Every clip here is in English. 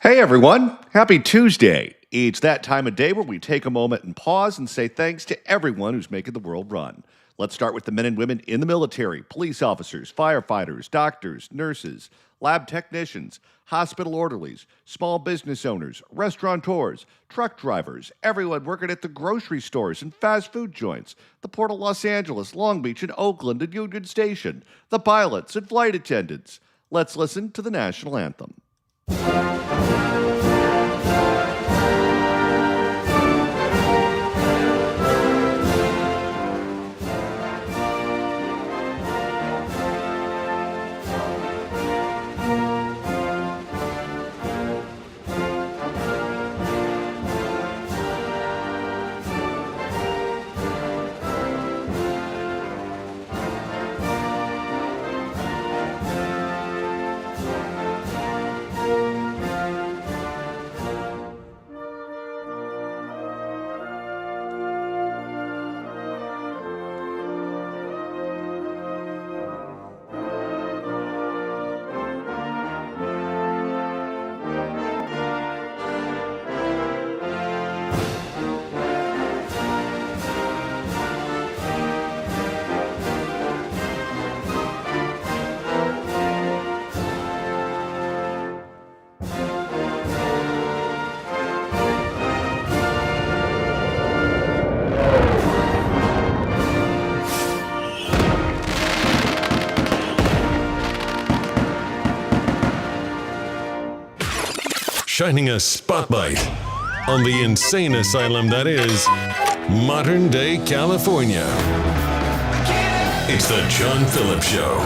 Hey everyone, happy Tuesday. It's that time of day where we take a moment and pause and say thanks to everyone who's making the world run. Let's start with the men and women in the military, police officers, firefighters, doctors, nurses, lab technicians, hospital orderlies, small business owners, restaurateurs, truck drivers, everyone working at the grocery stores and fast food joints, the Port of Los Angeles, Long Beach, and Oakland and Union Station, the pilots and flight attendants. Let's listen to the national anthem. Shining a spotlight on the insane asylum that is modern-day California. It's the John Phillips Show.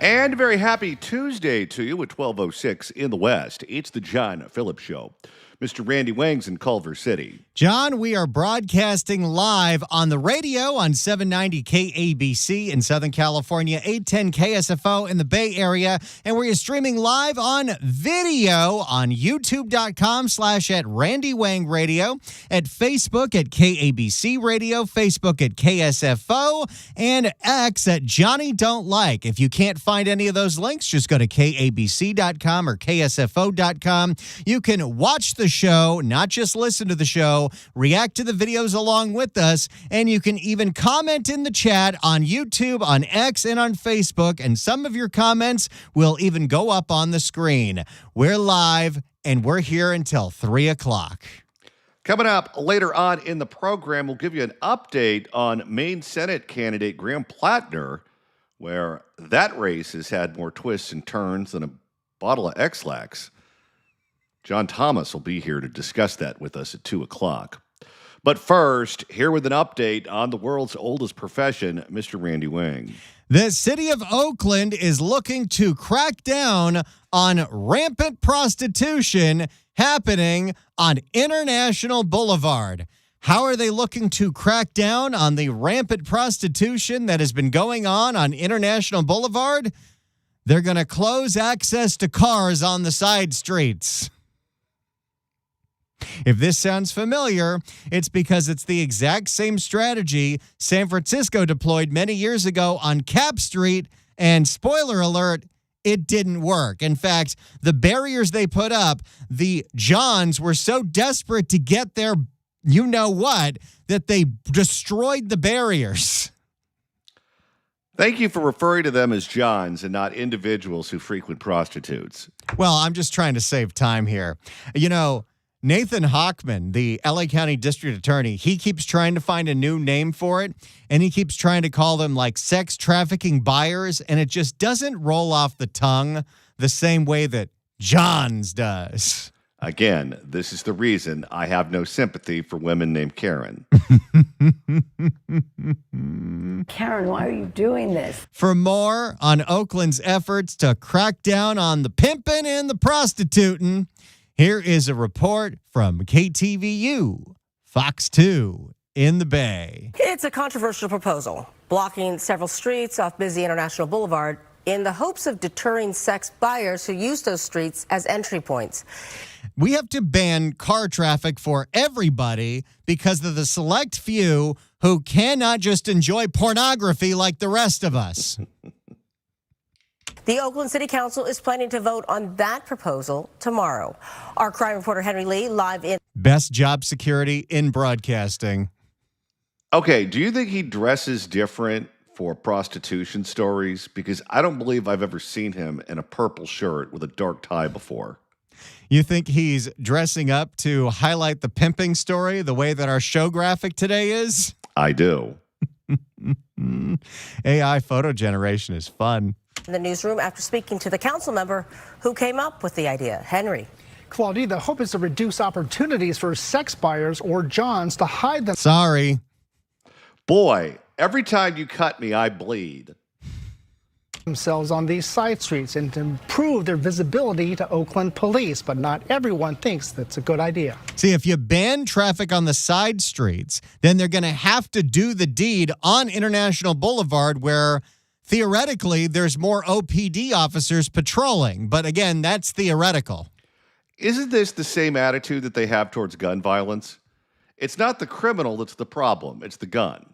And a very happy Tuesday to you at 12:06 in the West. It's the John Phillips Show. Mr. Randy Wang's in Culver City. John, we are broadcasting live on the radio on 790 KABC in Southern California, 810 KSFO in the Bay Area, and we're streaming live on video on youtube.com/@RandyWangRadio, at Facebook at KABC Radio, Facebook at KSFO, and X at Johnny Don't Like. If you can't find any of those links, just go to KABC.com or KSFO.com. You can watch the show, not just listen to the show, react to the videos along with us, and you can even comment in the chat on YouTube, on X, and on Facebook, and some of your comments will even go up on the screen. We're live, and we're here until 3 o'clock. Coming up later on in the program, we'll give you an update on Maine Senate candidate Graham Plattner, where that race has had more twists and turns than a bottle of X-Lax. John Thomas will be here to discuss that with us at 2 o'clock. But first, here with an update on the world's oldest profession, Mr. Randy Wang. The city of Oakland is looking to crack down on rampant prostitution happening on International Boulevard. How are they looking to crack down on the rampant prostitution that has been going on International Boulevard? They're going to close access to cars on the side streets. If this sounds familiar, it's because it's the exact same strategy San Francisco deployed many years ago on Cap Street, and spoiler alert, it didn't work. In fact, the barriers they put up, the Johns were so desperate to get their you-know-what that they destroyed the barriers. Thank you for referring to them as Johns and not individuals who frequent prostitutes. Well, I'm just trying to save time here. You know, Nathan Hochman, the LA County District Attorney, he keeps trying to find a new name for it, and he keeps trying to call them like sex trafficking buyers, and it just doesn't roll off the tongue the same way that John's does. Again, this is the reason I have no sympathy for women named Karen. Karen, why are you doing this? For more on Oakland's efforts to crack down on the pimping and the prostituting, here is a report from KTVU, Fox 2 in the Bay. It's a controversial proposal, blocking several streets off busy International Boulevard in the hopes of deterring sex buyers who use those streets as entry points. We have to ban car traffic for everybody because of the select few who cannot just enjoy pornography like the rest of us. The Oakland City Council is planning to vote on that proposal tomorrow. Our crime reporter Henry Lee live in. Best job security in broadcasting. Okay, do you think he dresses different for prostitution stories? Because I don't believe I've ever seen him in a purple shirt with a dark tie before. You think he's dressing up to highlight the pimping story the way that our show graphic today is? I do. AI photo generation is fun. In the newsroom after speaking to the council member who came up with the idea. Henry. Claudia, the hope is to reduce opportunities for sex buyers or Johns to hide Sorry. Boy, every time you cut me, I bleed. themselves on these side streets and to improve their visibility to Oakland police. But not everyone thinks that's a good idea. See, if you ban traffic on the side streets, then they're going to have to do the deed on International Boulevard where theoretically there's more OPD officers patrolling. But again, that's theoretical. Isn't this the same attitude that they have towards gun violence? It's not the criminal that's the problem, it's the gun.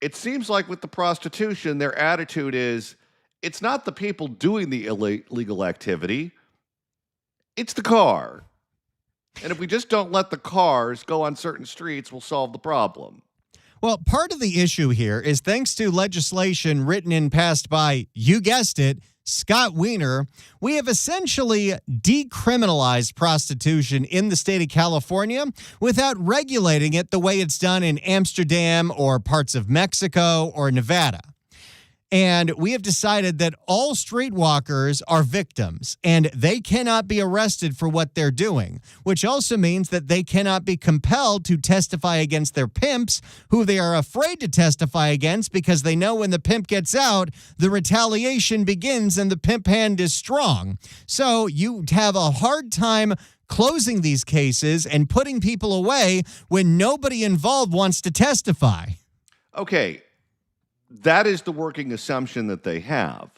It seems like with the prostitution, their attitude is, it's not the people doing the illegal activity, it's the car. And if we just don't let the cars go on certain streets, we'll solve the problem. Well, part of the issue here is thanks to legislation written and passed by, you guessed it, Scott Wiener, we have essentially decriminalized prostitution in the state of California without regulating it the way it's done in Amsterdam or parts of Mexico or Nevada. And we have decided that all streetwalkers are victims and they cannot be arrested for what they're doing, which also means that they cannot be compelled to testify against their pimps, who they are afraid to testify against because they know when the pimp gets out, the retaliation begins and the pimp hand is strong. So you have a hard time closing these cases and putting people away when nobody involved wants to testify. Okay. That is the working assumption that they have.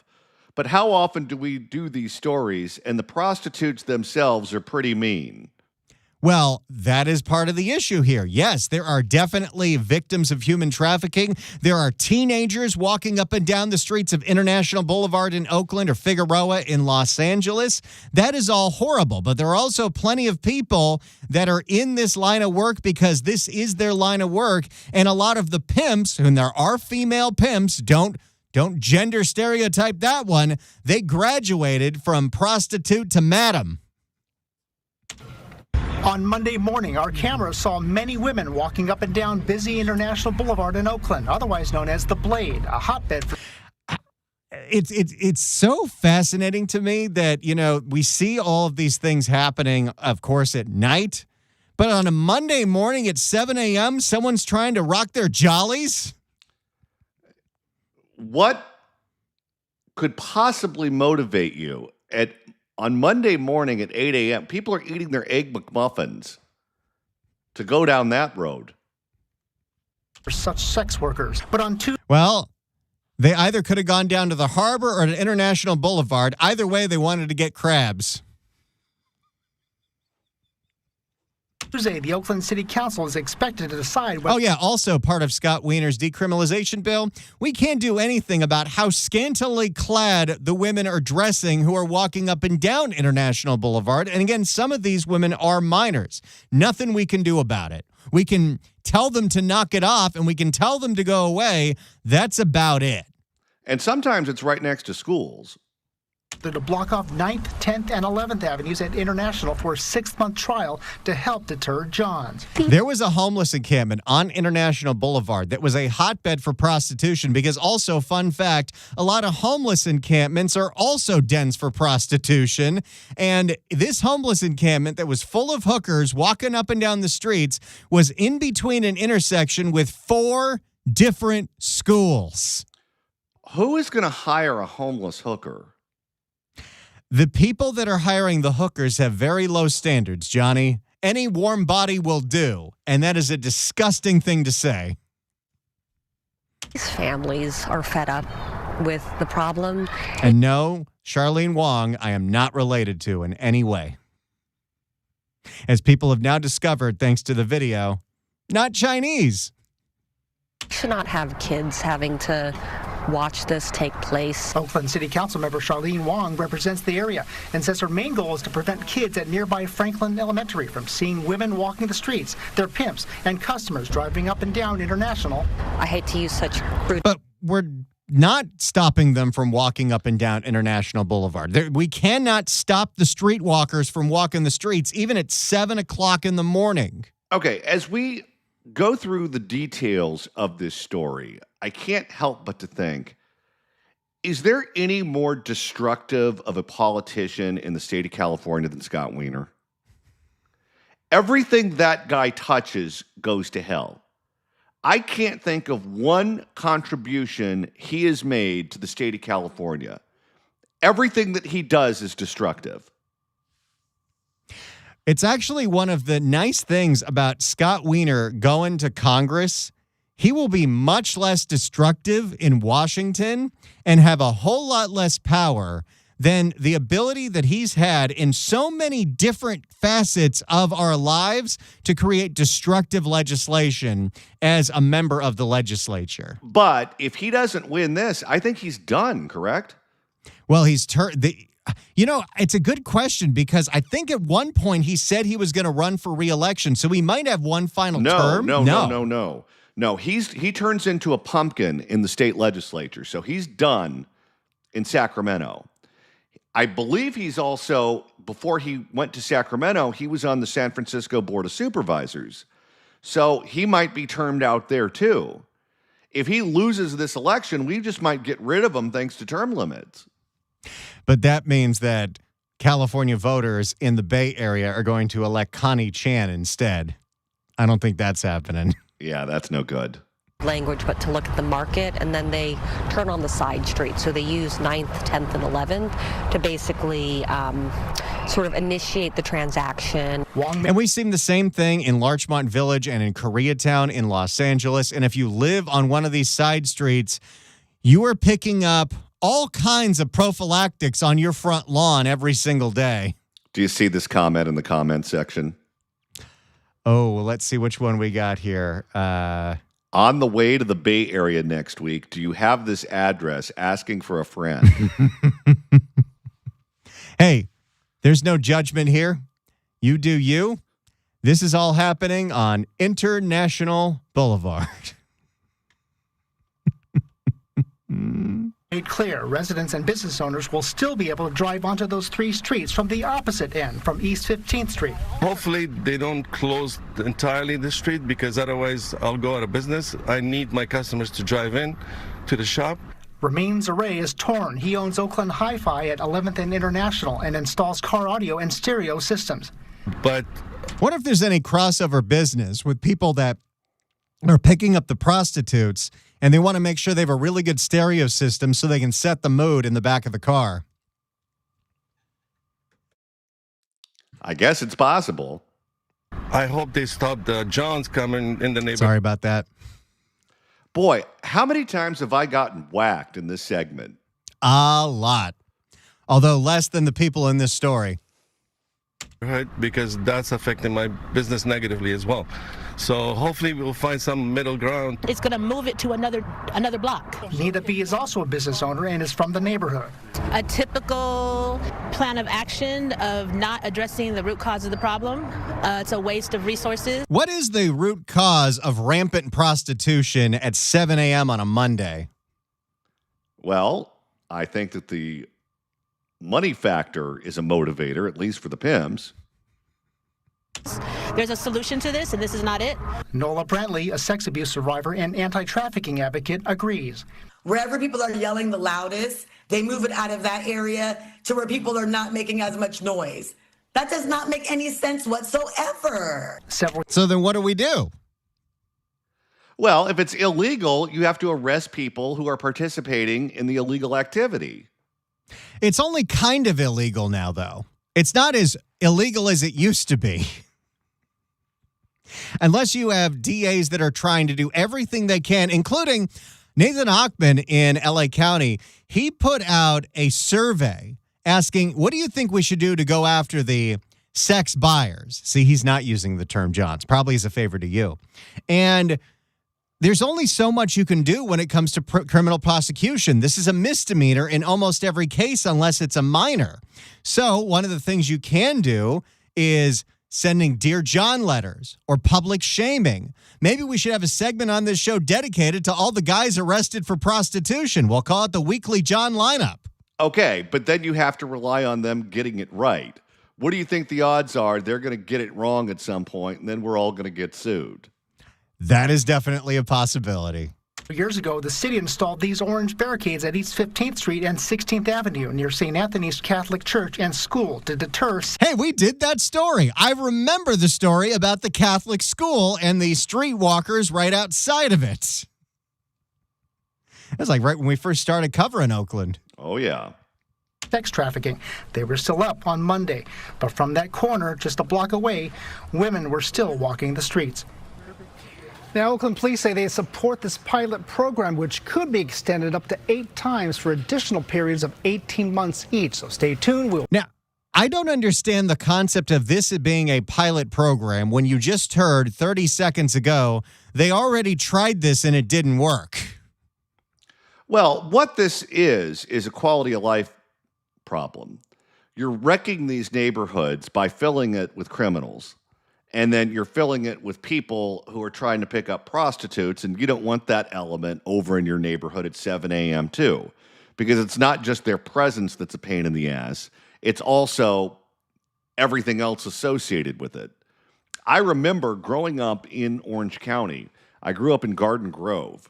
But how often do we do these stories and the prostitutes themselves are pretty mean? Well, that is part of the issue here. Yes, there are definitely victims of human trafficking. There are teenagers walking up and down the streets of International Boulevard in Oakland or Figueroa in Los Angeles. That is all horrible. But there are also plenty of people that are in this line of work because this is their line of work. And a lot of the pimps, and there are female pimps, don't gender stereotype that one. They graduated from prostitute to madam. On Monday morning, our cameras saw many women walking up and down busy International Boulevard in Oakland, otherwise known as the Blade, a hotbed for... It's so fascinating to me that, you know, we see all of these things happening, of course, at night. But on a Monday morning at 7 a.m., someone's trying to rock their jollies? What could possibly motivate you on Monday morning at 8 a.m., people are eating their Egg McMuffins to go down that road? For such sex workers. But on Tuesday... Well, they either could have gone down to the harbor or to International Boulevard. Either way, they wanted to get crabs. Tuesday, the Oakland City Council is expected to decide whether... Oh, yeah. Also, part of Scott Wiener's decriminalization bill, we can't do anything about how scantily clad the women are dressing who are walking up and down International Boulevard. And again, some of these women are minors. Nothing we can do about it. We can tell them to knock it off and we can tell them to go away. That's about it. And sometimes it's right next to schools. to block off 9th, 10th, and 11th Avenues at International for a 6-month trial to help deter Johns. There was a homeless encampment on International Boulevard that was a hotbed for prostitution because also, fun fact, a lot of homeless encampments are also dens for prostitution. And this homeless encampment that was full of hookers walking up and down the streets was in between an intersection with 4 different schools. Who is going to hire a homeless hooker? The people that are hiring the hookers have very low standards, Johnny. Any warm body will do, and that is a disgusting thing to say. These families are fed up with the problem. And no, Charlene Wong, I am not related to in any way. As people have now discovered, thanks to the video, not Chinese. We should not have kids having to watch this take place. Oakland City Council member Charlene Wong represents the area and says her main goal is to prevent kids at nearby Franklin Elementary from seeing women walking the streets, their pimps, and customers driving up and down International. I hate to use such brutal. But we're not stopping them from walking up and down International Boulevard. We cannot stop the streetwalkers from walking the streets, even at 7 o'clock in the morning. Okay, as we go through the details of this story, I can't help but to think, is there any more destructive of a politician in the state of California than Scott Wiener? Everything that guy touches goes to hell. I can't think of one contribution he has made to the state of California. Everything that he does is destructive. It's actually one of the nice things about Scott Wiener going to Congress. He will be much less destructive in Washington and have a whole lot less power than the ability that he's had in so many different facets of our lives to create destructive legislation as a member of the legislature. But if he doesn't win this, I think he's done, correct? Well, it's a good question because I think at one point he said he was going to run for re-election, so he might have one final term. No, he turns into a pumpkin in the state legislature, so he's done in Sacramento. I believe he's also, before he went to Sacramento, he was on the San Francisco Board of Supervisors. So he might be termed out there too. If he loses this election, we just might get rid of him thanks to term limits. But that means that California voters in the Bay Area are going to elect Connie Chan instead. I don't think that's happening. Yeah, that's no good. Language, but to look at the market, and then they turn on the side street. So they use 9th, 10th, and 11th to basically sort of initiate the transaction. And we've seen the same thing in Larchmont Village and in Koreatown in Los Angeles. And if you live on one of these side streets, you are picking up all kinds of prophylactics on your front lawn every single day. Do you see this comment in the comment section? Oh, well, let's see which one we got here. On the way to the Bay Area next week, do you have this address asking for a friend? Hey, there's no judgment here. You do you. This is all happening on International Boulevard. Made clear, residents and business owners will still be able to drive onto those three streets from the opposite end, from East 15th Street. Hopefully they don't close entirely the street, because otherwise I'll go out of business. I need my customers to drive in to the shop. Ramin Zaray is torn. He owns Oakland Hi-Fi at 11th and International and installs car audio and stereo systems. But what if there's any crossover business with people that are picking up the prostitutes and they want to make sure they have a really good stereo system so they can set the mood in the back of the car? I guess it's possible. I hope they stop the Johns coming in the neighborhood. Sorry about that. Boy, how many times have I gotten whacked in this segment? A lot. Although less than the people in this story. Right, because that's affecting my business negatively as well. So hopefully we'll find some middle ground. It's going to move it to another block. Nita B is also a business owner and is from the neighborhood. A typical plan of action of not addressing the root cause of the problem. It's a waste of resources. What is the root cause of rampant prostitution at 7 a.m. on a Monday? Well, I think that the money factor is a motivator, at least for the pimps. There's a solution to this, and this is not it. Nola Brantley, a sex abuse survivor and anti-trafficking advocate, agrees. Wherever people are yelling the loudest, they move it out of that area to where people are not making as much noise. That does not make any sense whatsoever. So then what do we do? Well, if it's illegal, you have to arrest people who are participating in the illegal activity. It's only kind of illegal now, though. It's not as illegal as it used to be. Unless you have DAs that are trying to do everything they can, including Nathan Hochman in LA County. He put out a survey asking, what do you think we should do to go after the sex buyers? See, he's not using the term Johns, probably as a favor to you. And There's only so much you can do when it comes to criminal prosecution. This is a misdemeanor in almost every case unless it's a minor. So one of the things you can do is sending Dear John letters or public shaming. Maybe we should have a segment on this show dedicated to all the guys arrested for prostitution. We'll call it the Weekly John lineup. Okay, but then you have to rely on them getting it right. What do you think the odds are they're going to get it wrong at some point, and then we're all going to get sued? That is definitely a possibility. Years ago, the city installed these orange barricades at East 15th Street and 16th Avenue near St. Anthony's Catholic Church and School to deter. Hey, we did that story. I remember the story about the Catholic school and the streetwalkers right outside of it. It was like right when we first started covering Oakland. Oh, yeah. Sex trafficking. They were still up on Monday, but from that corner just a block away, women were still walking the streets. Now, Oakland police say they support this pilot program, which could be extended up to 8 times for additional periods of 18 months each. So stay tuned. Now, I don't understand the concept of this being a pilot program when you just heard 30 seconds ago they already tried this and it didn't work. Well, what this is a quality of life problem. You're wrecking these neighborhoods by filling it with criminals. And then you're filling it with people who are trying to pick up prostitutes, and you don't want that element over in your neighborhood at 7 a.m. too, because it's not just their presence that's a pain in the ass. It's also everything else associated with it. I remember growing up in Orange County. I grew up in Garden Grove.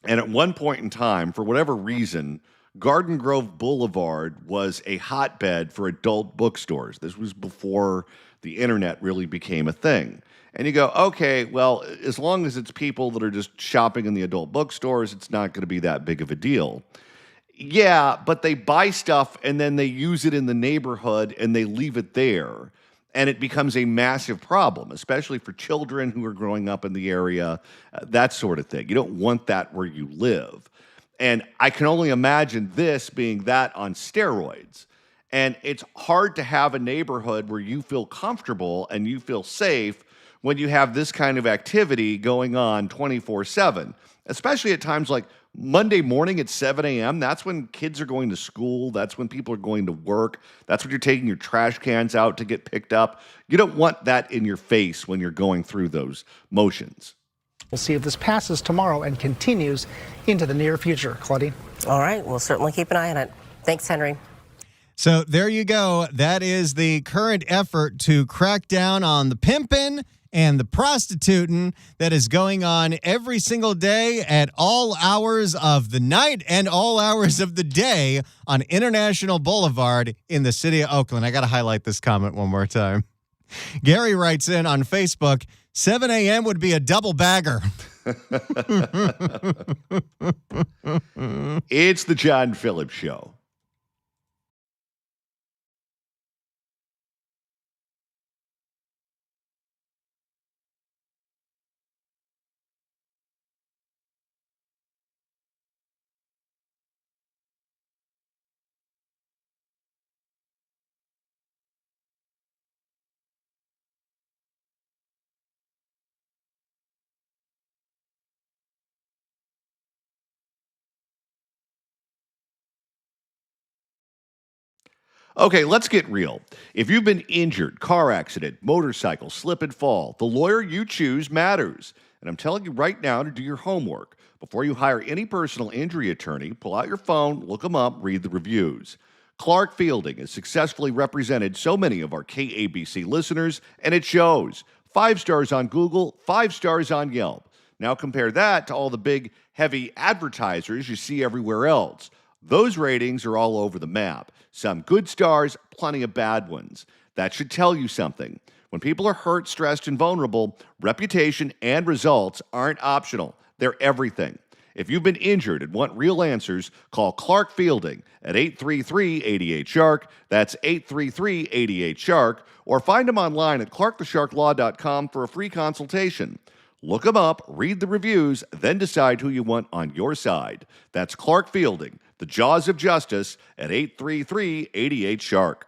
And at one point in time, for whatever reason, Garden Grove Boulevard was a hotbed for adult bookstores. This was before the internet really became a thing. And you go, okay, well, as long as it's people that are just shopping in the adult bookstores, it's not going to be that big of a deal. Yeah, but they buy stuff and then they use it in the neighborhood and they leave it there. And it becomes a massive problem, especially for children who are growing up in the area, that sort of thing. You don't want that where you live. And I can only imagine this being that on steroids. And it's hard to have a neighborhood where you feel comfortable and you feel safe when you have this kind of activity going on 24/7, especially at times like Monday morning at 7 a.m. That's when kids are going to school. That's when people are going to work. That's when you're taking your trash cans out to get picked up. You don't want that in your face when you're going through those motions. We'll see if this passes tomorrow and continues into the near future. Claudine? All right, we'll certainly keep an eye on it. Thanks, Henry. So there you go. That is the current effort to crack down on the pimping and the prostituting that is going on every single day at all hours of the night and all hours of the day on International Boulevard in the city of Oakland. I got to highlight this comment one more time. Gary writes in on Facebook, 7 a.m. would be a double bagger. It's the John Phillips Show. Okay, let's get real. If you've been injured, car accident, motorcycle, slip and fall, the lawyer you choose matters. And I'm telling you right now to do your homework. Before you hire any personal injury attorney, pull out your phone, look them up, read the reviews. Clark Fielding has successfully represented so many of our KABC listeners, and it shows. 5 stars on Google, 5 stars on Yelp. Now compare that to all the big, heavy advertisers you see everywhere else. Those ratings are all over the map. Some good stars, plenty of bad ones. That should tell you something. When people are hurt, stressed, and vulnerable, reputation and results aren't optional. They're everything. If you've been injured and want real answers, call Clark Fielding at 833-88-SHARK. That's 833-88-SHARK. Or find him online at clarkthesharklaw.com for a free consultation. Look him up, read the reviews, then decide who you want on your side. That's Clark Fielding, the Jaws of Justice, at 833-88-SHARK.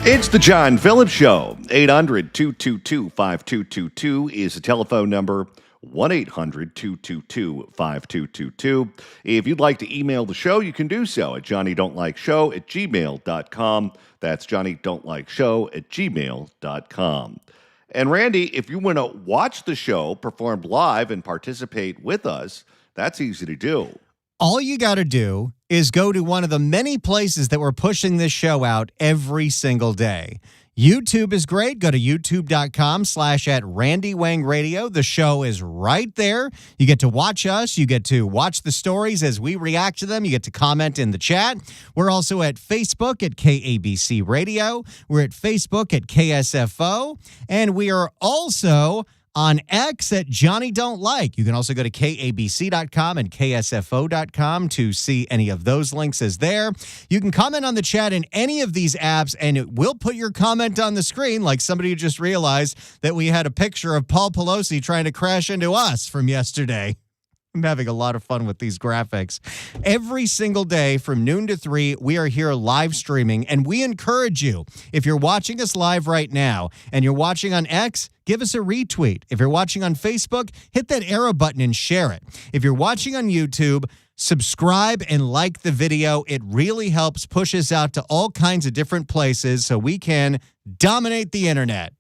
It's the John Phillips Show. 800-222-5222 is the telephone number. 1-800-222-5222. If you'd like to email the show, you can do so at johnnydon'tlikeshow@gmail.com. That's johnnydon'tlikeshow@gmail.com. And Randy, if you want to watch the show performed live and participate with us, that's easy to do. All you got to do is go to one of the many places that we're pushing this show out every single day. YouTube is great. Go to youtube.com/@RandyWangRadio. The show is right there. You get to watch us. You get to watch the stories as we react to them. You get to comment in the chat. We're also at Facebook at KABC Radio. We're at Facebook at KSFO. And we are also on X at Johnny Don't Like. You can also go to KABC.com and KSFO.com to see any of those links as there. You can comment on the chat in any of these apps, and it will put your comment on the screen, like somebody who just realized that we had a picture of Paul Pelosi trying to crash into us from yesterday. I'm having a lot of fun with these graphics. Every single day from noon to 3, we are here live streaming, and we encourage you, if you're watching us live right now and you're watching on X, give us a retweet. If you're watching on Facebook, hit that arrow button and share it. If you're watching on YouTube, subscribe and like the video. It really helps push us out to all kinds of different places so we can dominate the internet.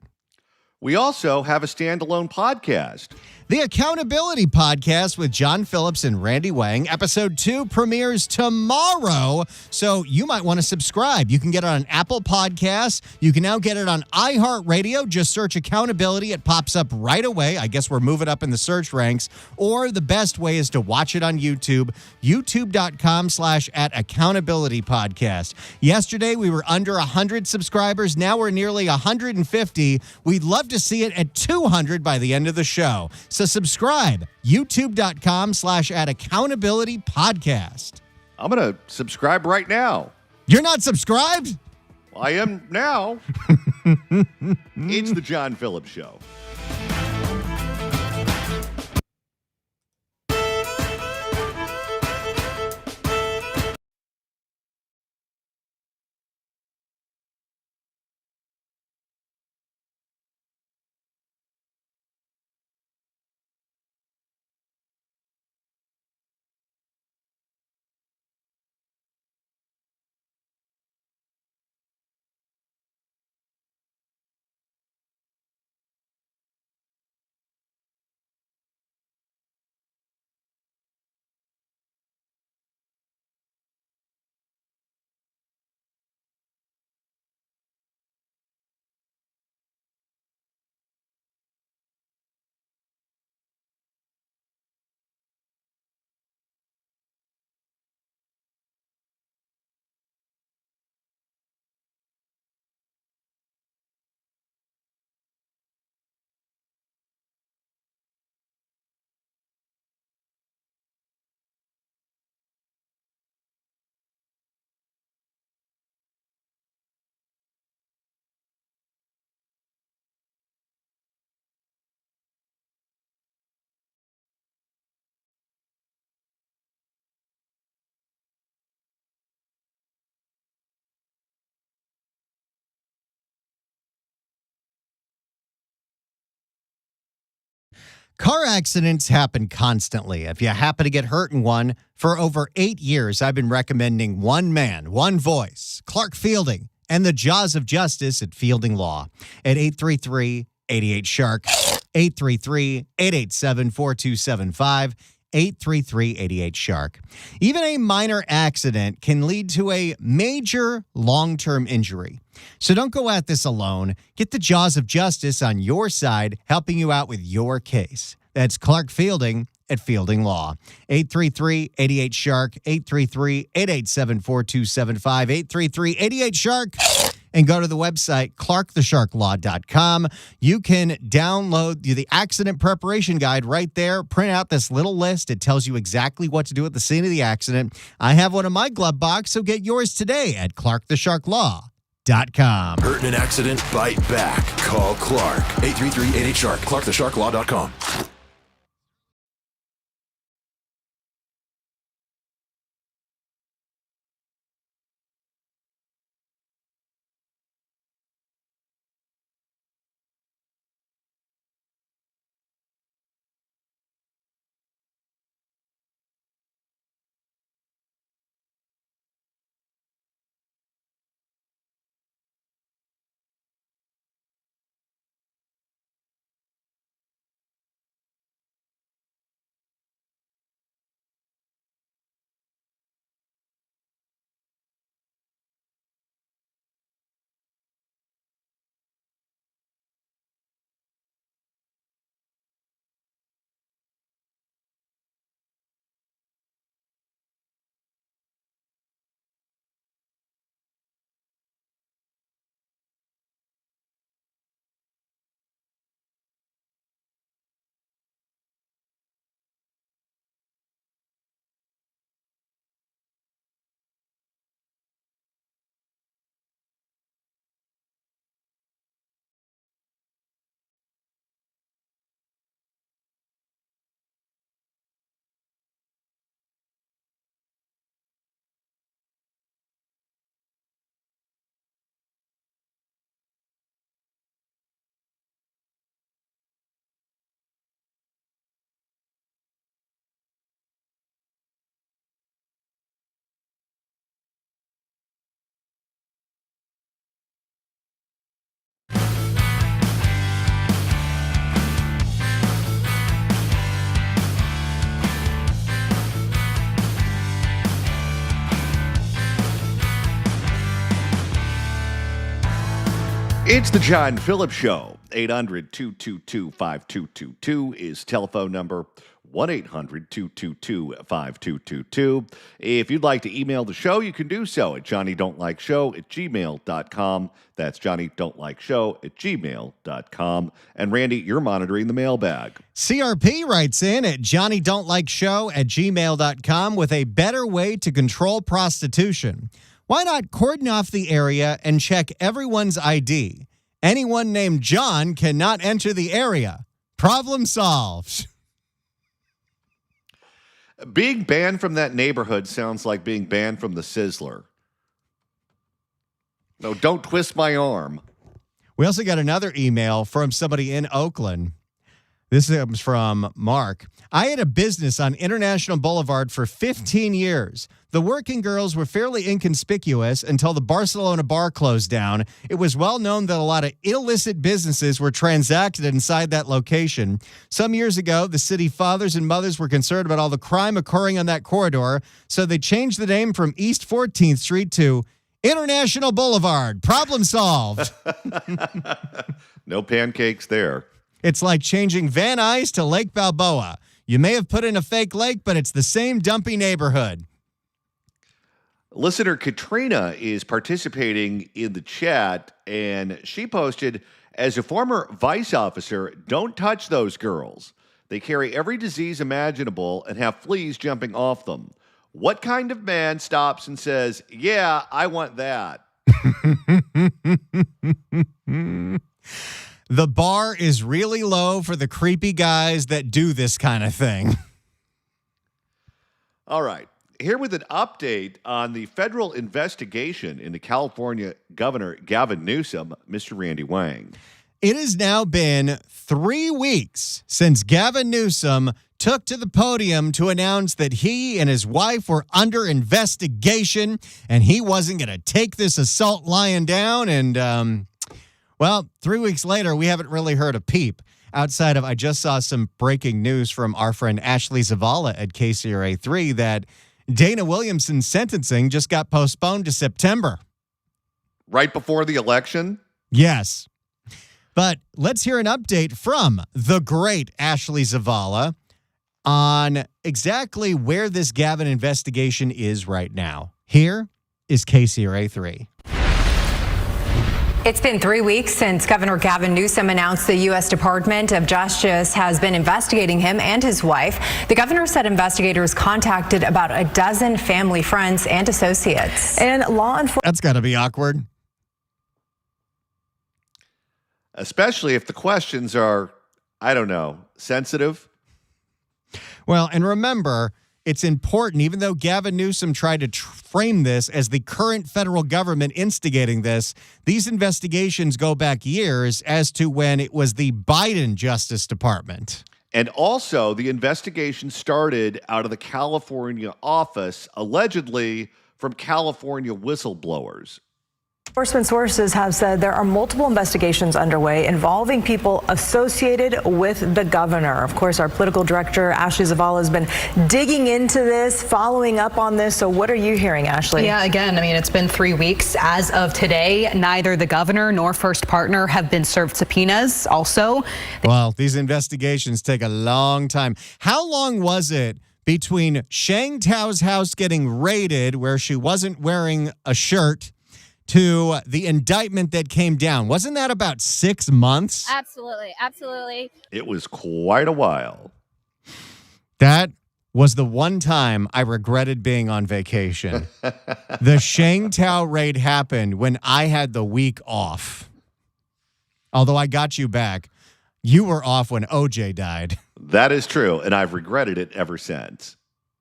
We also have a standalone podcast. The Accountability Podcast with John Phillips and Randy Wang. Episode 2 premieres tomorrow, so you might want to subscribe. You can get it on Apple Podcasts. You can now get it on iHeartRadio. Just search Accountability. It pops up right away. I guess we're moving up in the search ranks. Or the best way is to watch it on YouTube, youtube.com/@Accountability Podcast. Yesterday, we were under 100 subscribers. Now we're nearly 150. We'd love to see it at 200 by the end of the show. So subscribe, youtube.com/@Accountability Podcast. I'm going to subscribe right now. You're not subscribed? I am now. It's the John Phillips Show. Car accidents happen constantly. If you happen to get hurt in one, for over 8 years, I've been recommending one man, one voice, Clark Fielding, and the jaws of justice at Fielding Law at 833-88-SHARK, 833-887-4275, 833-88-SHARK. Even a minor accident can lead to a major long-term injury. So don't go at this alone. Get the jaws of justice on your side, helping you out with your case. That's Clark Fielding at Fielding Law. 833-88-SHARK, 833-887-4275, 833-88-SHARK. And go to the website, clarkthesharklaw.com. You can download the accident preparation guide right there. Print out this little list. It tells you exactly what to do at the scene of the accident. I have one in my glove box, so get yours today at clarkthesharklaw.com. Hurt in an accident? Bite back. Call Clark. 833-88-SHARK. clarkthesharklaw.com. It's the John Phillips Show. 800-222-5222 is telephone number. 1-800-222-5222. If you'd like to email the show, you can do so at johnnydon'tlikeshow@gmail.com. That's johnnydon'tlikeshow@gmail.com. And Randy, you're monitoring the mailbag. CRP writes in at johnnydon'tlikeshow@gmail.com with a better way to control prostitution. Why not cordon off the area and check everyone's ID? Anyone named John cannot enter the area. Problem solved. Being banned from that neighborhood sounds like being banned from the Sizzler. No, don't twist my arm. We also got another email from somebody in Oakland. This comes from Mark. I had a business on International Boulevard for 15 years. The working girls were fairly inconspicuous until the Barcelona bar closed down. It was well known that a lot of illicit businesses were transacted inside that location. Some years ago, the city fathers and mothers were concerned about all the crime occurring on that corridor, so they changed the name from East 14th Street to International Boulevard. Problem solved. No pancakes there. It's like changing Van Nuys to Lake Balboa. You may have put in a fake lake, but it's the same dumpy neighborhood. Listener Katrina is participating in the chat, and she posted, as a former vice officer, don't touch those girls. They carry every disease imaginable and have fleas jumping off them. What kind of man stops and says, yeah, I want that? The bar is really low for the creepy guys that do this kind of thing. All right. Here with an update on the federal investigation into California Governor Gavin Newsom, Mr. Randy Wang. It has now been 3 weeks since Gavin Newsom took to the podium to announce that he and his wife were under investigation and he wasn't going to take this assault lying down. And, well, 3 weeks later, we haven't really heard a peep outside of I just saw some breaking news from our friend Ashley Zavala at KCRA3 that Dana Williamson's sentencing just got postponed to September. Right before the election? Yes. But let's hear an update from the great Ashley Zavala on exactly where this Gavin investigation is right now. Here is KCRA3. It's been 3 weeks since Governor Gavin Newsom announced the U.S. Department of Justice has been investigating him and his wife. The governor said investigators contacted about a dozen family, friends, and associates. And law enforcement. That's got to be awkward. Especially if the questions are, I don't know, sensitive. Well, and remember, it's important, even though Gavin Newsom tried to frame this as the current federal government instigating this, these investigations go back years as to when it was the Biden Justice Department. And also, the investigation started out of the California office, allegedly from California whistleblowers. Enforcement sources have said there are multiple investigations underway involving people associated with the governor. Of course, our political director, Ashley Zavala, has been digging into this, following up on this. So what are you hearing, Ashley? Yeah, again, I mean, it's been 3 weeks. As of today, neither the governor nor first partner have been served subpoenas. Also, well, these investigations take a long time. How long was it between Shang Tao's house getting raided, where she wasn't wearing a shirt, to the indictment that came down? Wasn't that about 6 months? Absolutely. Absolutely. It was quite a while. That was the one time I regretted being on vacation. The Shang Tao raid happened when I had the week off. Although I got you back. You were off when OJ died. That is true, and I've regretted it ever since.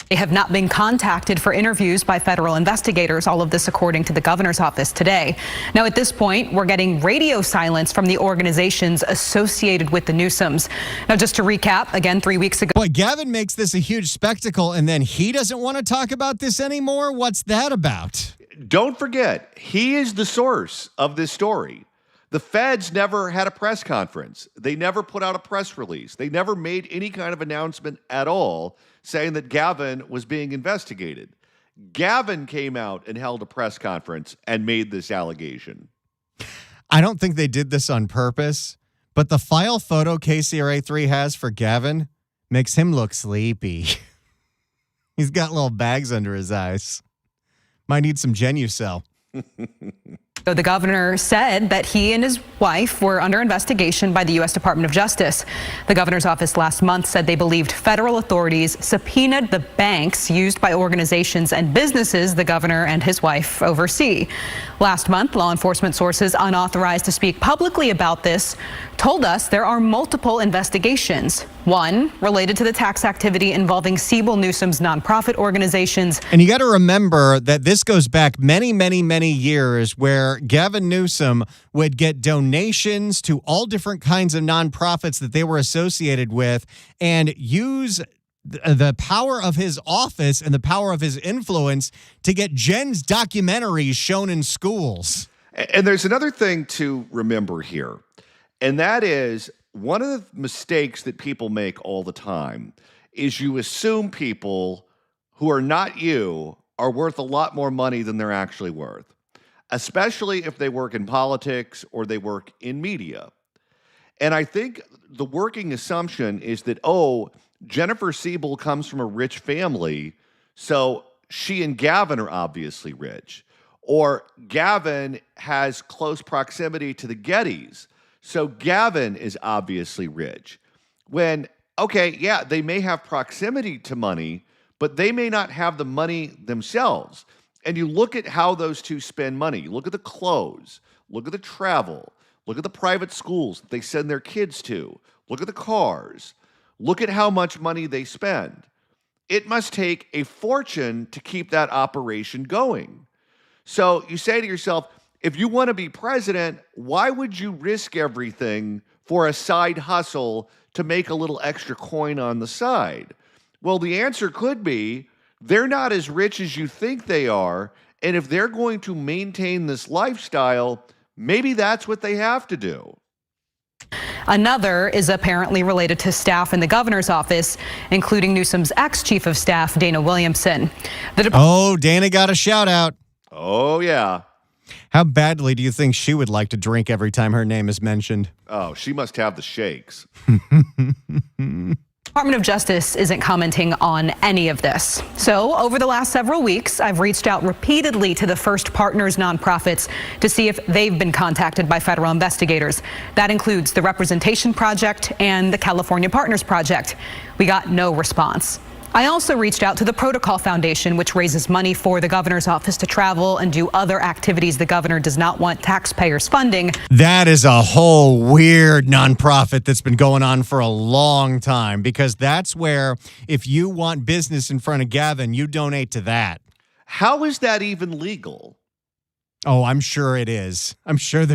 they have not been contacted for interviews by federal investigators. All of this according to the governor's office today. Now, at this point, we're getting radio silence from the organizations associated with the Newsoms. Now, just to recap, again, 3 weeks ago. Boy, Gavin makes this a huge spectacle, and then he doesn't want to talk about this anymore? What's that about? Don't forget, he is the source of this story. The feds never had a press conference. They never put out a press release. They never made any kind of announcement at all saying that Gavin was being investigated. Gavin came out and held a press conference and made this allegation. I don't think they did this on purpose, but the file photo KCRA3 has for Gavin makes him look sleepy. He's got little bags under his eyes. Might need some Genucel. So the governor said that he and his wife were under investigation by the U.S. Department of Justice. The governor's office last month said they believed federal authorities subpoenaed the banks used by organizations and businesses the governor and his wife oversee. Last month, law enforcement sources unauthorized to speak publicly about this told us there are multiple investigations. One related to the tax activity involving Siebel Newsom's nonprofit organizations. And you got to remember that this goes back many, many, many years where Gavin Newsom would get donations to all different kinds of nonprofits that they were associated with and use the power of his office and the power of his influence to get Jen's documentaries shown in schools. And there's another thing to remember here, and that is one of the mistakes that people make all the time is you assume people who are not you are worth a lot more money than they're actually worth, especially if they work in politics or they work in media. And I think the working assumption is that, Jennifer Siebel comes from a rich family, so she and Gavin are obviously rich. Or Gavin has close proximity to the Gettys, so Gavin is obviously rich. When, they may have proximity to money, but they may not have the money themselves. And you look at how those two spend money. You look at the clothes, look at the travel, look at the private schools that they send their kids to, look at the cars, look at how much money they spend. It must take a fortune to keep that operation going. So you say to yourself, if you want to be president, why would you risk everything for a side hustle to make a little extra coin on the side? Well, the answer could be they're not as rich as you think they are, and if they're going to maintain this lifestyle, maybe that's what they have to do. Another is apparently related to staff in the governor's office, including Newsom's ex-chief of staff, Dana Williamson. Dana got a shout out. Oh, yeah. How badly do you think she would like to drink every time her name is mentioned? Oh, she must have the shakes. Department of Justice isn't commenting on any of this. So over the last several weeks, I've reached out repeatedly to the First Partners nonprofits to see if they've been contacted by federal investigators. That includes the Representation Project and the California Partners Project. We got no response. I also reached out to the Protocol Foundation, which raises money for the governor's office to travel and do other activities the governor does not want taxpayers funding. That is a whole weird nonprofit that's been going on for a long time, because that's where if you want business in front of Gavin, you donate to that. How is that even legal? Oh, I'm sure it is. I'm sure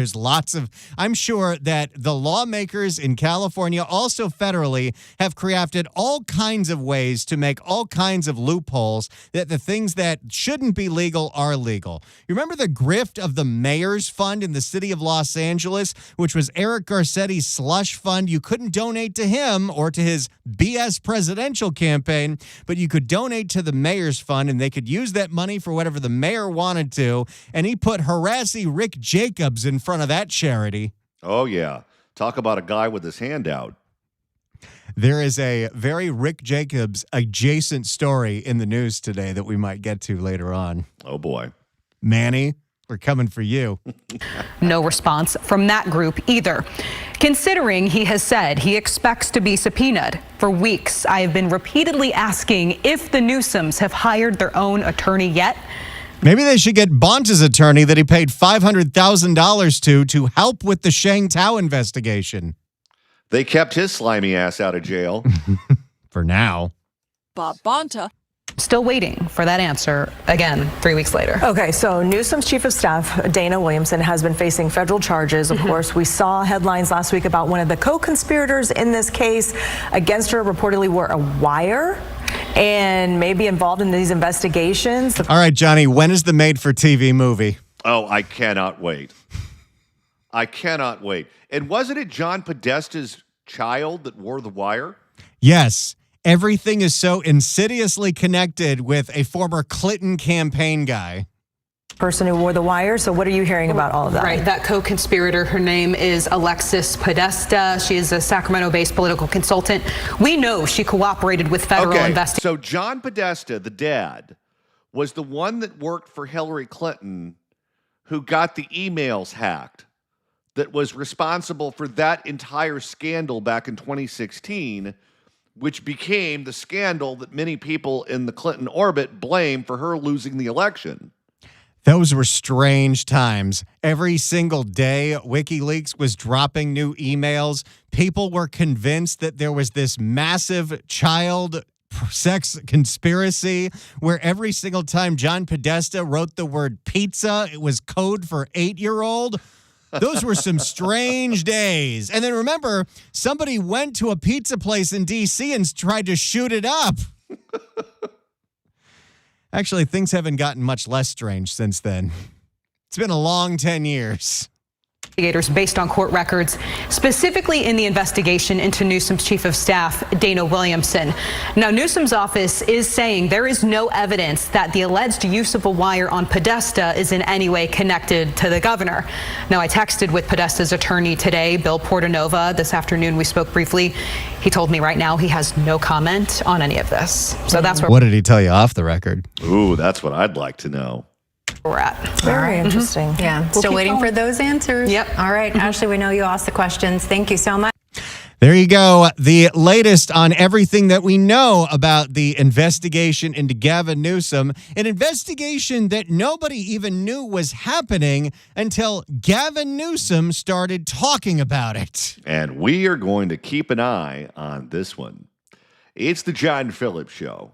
I'm sure that the lawmakers in California, also federally, have crafted all kinds of ways to make all kinds of loopholes that the things that shouldn't be legal are legal. You remember the grift of the mayor's fund in the city of Los Angeles, which was Eric Garcetti's slush fund? You couldn't donate to him or to his BS presidential campaign, but you could donate to the mayor's fund, and they could use that money for whatever the mayor wanted to, and he put harassy Rick Jacobs in front of that charity. Oh, yeah. Talk about a guy with his hand out. There is a very Rick Jacobs adjacent story in the news today that we might get to later on. Oh, boy. Manny, we're coming for you. No response from that group either. Considering he has said he expects to be subpoenaed, for weeks I have been repeatedly asking if the Newsoms have hired their own attorney yet. Maybe they should get Bonta's attorney that he paid $500,000 to help with the Shang Tao investigation. They kept his slimy ass out of jail. For now. Bob Bonta. Still waiting for that answer again 3 weeks later. Okay, so Newsom's chief of staff, Dana Williamson, has been facing federal charges. Of course, we saw headlines last week about one of the co-conspirators in this case against her reportedly were a wire and maybe involved in these investigations. All right, Johnny, when is the made-for-TV movie? Oh, I cannot wait. I cannot wait. And wasn't it John Podesta's child that wore the wire? Yes. Everything is so insidiously connected with a former Clinton campaign guy. Person who wore the wire. So what are you hearing about all of that? Right, that co-conspirator, her name is Alexis Podesta. She is a Sacramento-based political consultant. We know she cooperated with federal investigators. So John Podesta, the dad, was the one that worked for Hillary Clinton who got the emails hacked, that was responsible for that entire scandal back in 2016, which became the scandal that many people in the Clinton orbit blame for her losing the election. Those were strange times. Every single day, WikiLeaks was dropping new emails. People were convinced that there was this massive child sex conspiracy where every single time John Podesta wrote the word pizza, it was code for 8-year-old. Those were some strange days. And then remember, somebody went to a pizza place in D.C. and tried to shoot it up. Actually, things haven't gotten much less strange since then. It's been a long 10 years. Based on court records, specifically in the investigation into Newsom's chief of staff, Dana Williamson. Now, Newsom's office is saying there is no evidence that the alleged use of a wire on Podesta is in any way connected to the governor. Now, I texted with Podesta's attorney today, Bill Portanova. This afternoon, we spoke briefly. He told me right now he has no comment on any of this. So that's where. What did he tell you off the record? Ooh, that's what I'd like to know. We're at. Very interesting. Yeah, still waiting for those answers. Yep. All right, Ashley, we know you asked the questions. Thank you so much. There you go. The latest on everything that we know about the investigation into Gavin Newsom, an investigation that nobody even knew was happening until Gavin Newsom started talking about it. And we are going to keep an eye on this one. It's the John Phillips Show.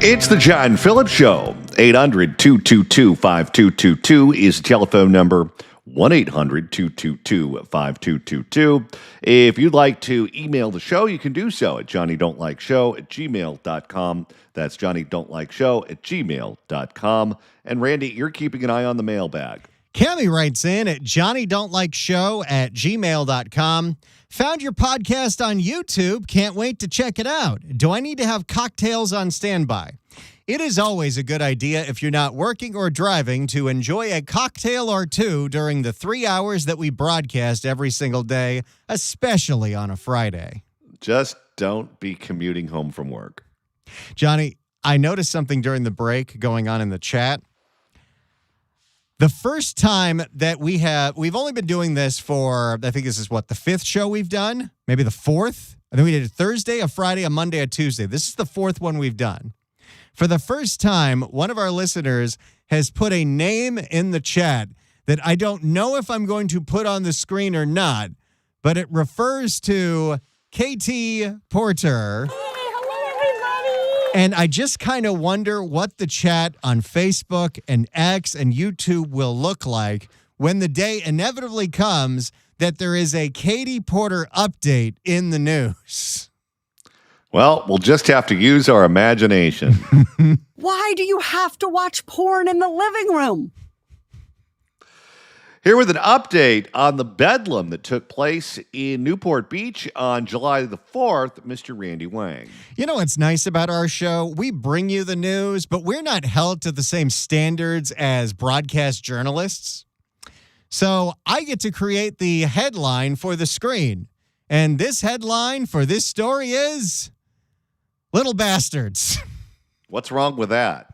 It's the John Phillips Show. 800-222-5222 is the telephone number. 1-800-222-5222. If you'd like to email the show, you can do so at johnnydon'tlikeshow@gmail.com. That's johnnydon'tlikeshow@gmail.com. And Randy, you're keeping an eye on the mailbag. Cammie writes in at johnnydon'tlikeshow@gmail.com. Found your podcast on YouTube. Can't wait to check it out. Do I need to have cocktails on standby? It is always a good idea if you're not working or driving to enjoy a cocktail or two during the 3 hours that we broadcast every single day, especially on a Friday. Just don't be commuting home from work. Johnny, I noticed something during the break going on in the chat. The first time that we've only been doing this for, I think this is the fifth show we've done? Maybe the fourth? I think we did a Thursday, a Friday, a Monday, a Tuesday. This is the fourth one we've done. For the first time, one of our listeners has put a name in the chat that I don't know if I'm going to put on the screen or not, but it refers to KT Porter. And I just kind of wonder what the chat on Facebook and X and YouTube will look like when the day inevitably comes that there is a Katie Porter update in the news. Well, we'll just have to use our imagination. Why do you have to watch porn in the living room? Here with an update on the bedlam that took place in Newport Beach on July the 4th, Mr. Randy Wang. You know what's nice about our show? We bring you the news, but we're not held to the same standards as broadcast journalists. So I get to create the headline for the screen. And this headline for this story is Little Bastards. What's wrong with that?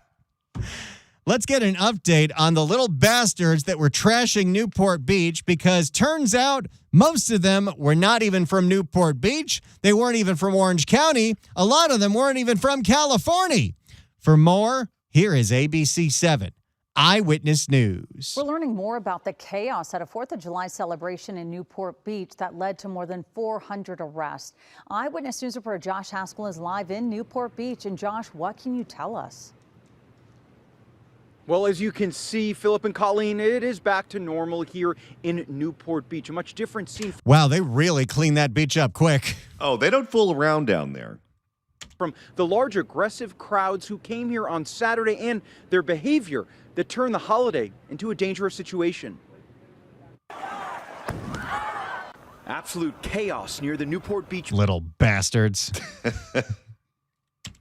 Let's get an update on the little bastards that were trashing Newport Beach, because turns out most of them were not even from Newport Beach. They weren't even from Orange County. A lot of them weren't even from California. For more, here is ABC 7 Eyewitness News. We're learning more about the chaos at a 4th of July celebration in Newport Beach that led to more than 400 arrests. Eyewitness News reporter Josh Haskell is live in Newport Beach. And Josh, what can you tell us? Well, as you can see, Philip and Colleen, it is back to normal here in Newport Beach. A much different scene. Wow, they really cleaned that beach up quick. Oh, they don't fool around down there. From the large aggressive crowds who came here on Saturday and their behavior that turned the holiday into a dangerous situation. Absolute chaos near the Newport Beach. Little bastards.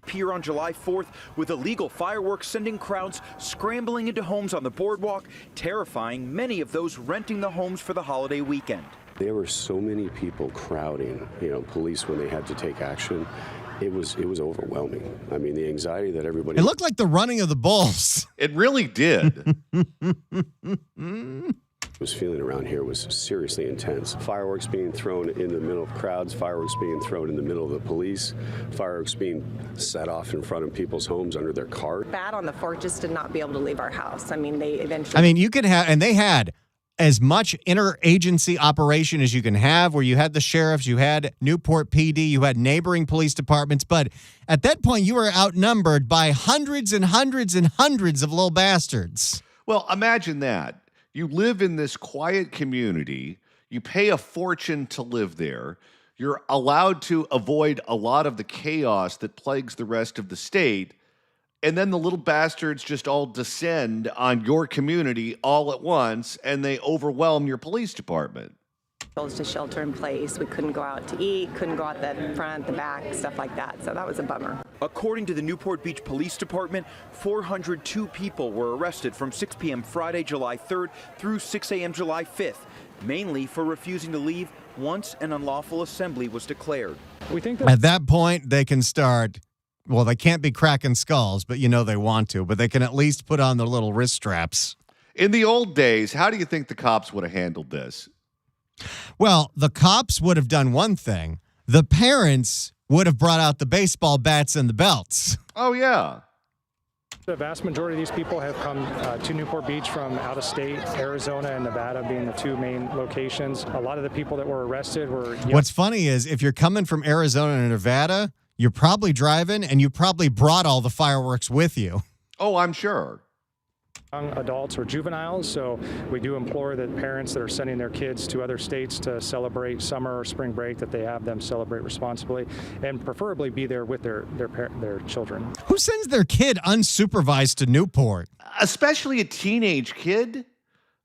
Pier on July 4th with illegal fireworks sending crowds scrambling into homes on the boardwalk, terrifying many of those renting the homes for the holiday weekend. There were so many people crowding, police when they had to take action. It was overwhelming. I mean, the anxiety that everybody... It looked like the running of the bulls. It really did. was feeling around here was seriously intense. Fireworks being thrown in the middle of crowds, fireworks being thrown in the middle of the police, fireworks being set off in front of people's homes under their car. Bad on the 4th just to not be able to leave our house. I mean, they eventually... you could have, and they had as much interagency operation as you can have, where you had the sheriffs, you had Newport PD, you had neighboring police departments, but at that point you were outnumbered by hundreds and hundreds and hundreds of little bastards. Well, imagine that. You live in this quiet community. You pay a fortune to live there. You're allowed to avoid a lot of the chaos that plagues the rest of the state. And then the little bastards just all descend on your community all at once, and they overwhelm your police department. To shelter in place. We couldn't go out to eat, couldn't go out the front, the back, stuff like that. So that was a bummer. According to the Newport Beach Police Department, 402 people were arrested from 6 p.m. Friday, July 3rd through 6 a.m. July 5th, mainly for refusing to leave once an unlawful assembly was declared. We think that at that point they can start, well, they can't be cracking skulls, but they want to, but they can at least put on their little wrist straps. In the old days, how do you think the cops would have handled this? Well, the cops would have done one thing. The parents would have brought out the baseball bats and the belts. Oh, yeah. The vast majority of these people have come to Newport Beach from out of state, Arizona and Nevada being the two main locations. A lot of the people that were arrested were... What's funny is if you're coming from Arizona and Nevada, you're probably driving and you probably brought all the fireworks with you. Oh, I'm sure. Young adults or juveniles, so we do implore that parents that are sending their kids to other states to celebrate summer or spring break, that they have them celebrate responsibly and preferably be there with their children. Who sends their kid unsupervised to Newport? Especially a teenage kid.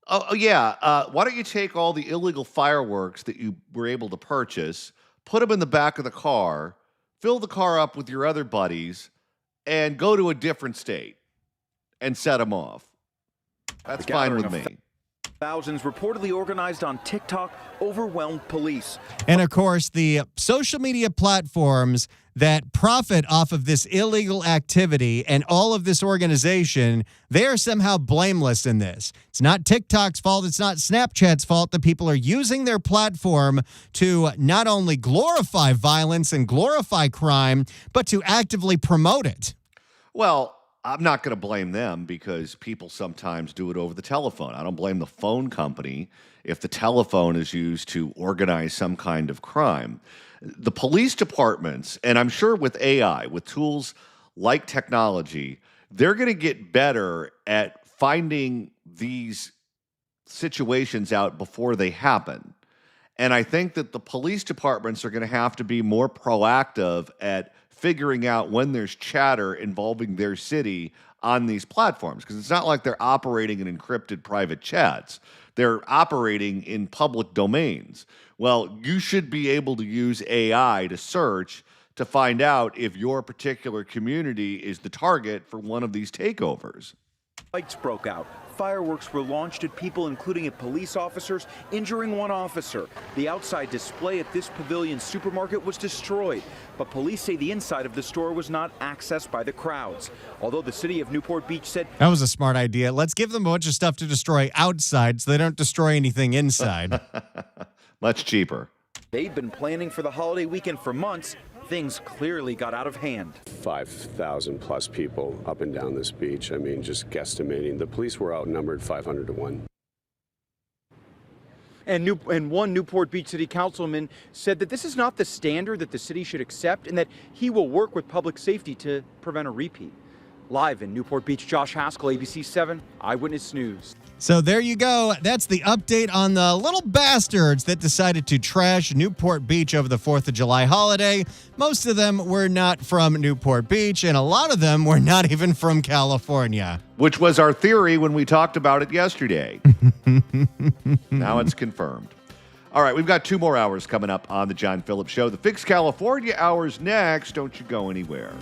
Oh yeah. Why don't you take all the illegal fireworks that you were able to purchase, put them in the back of the car, fill the car up with your other buddies, and go to a different state and set them off. That's fine with me. Thousands reportedly organized on TikTok overwhelmed police. And of course, the social media platforms that profit off of this illegal activity and all of this organization, they are somehow blameless in this. It's not TikTok's fault. It's not Snapchat's fault that people are using their platform to not only glorify violence and glorify crime, but to actively promote it. Well, I'm not going to blame them because people sometimes do it over the telephone. I don't blame the phone company if the telephone is used to organize some kind of crime. The police departments, and I'm sure with AI, with tools like technology, they're going to get better at finding these situations out before they happen. And I think that the police departments are going to have to be more proactive at figuring out when there's chatter involving their city on these platforms, because it's not like they're operating in encrypted private chats. They're operating in public domains. Well, you should be able to use AI to search to find out if your particular community is the target for one of these takeovers. Fights broke out. Fireworks were launched at people, including at police officers, injuring one officer. The outside display at this Pavilion supermarket was destroyed, but police say the inside of the store was not accessed by the crowds. Although the city of Newport Beach said that was a smart idea. Let's give them a bunch of stuff to destroy outside so they don't destroy anything inside. Much cheaper. They'd been planning for the holiday weekend for months. Things clearly got out of hand. 5,000 plus people up and down this beach. I mean, just guesstimating. The police were outnumbered 500 to 1. And one Newport Beach City Councilman said that this is not the standard that the city should accept and that he will work with public safety to prevent a repeat. Live in Newport Beach, Josh Haskell, ABC 7 Eyewitness News. So there you go. That's the update on the little bastards that decided to trash Newport Beach over the 4th of July holiday. Most of them were not from Newport Beach, and a lot of them were not even from California. Which was our theory when we talked about it yesterday. Now it's confirmed. All right, we've got 2 more hours coming up on the John Phillips Show. The Fix California hour's next. Don't you go anywhere.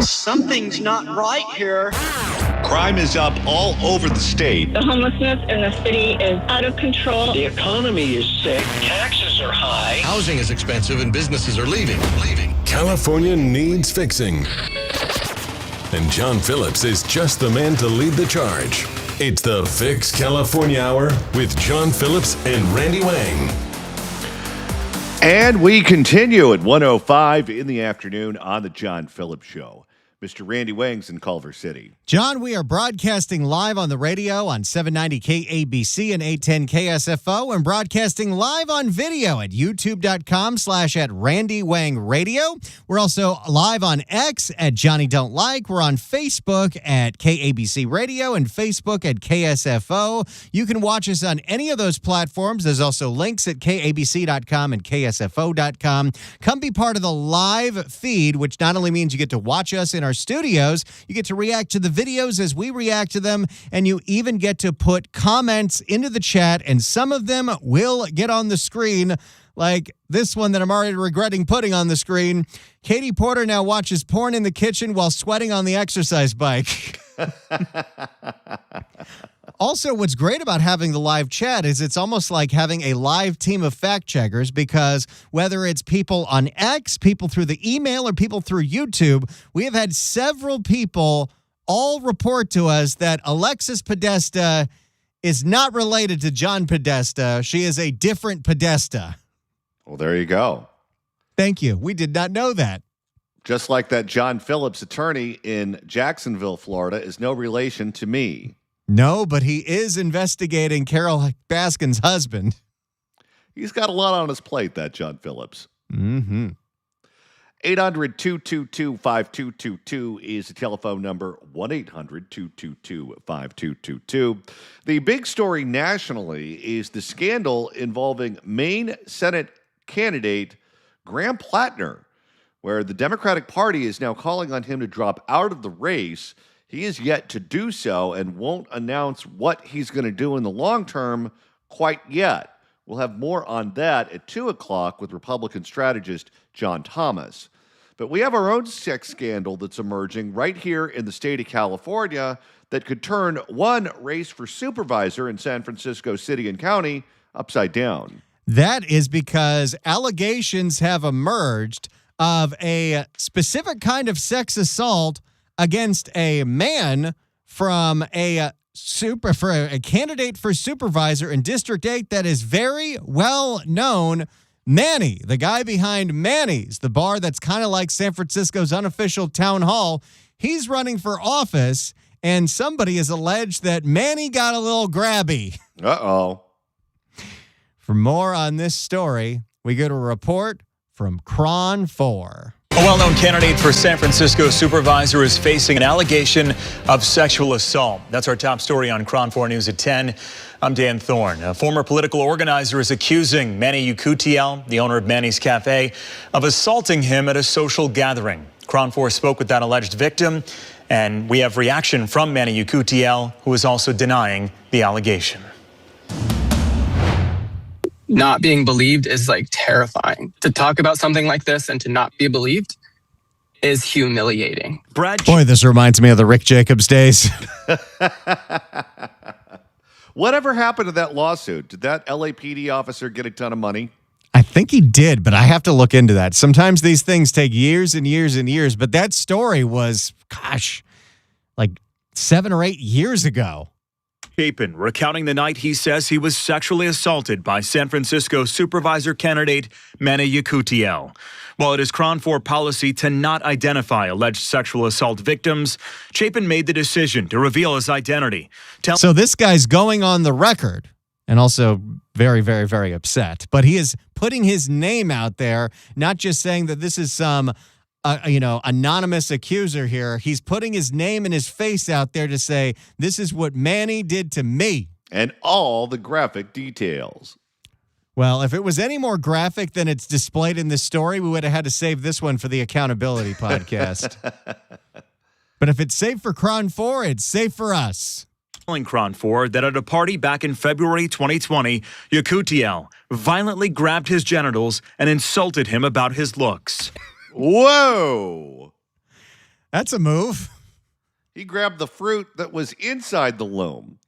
Something's not right here. Crime is up all over the state. The homelessness in the city is out of control. The economy is sick. Taxes are high. Housing is expensive and businesses are leaving. California needs fixing. And John Phillips is just the man to lead the charge. It's the Fix California Hour with John Phillips and Randy Wang. And we continue at 1:05 in the afternoon on the John Phillips Show. Mr. Randy Wang's in Culver City. John, we are broadcasting live on the radio on 790 KABC and 810 KSFO and broadcasting live on video at youtube.com/@RandyWangRadio. We're also live on X at Johnny Don't Like. We're on Facebook at KABC Radio and Facebook at KSFO. You can watch us on any of those platforms. There's also links at KABC.com and KSFO.com. Come be part of the live feed, which not only means you get to watch us in our studios, you get to react to the videos as we react to them, and you even get to put comments into the chat, and some of them will get on the screen, like this one that I'm already regretting putting on the screen. Katie Porter now watches porn in the kitchen while sweating on the exercise bike. Also, what's great about having the live chat is it's almost like having a live team of fact checkers, because whether it's people on X, people through the email, or people through YouTube, we have had several people all report to us that Alexis Podesta is not related to John Podesta. She is a different Podesta. Well, there you go. Thank you. We did not know that. Just like that John Phillips attorney in Jacksonville, Florida, is no relation to me. No, but he is investigating Carol Baskin's husband. He's got a lot on his plate, that John Phillips. Mm-hmm. 800-222-5222 is the telephone number, 1-800-222-5222. The big story nationally is the scandal involving Maine Senate candidate Graham Plattner, where the Democratic Party is now calling on him to drop out of the race. He is yet to do so and won't announce what he's going to do in the long term quite yet. We'll have more on that at 2 o'clock with Republican strategist John Thomas. But we have our own sex scandal that's emerging right here in the state of California that could turn one race for supervisor in San Francisco City and County upside down. That is because allegations have emerged of a specific kind of sex assault against a man from a candidate for supervisor in District 8 that is very well known, Manny, the guy behind Manny's, the bar that's kind of like San Francisco's unofficial town hall. He's running for office, and somebody has alleged that Manny got a little grabby. Uh-oh. For more on this story, we go to a report from KRON 4. A well-known candidate for San Francisco supervisor is facing an allegation of sexual assault. That's our top story on KRON 4 News at 10. I'm Dan Thorne. A former political organizer is accusing Manny Yukutiel, the owner of Manny's Cafe, of assaulting him at a social gathering. KRON 4 spoke with that alleged victim, and we have reaction from Manny Yukutiel, who is also denying the allegation. Not being believed is like terrifying. To talk about something like this and to not be believed is humiliating. Boy, this reminds me of the Rick Jacobs days. Whatever happened to that lawsuit? Did that LAPD officer get a ton of money? I think he did, but I have to look into that. Sometimes these things take years and years and years, but that story was, like 7 or 8 years ago. Chapin recounting the night he says he was sexually assaulted by San Francisco supervisor candidate Manny Yukutiel. While it is KRON 4 policy to not identify alleged sexual assault victims, Chapin made the decision to reveal his identity. So this guy's going on the record and also very, very, very upset. But he is putting his name out there, not just saying that this is some anonymous accuser here. He's putting his name and his face out there to say, this is what Manny did to me. And all the graphic details. Well, if it was any more graphic than it's displayed in this story, we would have had to save this one for the accountability podcast. But if it's safe for KRON 4, it's safe for us. Telling KRON 4 that at a party back in February 2020, Yukutiel violently grabbed his genitals and insulted him about his looks. Whoa. That's a move. He grabbed the fruit that was inside the loom.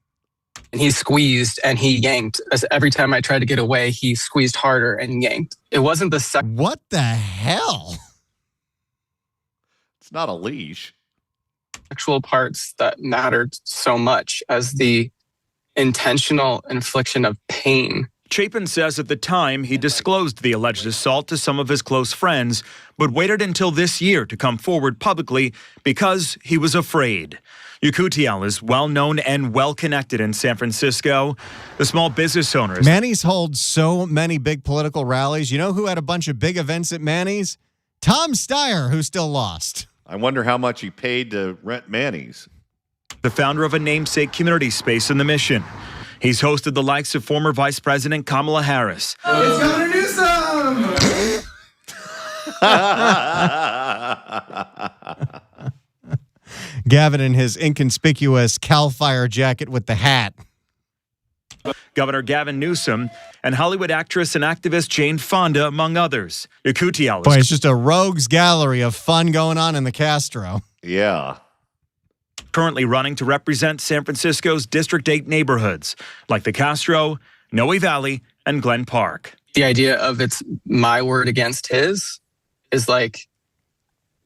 And he squeezed and he yanked. As every time I tried to get away, he squeezed harder and yanked. It wasn't the What the hell? It's not a leash. Sexual parts that mattered so much as the intentional infliction of pain. Chapin says at the time he disclosed the alleged assault to some of his close friends, but waited until this year to come forward publicly because he was afraid. Yakutiel is well-known and well-connected in San Francisco. The small business owners. Manny's holds so many big political rallies. You know who had a bunch of big events at Manny's? Tom Steyer, who still lost. I wonder how much he paid to rent Manny's. The founder of a namesake community space in the Mission. He's hosted the likes of former Vice President Kamala Harris. It's Governor Newsom! Gavin in his inconspicuous Cal Fire jacket with the hat. Governor Gavin Newsom and Hollywood actress and activist Jane Fonda, among others. Yakutiel Boy, it's just a rogues gallery of fun going on in the Castro. Yeah. Currently running to represent San Francisco's District 8 neighborhoods, like the Castro, Noe Valley, and Glen Park. The idea of it's my word against his is like,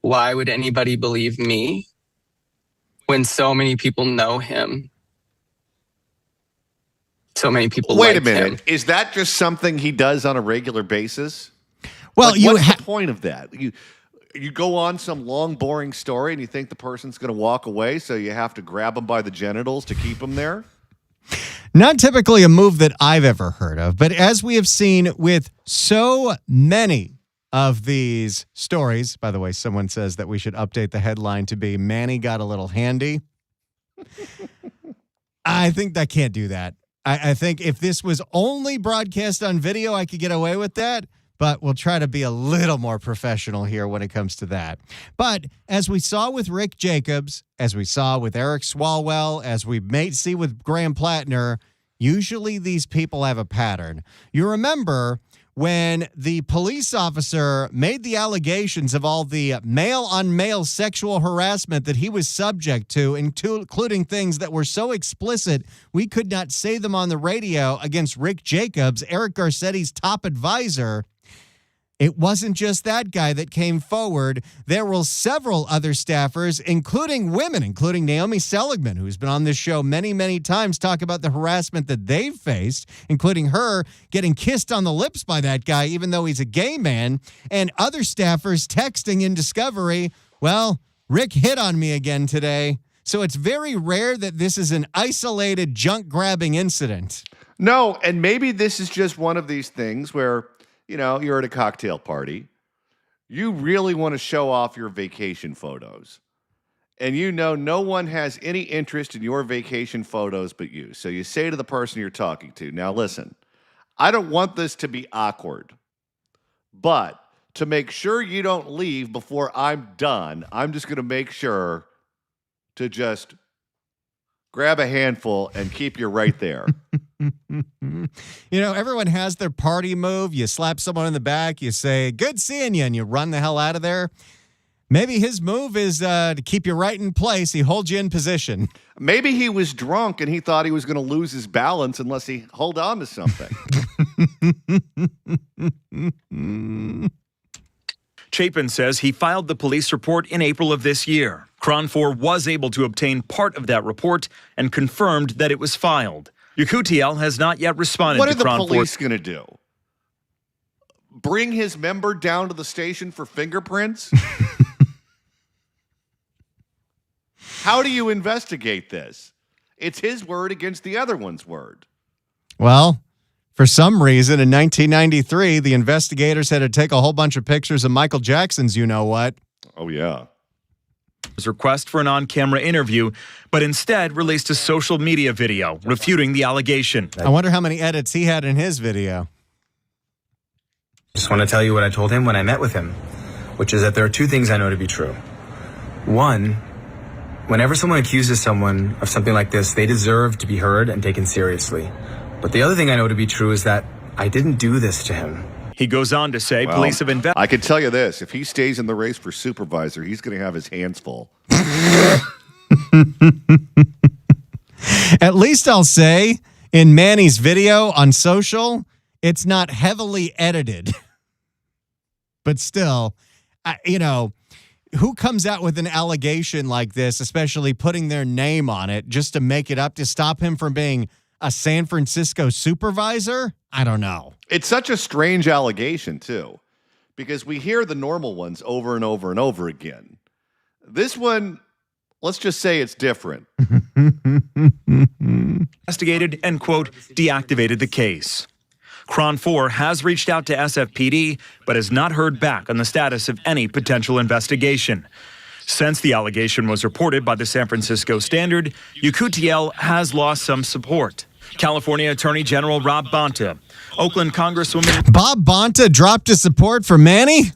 why would anybody believe me when so many people know him? So many people Wait like a minute. him. Is that just something he does on a regular basis? Well, like, what's the point of that? You go on some long, boring story and you think the person's going to walk away, so you have to grab them by the genitals to keep them there? Not typically a move that I've ever heard of, but as we have seen with so many of these stories, by the way, someone says that we should update the headline to be Manny got a little handy. I think that can't do that. I think if this was only broadcast on video, I could get away with that. But we'll try to be a little more professional here when it comes to that. But as we saw with Rick Jacobs, as we saw with Eric Swalwell, as we may see with Graham Plattner, usually these people have a pattern. You remember when the police officer made the allegations of all the male-on-male sexual harassment that he was subject to, including things that were so explicit we could not say them on the radio against Rick Jacobs, Eric Garcetti's top advisor. It wasn't just that guy that came forward. There were several other staffers, including women, including Naomi Seligman, who's been on this show many, many times, talk about the harassment that they've faced, including her getting kissed on the lips by that guy, even though he's a gay man, and other staffers texting in Discovery, well, Rick hit on me again today. So it's very rare that this is an isolated junk-grabbing incident. No, and maybe this is just one of these things where, you know, you're at a cocktail party. You really want to show off your vacation photos. And you know no one has any interest in your vacation photos but you. So you say to the person you're talking to, now listen, I don't want this to be awkward. But to make sure you don't leave before I'm done, I'm just going to make sure to just grab a handful and keep you right there. You know, everyone has their party move. You slap someone in the back, you say, good seeing you, and you run the hell out of there. Maybe his move is to keep you right in place. He holds you in position. Maybe he was drunk and he thought he was going to lose his balance unless he held on to something. Chapin says he filed the police report in April of this year. KRON 4 was able to obtain part of that report and confirmed that it was filed. Yakutiel has not yet responded What to are the KRON 4. police going to do? Bring his member down to the station for fingerprints? How do you investigate this? It's his word against the other one's word. Well, for some reason, in 1993, the investigators had to take a whole bunch of pictures of Michael Jackson's you-know-what. Oh, yeah. His request for an on-camera interview, but instead released a social media video refuting the allegation. I wonder how many edits he had in his video. Just want to tell you what I told him when I met with him, which is that there are two things I know to be true. One, whenever someone accuses someone of something like this, they deserve to be heard and taken seriously. But the other thing I know to be true is that I didn't do this to him. He goes on to say police have investigated. I can tell you this. If he stays in the race for supervisor, he's going to have his hands full. At least I'll say in Manny's video on social, it's not heavily edited. But still, who comes out with an allegation like this, especially putting their name on it just to make it up to stop him from being a San Francisco supervisor? I don't know. It's such a strange allegation, too, because we hear the normal ones over and over and over again. This one, let's just say it's different. Investigated and, quote, deactivated the case. Cron 4 has reached out to SFPD, but has not heard back on the status of any potential investigation. Since the allegation was reported by the San Francisco Standard, UQTL has lost some support. California Attorney General Rob Bonta, Oakland Congresswoman Bob Bonta dropped his support for Manny?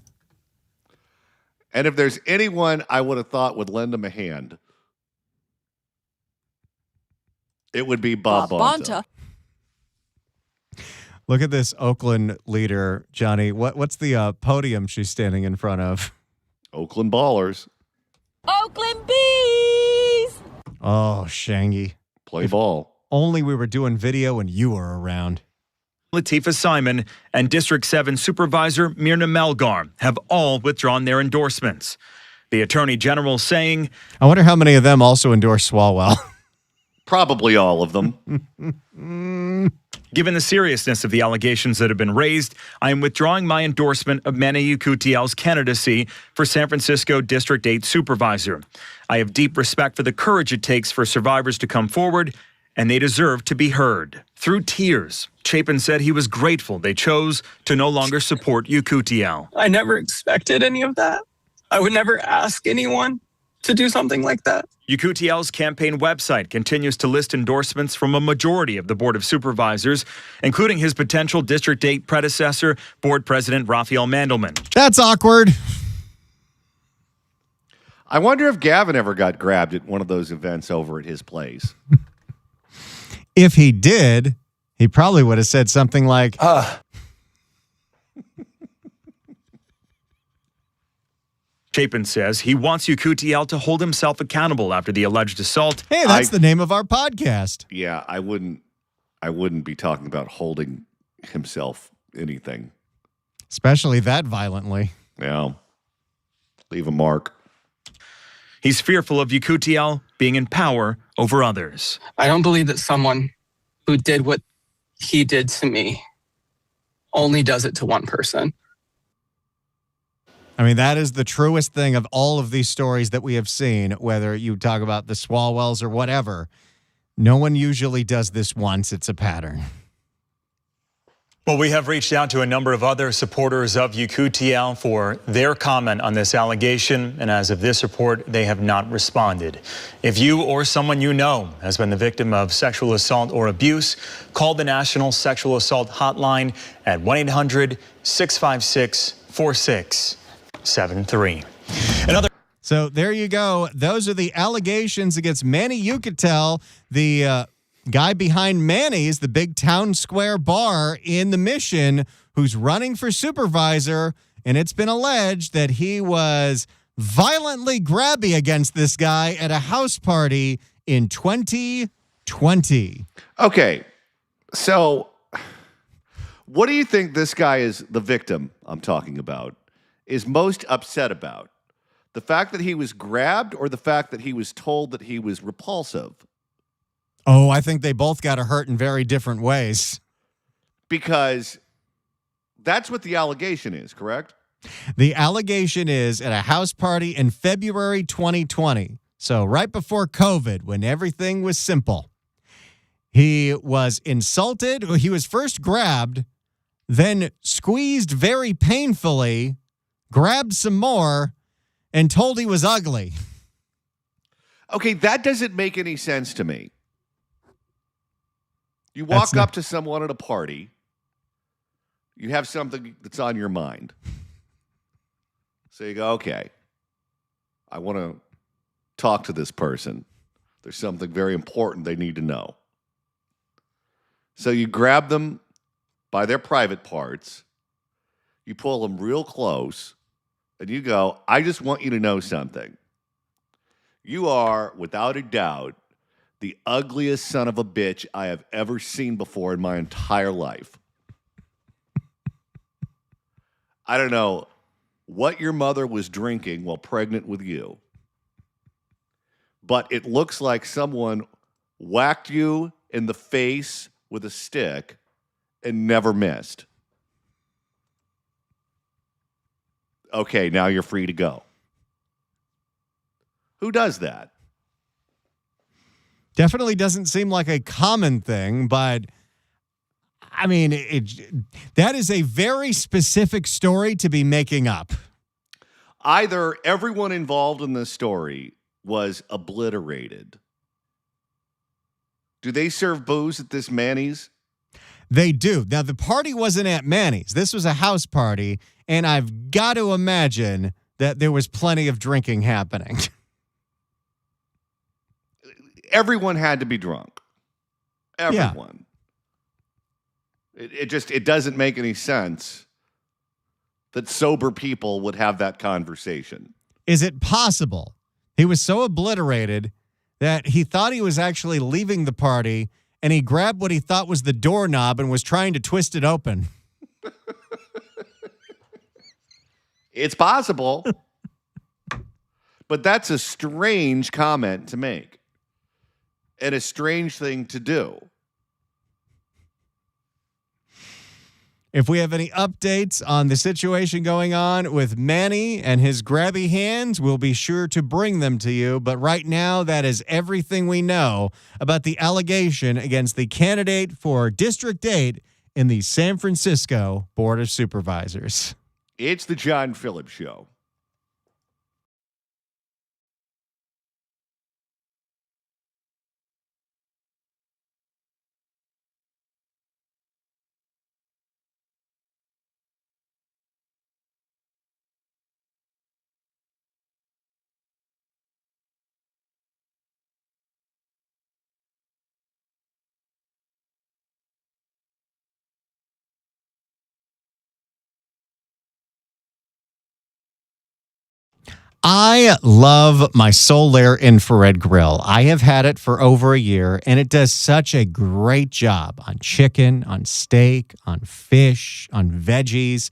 And if there's anyone I would have thought would lend him a hand, it would be Bob Bonta. Look at this Oakland leader, Johnny. What's the podium she's standing in front of? Oakland Ballers. Oakland Bees! Oh, Shangy. Play ball. Only we were doing video and you were around. Latifah Simon and District 7 Supervisor Myrna Melgar have all withdrawn their endorsements. The Attorney General saying, I wonder how many of them also endorse Swalwell. Probably all of them. Given the seriousness of the allegations that have been raised, I am withdrawing my endorsement of Manny UQTL's candidacy for San Francisco District 8 Supervisor. I have deep respect for the courage it takes for survivors to come forward, and they deserve to be heard. Through tears, Chapin said he was grateful they chose to no longer support UQTL. I never expected any of that. I would never ask anyone to do something like that. UQTL's campaign website continues to list endorsements from a majority of the Board of Supervisors, including his potential District 8 predecessor, Board President Raphael Mandelman. That's awkward. I wonder if Gavin ever got grabbed at one of those events over at his place. If he did, he probably would have said something like, Chapin says he wants UQTL to hold himself accountable after the alleged assault. Hey, that's the name of our podcast. Yeah, I wouldn't be talking about holding himself anything. Especially that violently. Yeah. Leave a mark. He's fearful of UQTL being in power over others. I don't believe that someone who did what he did to me only does it to one person. I mean, that is the truest thing of all of these stories that we have seen, whether you talk about the Swalwells or whatever. No one usually does this once. It's a pattern. Well, we have reached out to a number of other supporters of UQTL for their comment on this allegation, and as of this report, they have not responded. If you or someone you know has been the victim of sexual assault or abuse, call the National Sexual Assault Hotline at 1-800-656-4673. So there you go. Those are the allegations against Manny Yucatel, the guy behind Manny's, the big town square bar in the Mission, who's running for supervisor. And it's been alleged that he was violently grabby against this guy at a house party in 2020. Okay, so what do you think this guy is, the victim I'm talking about, is most upset about? The fact that he was grabbed or the fact that he was told that he was repulsive? Oh, I think they both got hurt in very different ways. Because that's what the allegation is, correct? The allegation is at a house party in February 2020. So right before COVID, when everything was simple. He was insulted. He was first grabbed, then squeezed very painfully, grabbed some more, and told he was ugly. Okay, that doesn't make any sense to me. You walk up to someone at a party. You have something that's on your mind. So you go, okay, I want to talk to this person. There's something very important they need to know. So you grab them by their private parts You pull them real close, and you go, I just want you to know something. You are, without a doubt, the ugliest son of a bitch I have ever seen before in my entire life. I don't know what your mother was drinking while pregnant with you, but it looks like someone whacked you in the face with a stick and never missed. Okay, now you're free to go. Who does that? Definitely doesn't seem like a common thing, but I mean, that is a very specific story to be making up. Either everyone involved in this story was obliterated. Do they serve booze at this Manny's? They do. Now, the party wasn't at Manny's. This was a house party, and I've got to imagine that there was plenty of drinking happening. Everyone had to be drunk. Everyone. Yeah. It doesn't make any sense that sober people would have that conversation. Is it possible he was so obliterated that he thought he was actually leaving the party and he grabbed what he thought was the doorknob and was trying to twist it open? It's possible. But that's a strange comment to make and a strange thing to do. If we have any updates on the situation going on with Manny and his grabby hands, we'll be sure to bring them to you. But right now, that is everything we know about the allegation against the candidate for District 8 in the San Francisco Board of Supervisors. It's the John Phillips Show. I love my Solaire infrared grill. I have had it for over a year, and it does such a great job on chicken, on steak, on fish, on veggies.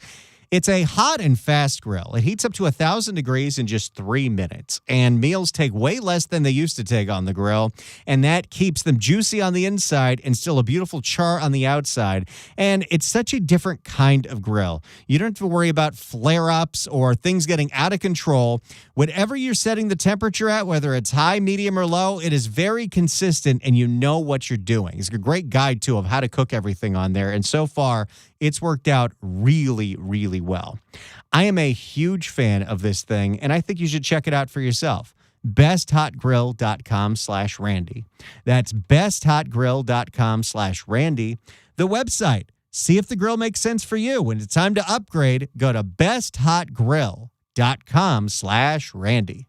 It's a hot and fast grill. It heats up to 1,000 degrees in just 3 minutes, and meals take way less than they used to take on the grill, and that keeps them juicy on the inside and still a beautiful char on the outside, and it's such a different kind of grill. You don't have to worry about flare-ups or things getting out of control. Whatever you're setting the temperature at, whether it's high, medium, or low, it is very consistent, and you know what you're doing. It's a great guide, too, of how to cook everything on there, and so far, it's worked out really, really well. I am a huge fan of this thing, and I think you should check it out for yourself. besthotgrill.com/Randy. That's besthotgrill.com/Randy. The website. See if the grill makes sense for you. When it's time to upgrade, go to besthotgrill.com/Randy.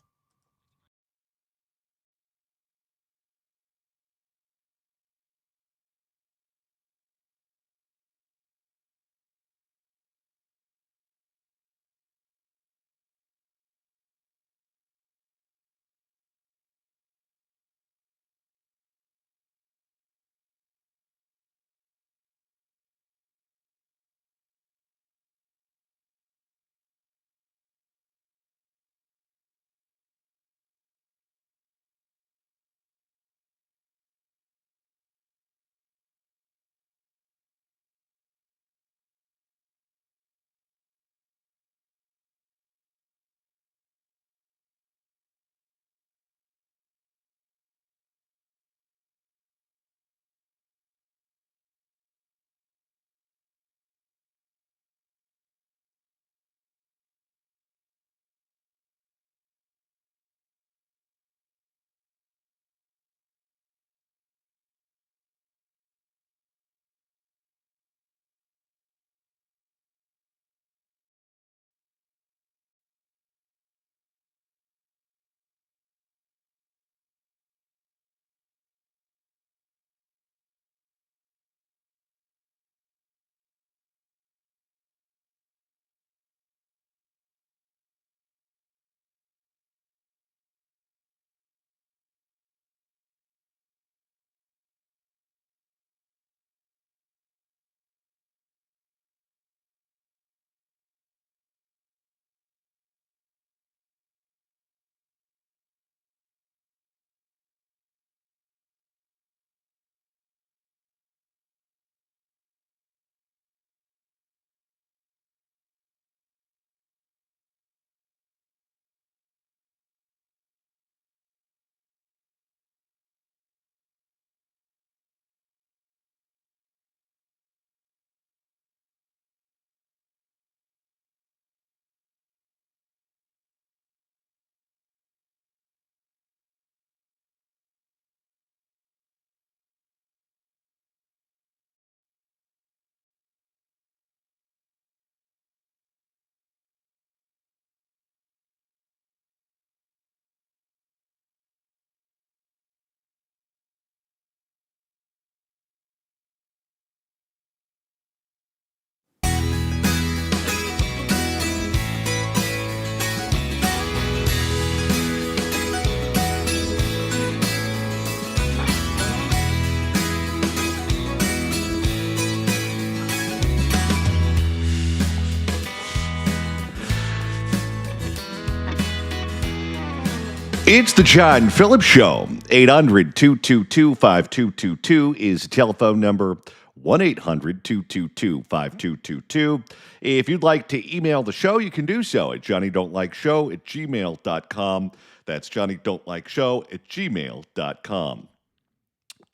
It's the John Phillips Show. 800-222-5222 is the telephone number. 1-800-222-5222. If you'd like to email the show, you can do so at johnnydontlikeshow@gmail.com. That's johnnydontlikeshow@gmail.com.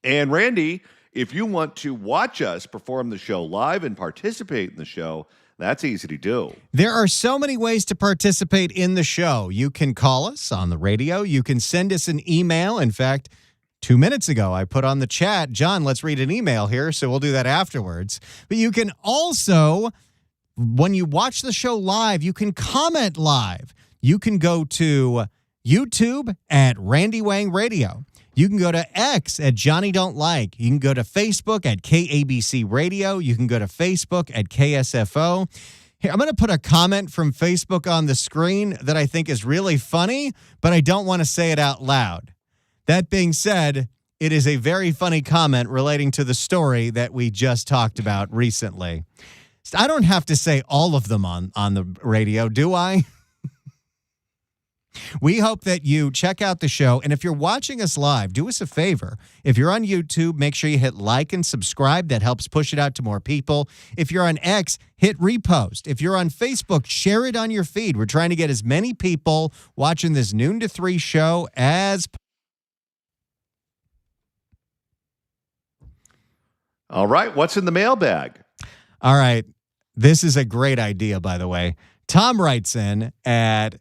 And Randy, if you want to watch us perform the show live and participate in the show, that's easy to do. There are so many ways to participate in the show. You can call us on the radio. You can send us an email. In fact, 2 minutes ago, I put on the chat, John, let's read an email here, so we'll do that afterwards. But you can also, when you watch the show live, you can comment live. You can go to YouTube at Randy Wang Radio. You can go to X at Johnny Don't Like. You can go to Facebook at KABC Radio. You can go to Facebook at KSFO. Here, I'm going to put a comment from Facebook on the screen that I think is really funny, but I don't want to say it out loud. That being said, it is a very funny comment relating to the story that we just talked about recently. I don't have to say all of them on the radio, do I? We hope that you check out the show. And if you're watching us live, do us a favor. If you're on YouTube, make sure you hit like and subscribe. That helps push it out to more people. If you're on X, hit repost. If you're on Facebook, share it on your feed. We're trying to get as many people watching this noon to 3 show as possible. All right, what's in the mailbag? All right, this is a great idea, by the way. Tom writes in at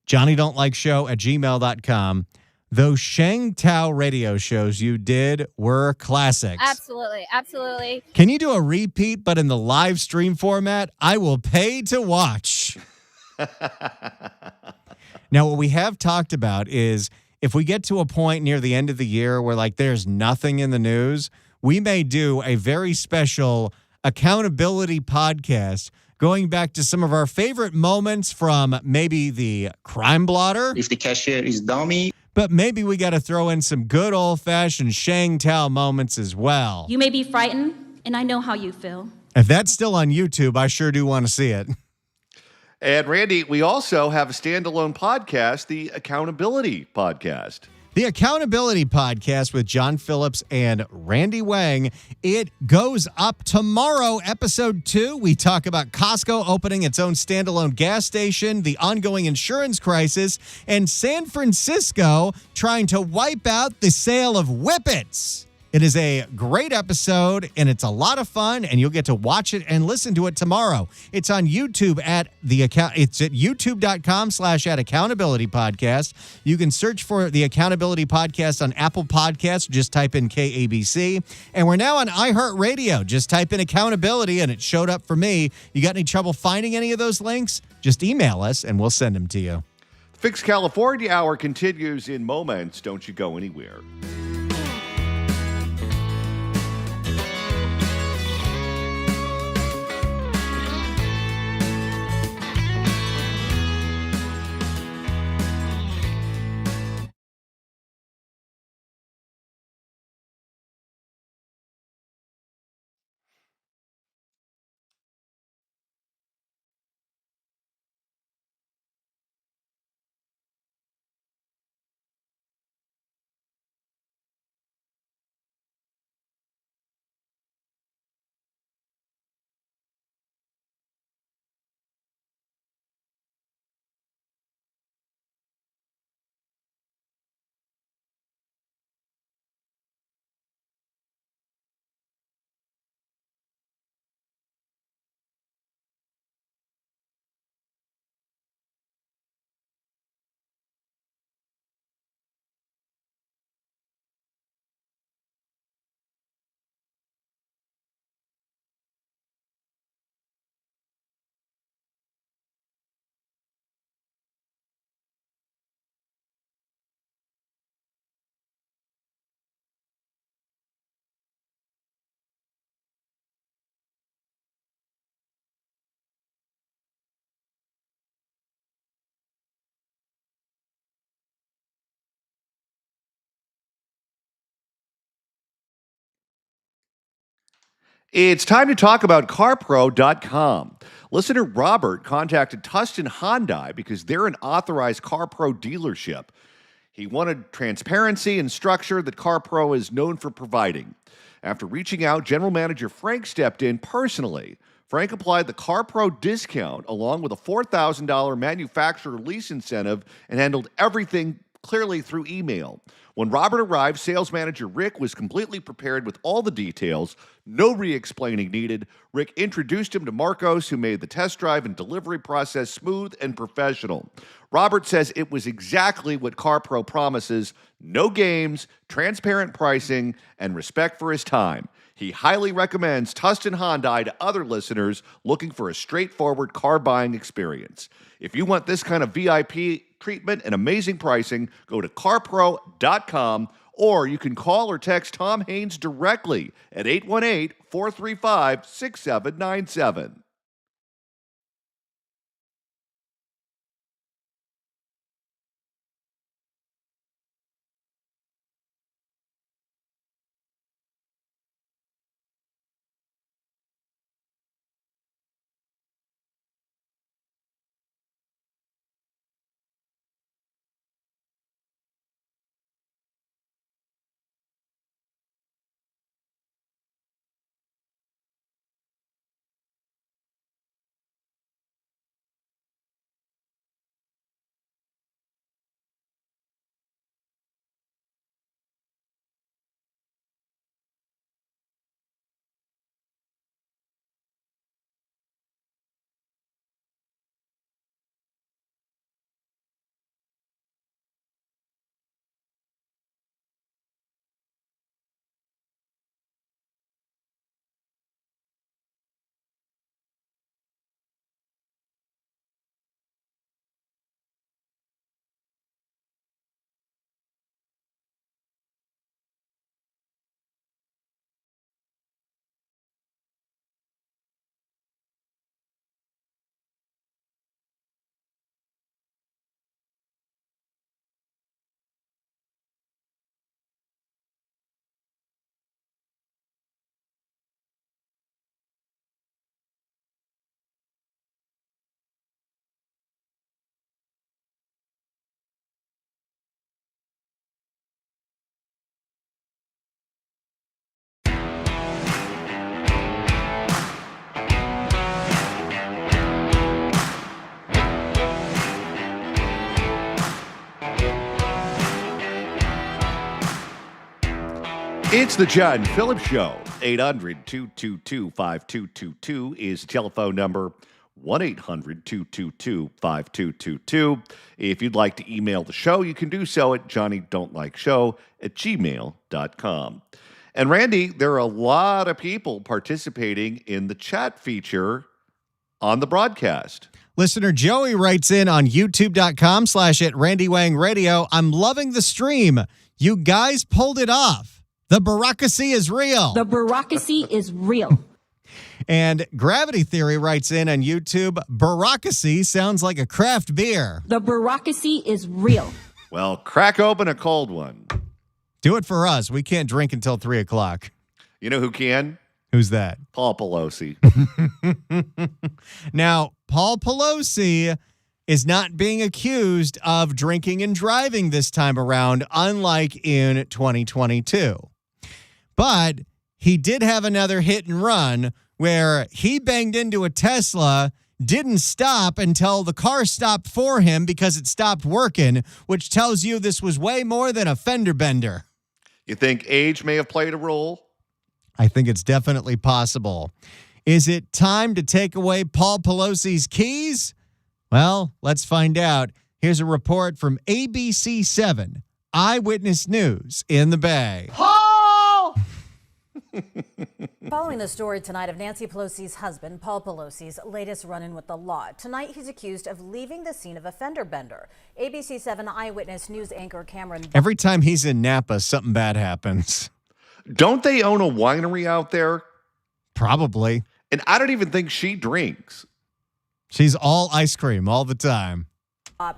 JohnnyDon'tLikeShow@gmail.com. Those Shang Tao radio shows you did were classics. Absolutely, absolutely. Can you do a repeat, but in the live stream format? I will pay to watch. Now, what we have talked about is if we get to a point near the end of the year where like there's nothing in the news, we may do a very special accountability podcast going back to some of our favorite moments from maybe the Crime Blotter. If the cashier is dummy. But maybe we got to throw in some good old-fashioned Shang Tao moments as well. You may be frightened, and I know how you feel. If that's still on YouTube, I sure do want to see it. And Randy, we also have a standalone podcast, the Accountability Podcast. The Accountability Podcast with John Phillips and Randy Wang. It goes up tomorrow, episode 2. We talk about Costco opening its own standalone gas station, the ongoing insurance crisis, and San Francisco trying to wipe out the sale of Whippets. It is a great episode, and it's a lot of fun, and you'll get to watch it and listen to it tomorrow. It's on YouTube it's at youtube.com/@accountability-podcast. You can search for the Accountability Podcast on Apple Podcasts. Just type in KABC. And we're now on iHeartRadio. Just type in accountability, and it showed up for me. You got any trouble finding any of those links? Just email us, and we'll send them to you. Fix California Hour continues in moments. Don't you go anywhere. It's time to talk about CarPro.com. Listener Robert contacted Tustin Hyundai because they're an authorized CarPro dealership. He wanted transparency and structure that CarPro is known for providing. After reaching out, General Manager Frank stepped in personally. Frank applied the CarPro discount along with a $4,000 manufacturer lease incentive and handled everything clearly through email. When Robert arrived, sales manager Rick was completely prepared with all the details, no re-explaining needed. Rick introduced him to Marcos, who made the test drive and delivery process smooth and professional. Robert says it was exactly what CarPro promises: no games, transparent pricing, and respect for his time. He highly recommends Tustin Hyundai to other listeners looking for a straightforward car buying experience. If you want this kind of VIP treatment and amazing pricing, go to carpro.com, or you can call or text Tom Haynes directly at 818-435-6797. It's the John Phillips Show. 800-222-5222 is the telephone number. 1-800-222-5222. If you'd like to email the show, you can do so at johnnydon'tlikeshow@gmail.com. And Randy, there are a lot of people participating in the chat feature on the broadcast. Listener Joey writes in on youtube.com/@RandyWangRadio. I'm loving the stream. You guys pulled it off. The bureaucracy is real. The bureaucracy is real. And Gravity Theory writes in on YouTube, bureaucracy sounds like a craft beer. The bureaucracy is real. Well, crack open a cold one. Do it for us. We can't drink until 3 o'clock. You know who can? Who's that? Paul Pelosi. Now, Paul Pelosi is not being accused of drinking and driving this time around, unlike in 2022. But he did have another hit and run where he banged into a Tesla, didn't stop until the car stopped for him because it stopped working, which tells you this was way more than a fender bender. You think age may have played a role? I think it's definitely possible. Is it time to take away Paul Pelosi's keys? Well, let's find out. Here's a report from ABC7, Eyewitness News in the Bay. Following the story tonight of Nancy Pelosi's husband, Paul Pelosi's latest run-in with the law. Tonight, he's accused of leaving the scene of a fender bender. ABC7 Eyewitness News anchor Cameron. Every time he's in Napa, something bad happens. Don't they own a winery out there? Probably. And I don't even think she drinks. She's all ice cream all the time.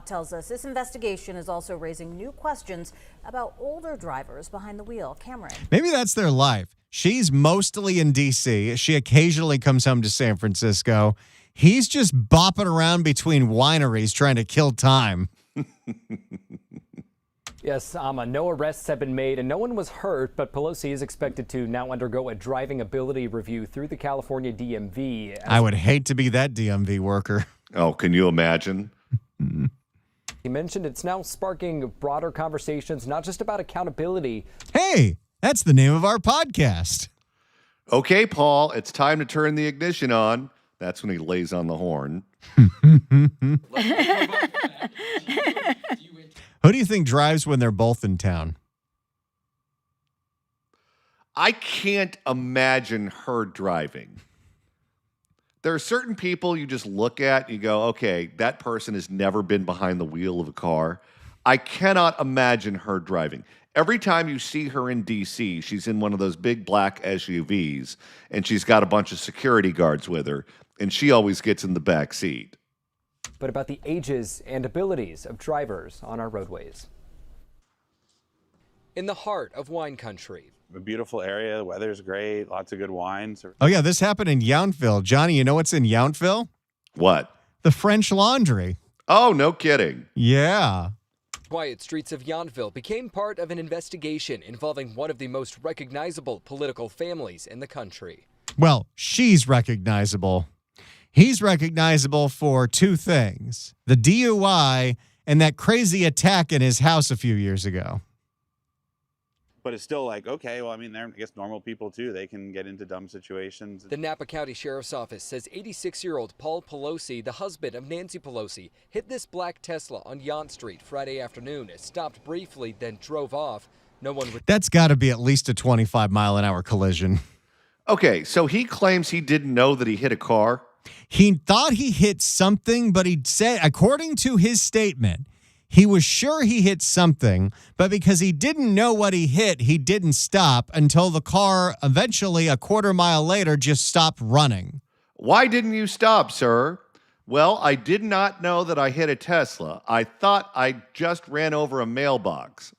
Tells us this investigation is also raising new questions about older drivers behind the wheel. Cameron. Maybe that's their life. She's mostly in D.C. She occasionally comes home to San Francisco. He's just bopping around between wineries trying to kill time. Yes, no arrests have been made and no one was hurt, but Pelosi is expected to now undergo a driving ability review through the California DMV. I would hate to be that DMV worker. Oh, can you imagine? He mentioned it's now sparking broader conversations, not just about accountability. Hey, that's the name of our podcast. Okay, Paul, it's time to turn the ignition on. That's when he lays on the horn. Who do you think drives when they're both in town? I can't imagine her driving. There are certain people you just look at and you go, okay, that person has never been behind the wheel of a car. I cannot imagine her driving. Every time you see her in D.C., she's in one of those big black SUVs, and she's got a bunch of security guards with her, and she always gets in the back seat. But about the ages and abilities of drivers on our roadways. In the heart of wine country. A beautiful area, the weather's great, lots of good wines. Oh, yeah, this happened in Yountville. Johnny, you know what's in Yountville? What? The French Laundry. Oh, no kidding. Yeah. Quiet streets of Yountville became part of an investigation involving one of the most recognizable political families in the country. Well, she's recognizable. He's recognizable for two things: the DUI and that crazy attack in his house a few years ago. But it's still like, okay, well, I mean, they're, I guess, normal people, too. They can get into dumb situations. The Napa County Sheriff's Office says 86-year-old Paul Pelosi, the husband of Nancy Pelosi, hit this black Tesla on Yount Street Friday afternoon. It stopped briefly, then drove off. No one would. That's got to be at least a 25-mile-an-hour collision. Okay, so he claims he didn't know that he hit a car. He thought he hit something, but he said, according to his statement, he was sure he hit something, but because he didn't know what he hit, he didn't stop until the car eventually, a quarter mile later, just stopped running. Why didn't you stop, sir? Well, I did not know that I hit a Tesla. I thought I just ran over a mailbox.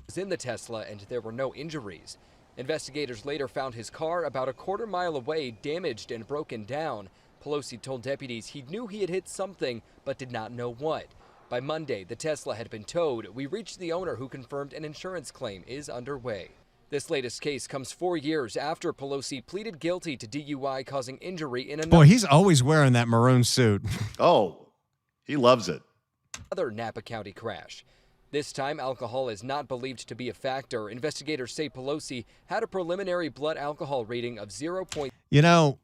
Was in the Tesla and there were no injuries. Investigators later found his car about a quarter mile away, damaged and broken down. Pelosi told deputies he knew he had hit something, but did not know what. By Monday, the Tesla had been towed. We reached the owner, who confirmed an insurance claim is underway. This latest case comes 4 years after Pelosi pleaded guilty to DUI causing injury in Boy, he's always wearing that maroon suit. Oh, he loves it. Another Napa County crash. This time, alcohol is not believed to be a factor. Investigators say Pelosi had a preliminary blood alcohol reading of 0. You know,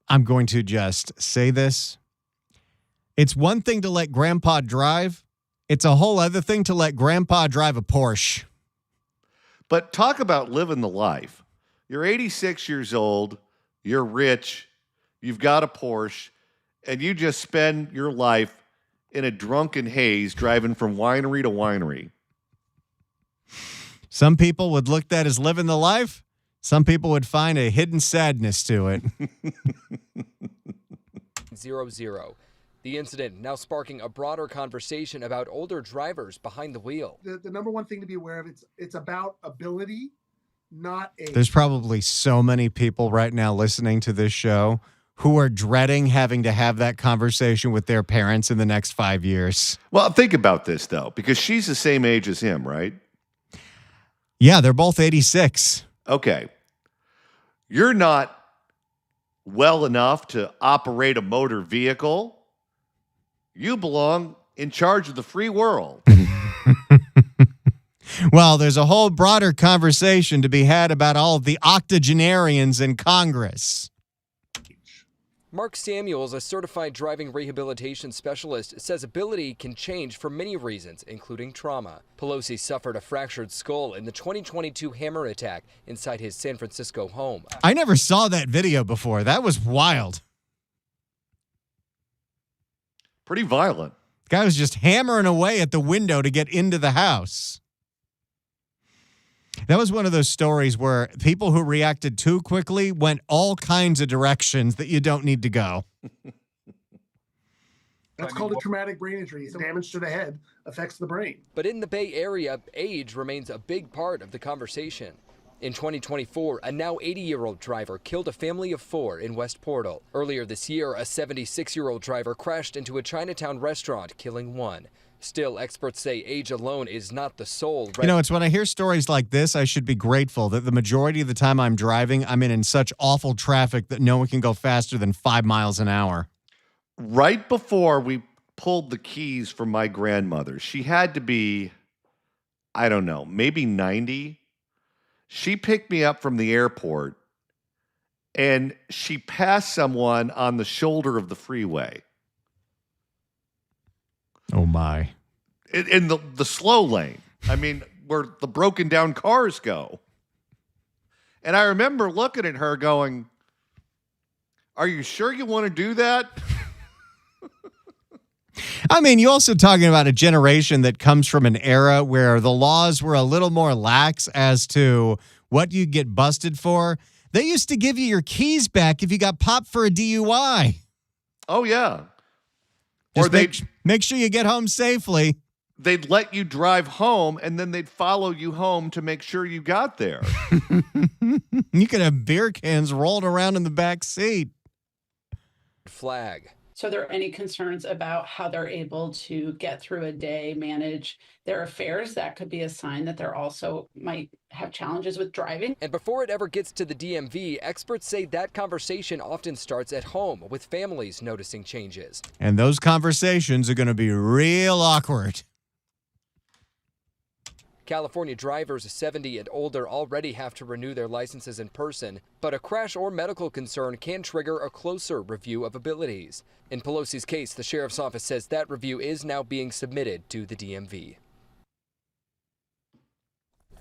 I'm going to just say this. It's one thing to let Grandpa drive. It's a whole other thing to let Grandpa drive a Porsche. But talk about living the life. You're 86 years old. You're rich. You've got a Porsche. And you just spend your life in a drunken haze driving from winery to winery. Some people would look at that as living the life. Some people would find a hidden sadness to it. 0-0. The incident now sparking a broader conversation about older drivers behind the wheel. The number one thing to be aware of, it's about ability, not age. There's probably so many people right now listening to this show who are dreading having to have that conversation with their parents in the next 5 years. Well, think about this, though, because she's the same age as him, right? Yeah, they're both 86. Okay. You're not well enough to operate a motor vehicle. You belong in charge of the free world. Well, there's a whole broader conversation to be had about all of the octogenarians in Congress. Mark Samuels, a certified driving rehabilitation specialist, says ability can change for many reasons, including trauma. Pelosi suffered a fractured skull in the 2022 hammer attack inside his San Francisco home. I never saw that video before. That was wild. Pretty violent. Guy was just hammering away at the window to get into the house. That was one of those stories where people who reacted too quickly went all kinds of directions that you don't need to go. That's called a traumatic brain injury. Damage to the head affects the brain. But in the Bay Area, age remains a big part of the conversation. In 2024, a now 80-year-old driver killed a family of 4 in West Portal. Earlier this year, a 76-year-old driver crashed into a Chinatown restaurant, killing 1. Still, experts say age alone is not the sole. You know, it's when I hear stories like this, I should be grateful that the majority of the time I'm driving, I'm in such awful traffic that no one can go faster than 5 miles an hour. Right before we pulled the keys from my grandmother, she had to be, I don't know, maybe 90. She picked me up from the airport and she passed someone on the shoulder of the freeway. Oh, my. In the slow lane. I mean, where the broken down cars go. And I remember looking at her going, are you sure you want to do that? I mean, you're also talking about a generation that comes from an era where the laws were a little more lax as to what you get busted for. They used to give you your keys back if you got popped for a DUI. Oh, yeah. Just or make sure you get home safely. They'd let you drive home, and then they'd follow you home to make sure you got there. You could have beer cans rolled around in the back seat. Flag. So are there any concerns about how they're able to get through a day, manage their affairs? That could be a sign that they're also might have challenges with driving. And before it ever gets to the DMV, experts say that conversation often starts at home with families noticing changes. And those conversations are going to be real awkward. California drivers 70 and older already have to renew their licenses in person, but a crash or medical concern can trigger a closer review of abilities. In Pelosi's case, the sheriff's office says that review is now being submitted to the DMV.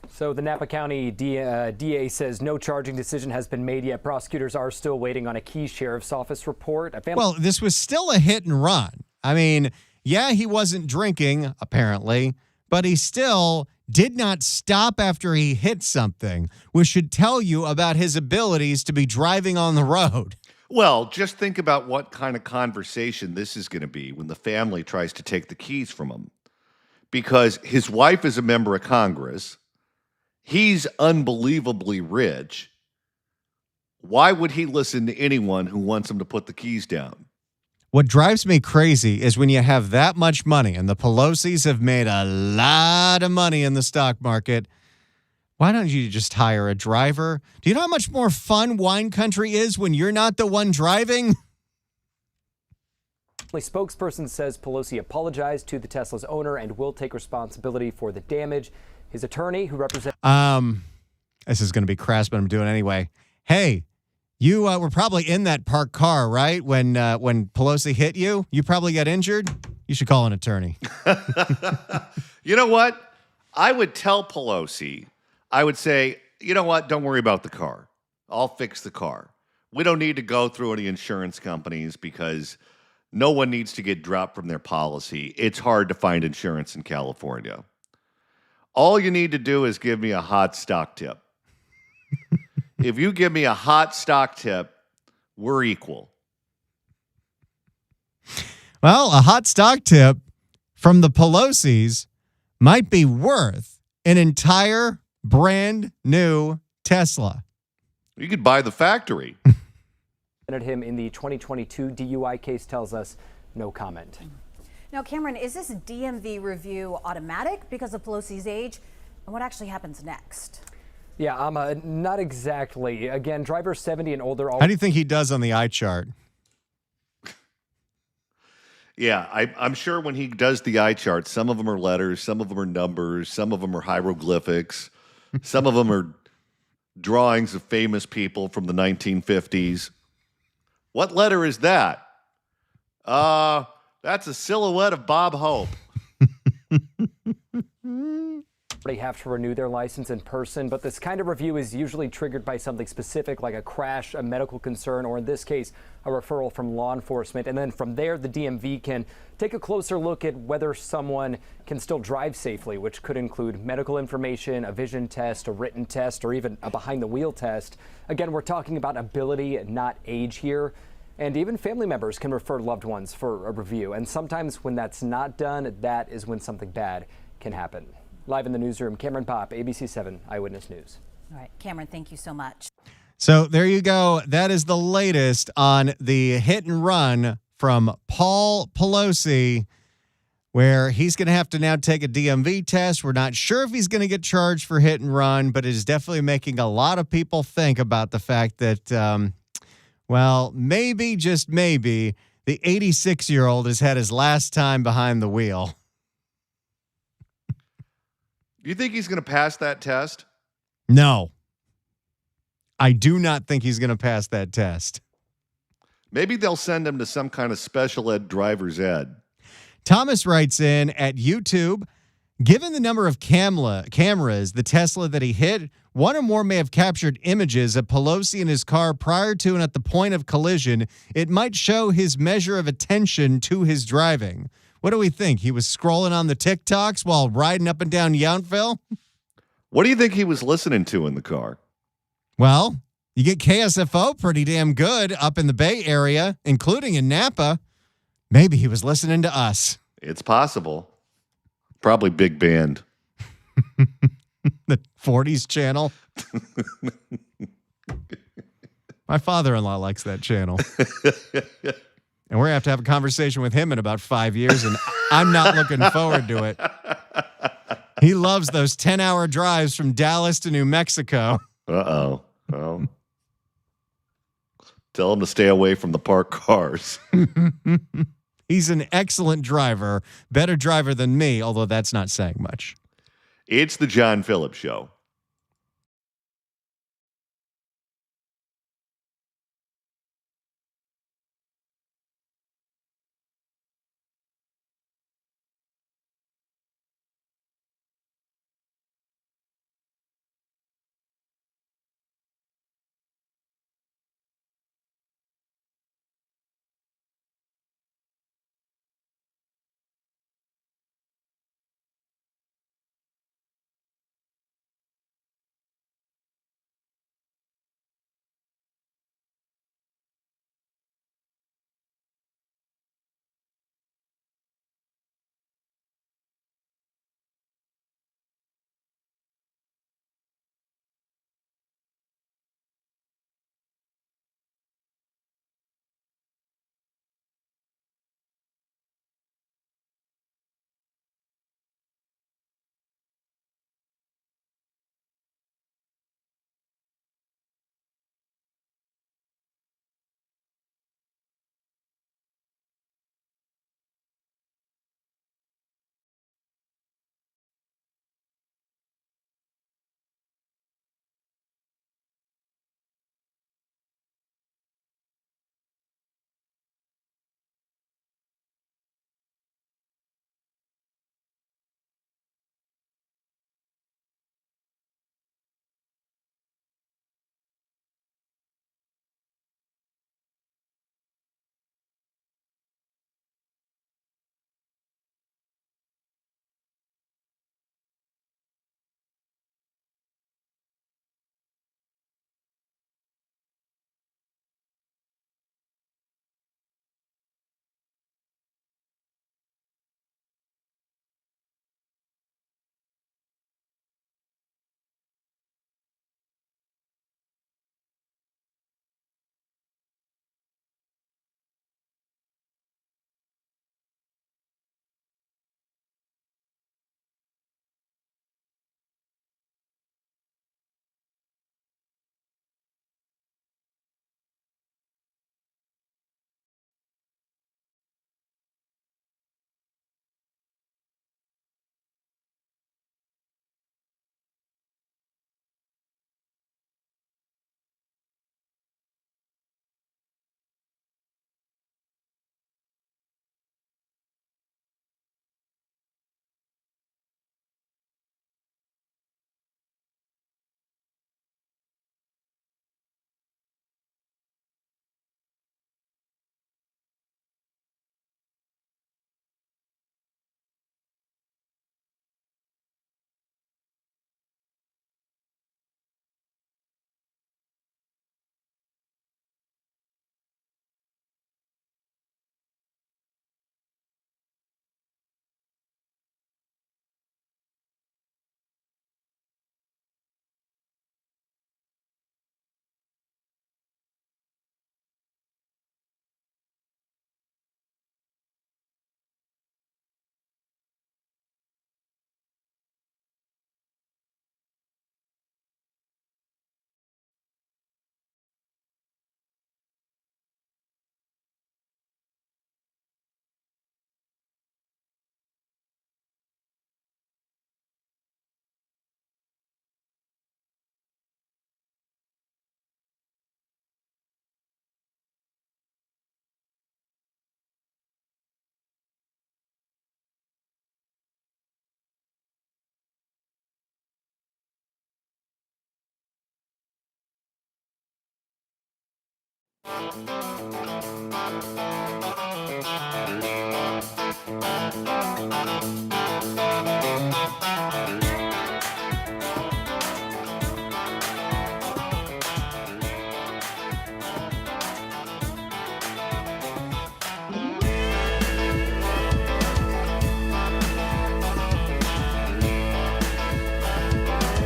So the Napa County DA says no charging decision has been made yet. Prosecutors are still waiting on a key sheriff's office report. Well, this was still a hit and run. I mean, yeah, he wasn't drinking, apparently, but he still did not stop after he hit something, which should tell you about his abilities to be driving on the road. Well, just think about what kind of conversation this is going to be when the family tries to take the keys from him. Because his wife is a member of Congress. He's unbelievably rich. Why would he listen to anyone who wants him to put the keys down? What drives me crazy is when you have that much money, and the Pelosi's have made a lot of money in the stock market. Why don't you just hire a driver? Do you know how much more fun wine country is when you're not the one driving? A spokesperson says Pelosi apologized to the Tesla's owner and will take responsibility for the damage. His attorney, who represents... This is going to be crass, but I'm doing it anyway. Hey, you were probably in that parked car, right? When Pelosi hit you, you probably got injured. You should call an attorney. You know what? I would tell Pelosi, I would say, you know what? Don't worry about the car. I'll fix the car. We don't need to go through any insurance companies because no one needs to get dropped from their policy. It's hard to find insurance in California. All you need to do is give me a hot stock tip. If you give me a hot stock tip, we're equal. Well, a hot stock tip from the Pelosi's might be worth an entire brand new Tesla. You could buy the factory. Him in the 2022 DUI case tells us no comment. Now, Cameron, is this DMV review automatic because of Pelosi's age? And what actually happens next? Yeah, not exactly. Again, drivers 70 and older. How do you think he does on the eye chart? Yeah, I'm sure when he does the eye chart, some of them are letters, some of them are numbers, some of them are hieroglyphics, some of them are drawings of famous people from the 1950s. What letter is that? That's a silhouette of Bob Hope. They have to renew their license in person, but this kind of review is usually triggered by something specific like a crash, a medical concern, or in this case, a referral from law enforcement. And then from there, the DMV can take a closer look at whether someone can still drive safely, which could include medical information, a vision test, a written test, or even a behind-the-wheel test. Again, we're talking about ability, not age here. And even family members can refer loved ones for a review. And sometimes when that's not done, that is when something bad can happen. Live in the newsroom, Cameron Popp, ABC 7 Eyewitness News. All right, Cameron, thank you so much. So there you go. That is the latest on the hit and run from Paul Pelosi. where he's going to have to now take a DMV test. We're not sure if he's going to get charged for hit and run, but it is definitely making a lot of people think about the fact that, well, maybe, just maybe, the 86-year-old has had his last time behind the wheel. You think he's going to pass that test? No. I do not think he's going to pass that test. Maybe they'll send him to some kind of special ed driver's ed. Thomas writes in at YouTube, given the number of cameras the Tesla that he hit, one or more may have captured images of Pelosi in his car prior to and at the point of collision. It might show his measure of attention to his driving. What do we think? He was scrolling on the TikToks while riding up and down Yountville? What do you think he was listening to in the car? Well, you get KSFO pretty damn good up in the Bay Area, including in Napa. Maybe he was listening to us. It's possible. Probably big band. The 40s channel. My father-in-law likes that channel. And we're going to have a conversation with him in about 5 years, and I'm not looking forward to it. He loves those 10-hour drives from Dallas to New Mexico. Uh-oh. Well, tell him to stay away from the parked cars. He's an excellent driver, better driver than me, although that's not saying much. It's the John Phillips Show.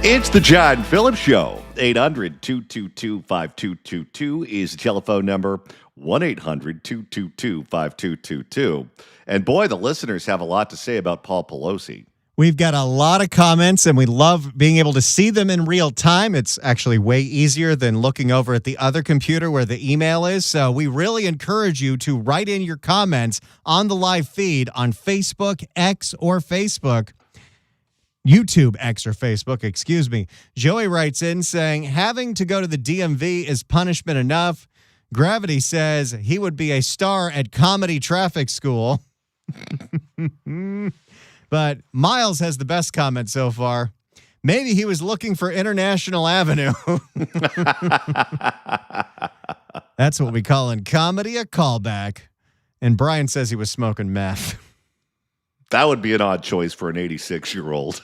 It's the John Phillips Show. 800-222-5222 is the telephone number. 1-800-222-5222. And boy, the listeners have a lot to say about Paul Pelosi. We've got a lot of comments, and we love being able to see them in real time. It's actually way easier than looking over at the other computer where the email is. So we really encourage you to write in your comments on the live feed on Facebook, X, or Facebook. YouTube, X, or Facebook, excuse me. Joey writes in saying, having to go to the DMV is punishment enough. Gravity says he would be a star at comedy traffic school. But Miles has the best comment so far. Maybe he was looking for International Avenue. That's what we call in comedy a callback. And Brian says he was smoking meth. That would be an odd choice for an 86-year-old.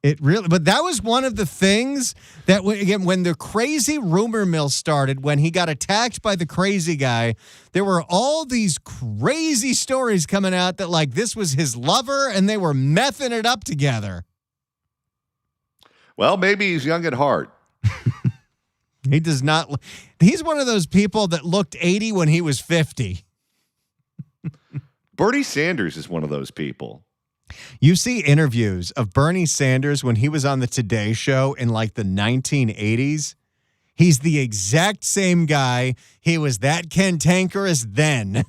It really, but that was one of the things that, again, when the crazy rumor mill started, when he got attacked by the crazy guy, there were all these crazy stories coming out that, like, this was his lover and they were messing it up together. Well, maybe he's young at heart. He does not. He's one of those people that looked 80 when he was 50. Bernie Sanders is one of those people. You see interviews of Bernie Sanders when he was on the Today Show in like the 1980s. He's the exact same guy. He was that cantankerous then.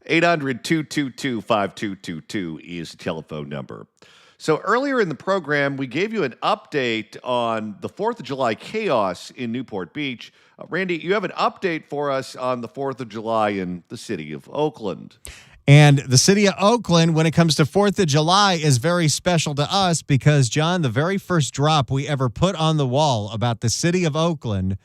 800-222-5222 is the telephone number. So earlier in the program, we gave you an update on the 4th of July chaos in Newport Beach. Randy, you have an update for us on the 4th of July in the city of Oakland. And the city of Oakland, when it comes to 4th of July, is very special to us because, John, the very first drop we ever put on the wall about the city of Oakland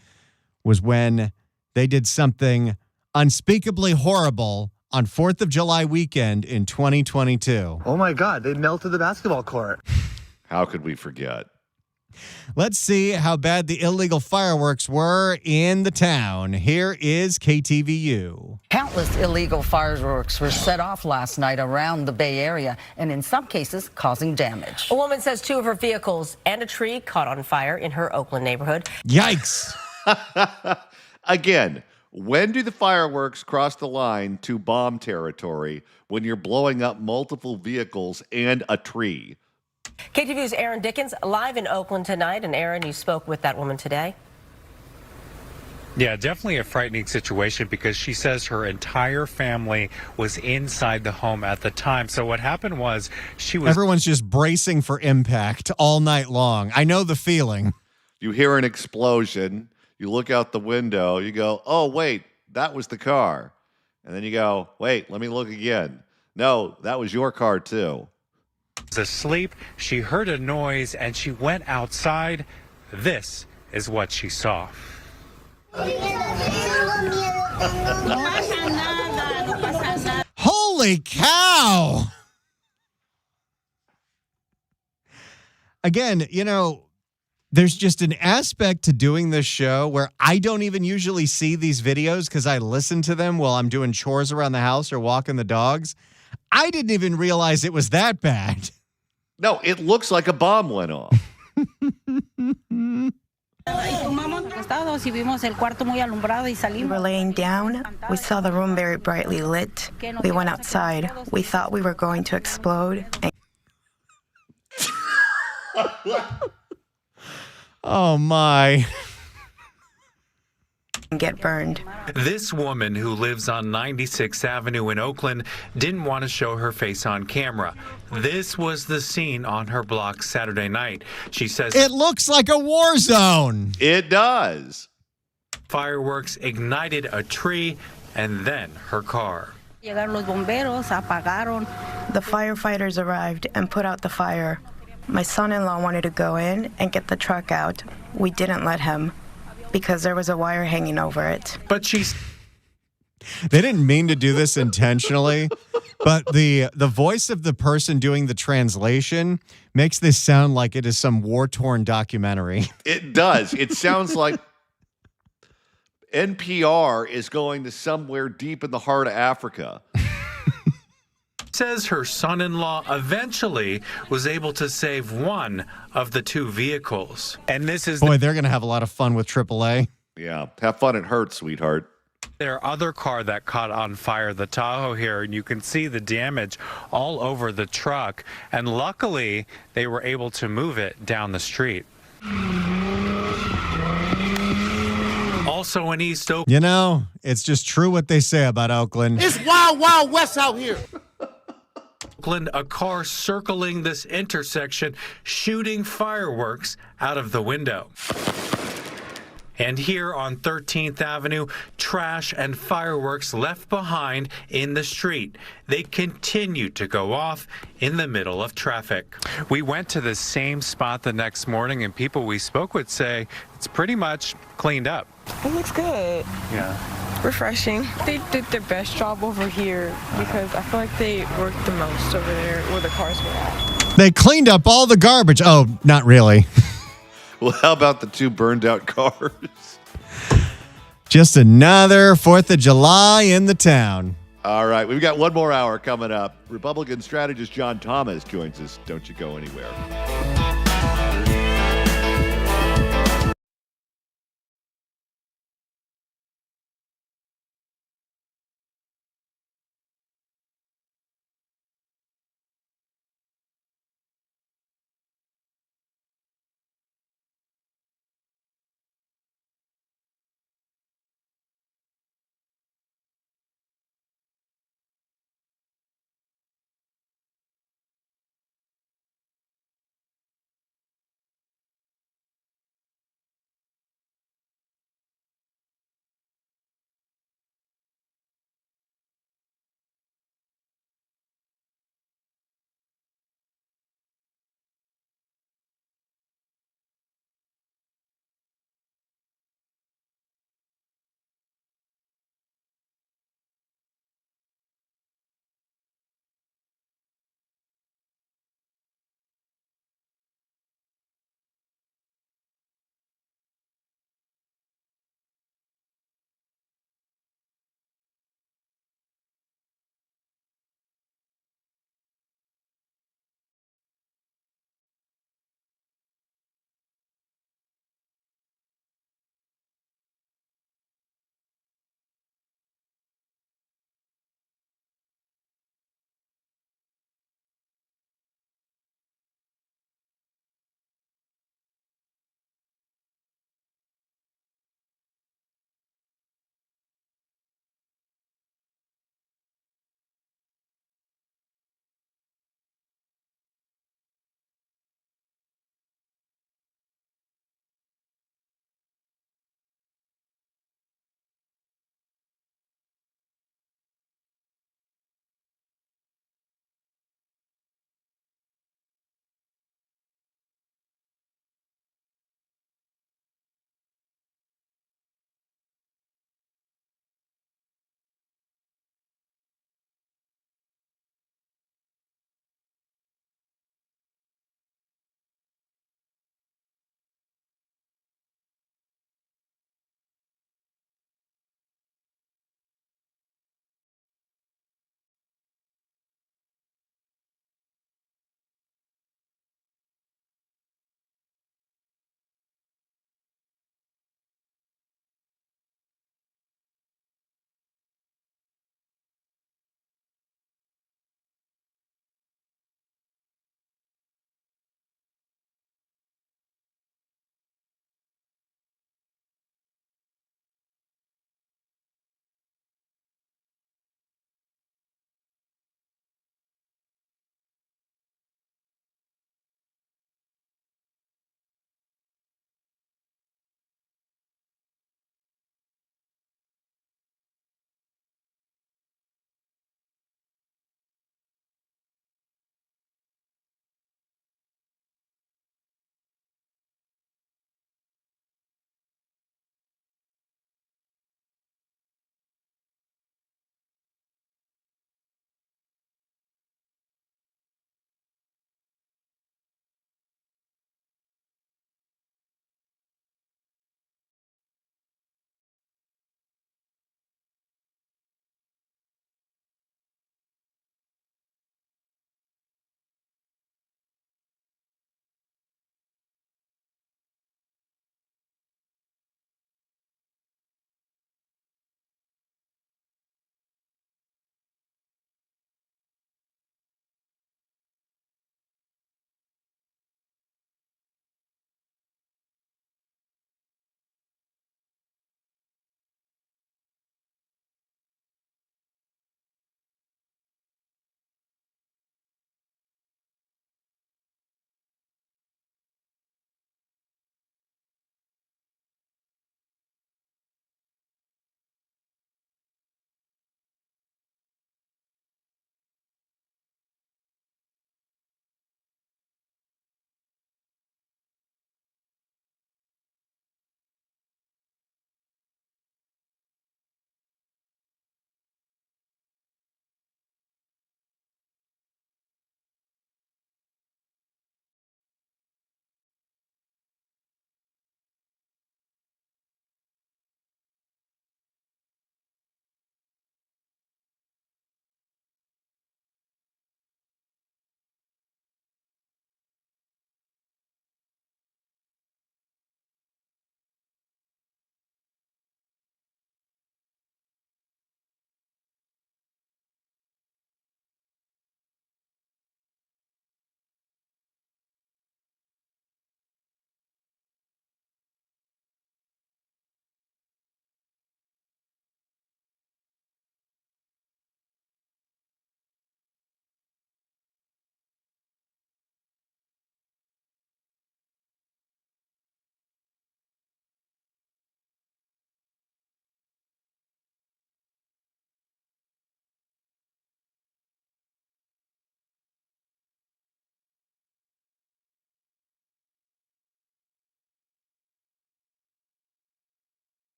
was when they did something unspeakably horrible on 4th of July weekend in 2022. Oh, my God. They melted the basketball court. How could we forget? Let's see how bad the illegal fireworks were in the town. Here is KTVU. Countless illegal fireworks were set off last night around the Bay Area and in some cases causing damage. A woman says 2 of her vehicles and a tree caught on fire in her Oakland neighborhood. Yikes. Again, when do the fireworks cross the line to bomb territory when you're blowing up multiple vehicles and a tree? KTVU's Aaron Dickens live in Oakland tonight. And Aaron, you spoke with that woman today. Yeah, definitely a frightening situation because she says her entire family was inside the home at the time. So what happened was everyone's just bracing for impact all night long. I know the feeling. You hear an explosion. You look out the window. You go, oh, wait, that was the car. And then you go, wait, let me look again. No, that was your car too. Asleep, she heard a noise and she went outside. This is what she saw. Holy cow! Again, you know, there's just an aspect to doing this show where I don't even usually see these videos because I listen to them while I'm doing chores around the house or walking the dogs. I didn't even realize it was that bad. No, it looks like a bomb went off. We were laying down. We saw the room very brightly lit. We went outside. We thought we were going to explode. Oh, my. Get burned. This woman who lives on 96th Avenue in Oakland didn't want to show her face on camera. This was the scene on her block Saturday night. She says it looks like a war zone. It does. Fireworks ignited a tree and then her car. The firefighters arrived and put out the fire. My son-in-law wanted to go in and get the truck out. We didn't let him. because there was a wire hanging over it. But she's They didn't mean to do this intentionally, but the voice of the person doing the translation makes this sound like it is some war-torn documentary. It does. It sounds like NPR is going to somewhere deep in the heart of Africa. says her son-in-law eventually was able to save one of the two vehicles. And this is Boy, they're going to have a lot of fun with AAA. Yeah. Have fun at Hertz, sweetheart. their other car that caught on fire, the Tahoe here, and you can see the damage all over the truck. And luckily, they were able to move it down the street. Also in East Oakland. You know, it's just true what they say about Oakland. It's wild, wild west out here. Oakland, a car circling this intersection, shooting fireworks out of the window. And here on 13th Avenue, trash and fireworks left behind in the street. They continue to go off in the middle of traffic. We went to the same spot the next morning, and people we spoke with say it's pretty much cleaned up. It looks good. Yeah. Refreshing. They did their best job over here because I feel like they worked the most over there where the cars were at. They cleaned up all the garbage. Oh, not really. Well, how about the two burned out cars? Just another 4th of July in the town. All right, we've got one more hour coming up. Republican strategist John Thomas joins us. Don't you go anywhere.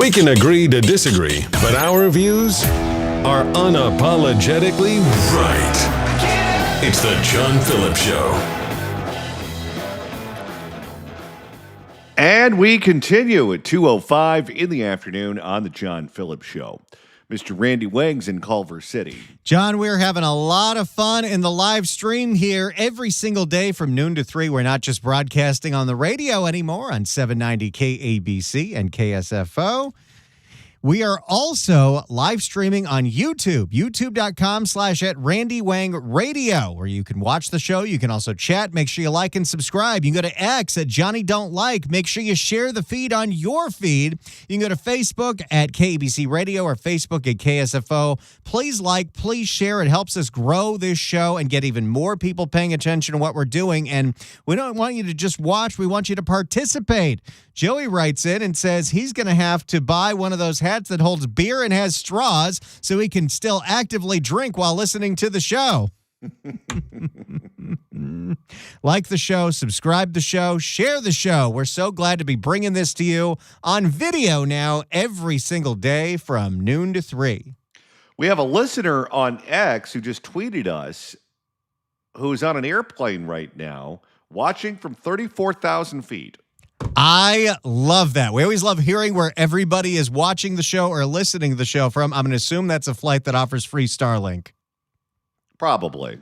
We can agree to disagree, but our views are unapologetically right. It's the John Phillips Show. And we continue at 2:05 in the afternoon on the John Phillips Show. Mr. Randy Wang's in Culver City. John, we're having a lot of fun in the live stream here every single day from noon to 3. We're not just broadcasting on the radio anymore on 790 KABC and KSFO. We are also live streaming on YouTube, youtube.com/@RandyWangRadio, where you can watch the show. You can also chat. Make sure you like and subscribe. You can go to X at Johnny Don't Like. Make sure you share the feed on your feed. You can go to Facebook at KABC Radio or Facebook at KSFO. Please like, please share. It helps us grow this show and get even more people paying attention to what we're doing. And we don't want you to just watch. We want you to participate. Joey writes in and says he's going to have to buy one of those hats that holds beer and has straws so he can still actively drink while listening to the show. Like the show, subscribe to the show, share the show. We're so glad to be bringing this to you on video now every single day from noon to 3. We have a listener on X who just tweeted us who's on an airplane right now watching from 34,000 feet. I love that. We always love hearing where everybody is watching the show or listening to the show from. I'm going to assume that's a flight that offers free Starlink. Probably.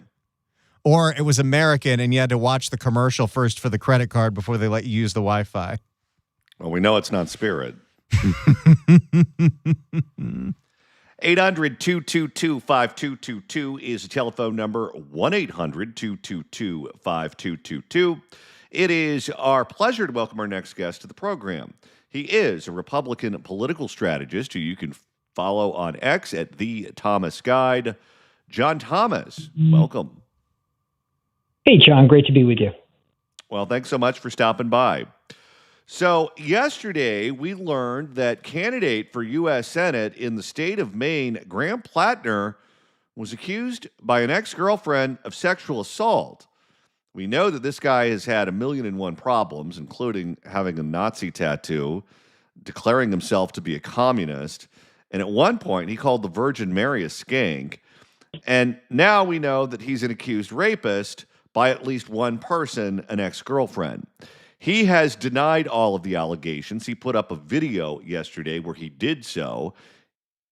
Or it was American and you had to watch the commercial first for the credit card before they let you use the Wi-Fi. Well, we know it's not Spirit. 800-222-5222 is the telephone number. 1-800-222-5222. It is our pleasure to welcome our next guest to the program. He is a Republican political strategist who you can follow on X at The Thomas Guide. John Thomas, welcome. Hey, John. Great to be with you. Well, thanks so much for stopping by. So yesterday, we learned that candidate for U.S. Senate in the state of Maine, Graham Plattner, was accused by an ex-girlfriend of sexual assault. We know that this guy has had 1,000,001 problems, including having a Nazi tattoo, declaring himself to be a communist, and at one point he called the Virgin Mary a skank. And now we know that he's an accused rapist by at least one person, an ex-girlfriend. He has denied all of the allegations. He put up a video yesterday where he did so.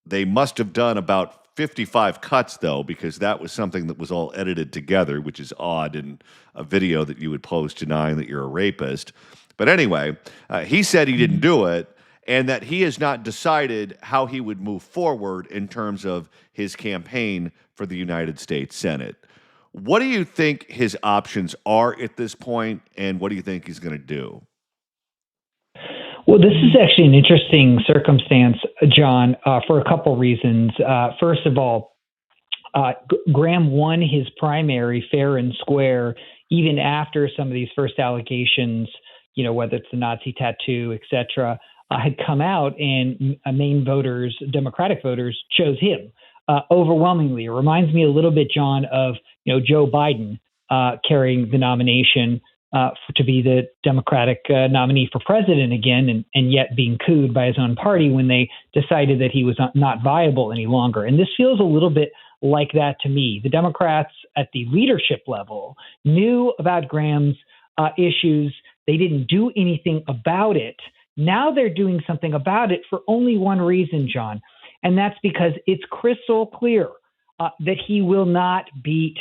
They must have done about 55 cuts, though, because that was something that was all edited together, which is odd in a video that you would post denying that you're a rapist. But anyway, he said he didn't do it and that he has not decided how he would move forward in terms of his campaign for the United States Senate. What do you think his options are at this point, and what do you think he's going to do? Well, this is actually an interesting circumstance, John, for a couple reasons. First of all, Graham won his primary fair and square, even after some of these first allegations, whether it's the Nazi tattoo, et cetera, had come out, and Maine voters, Democratic voters, chose him overwhelmingly. It reminds me a little bit, John, of Joe Biden carrying the nomination to be the Democratic nominee for president again, and yet being cooed by his own party when they decided that he was not viable any longer. And this feels a little bit like that to me. The Democrats at the leadership level knew about Graham's issues. They didn't do anything about it. Now they're doing something about it for only one reason, John, and that's because it's crystal clear that he will not beat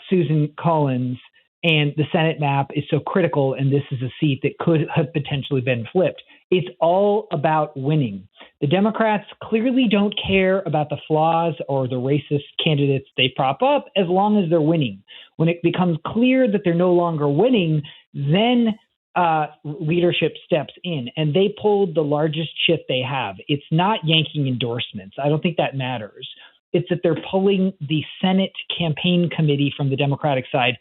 Susan Collins, and the Senate map is so critical, and this is a seat that could have potentially been flipped. It's all about winning. The Democrats clearly don't care about the flaws or the racist candidates they prop up as long as they're winning. When it becomes clear that they're no longer winning, then leadership steps in, and they pulled the largest shift they have. It's not yanking endorsements. I don't think that matters. It's that they're pulling the Senate campaign committee from the Democratic side,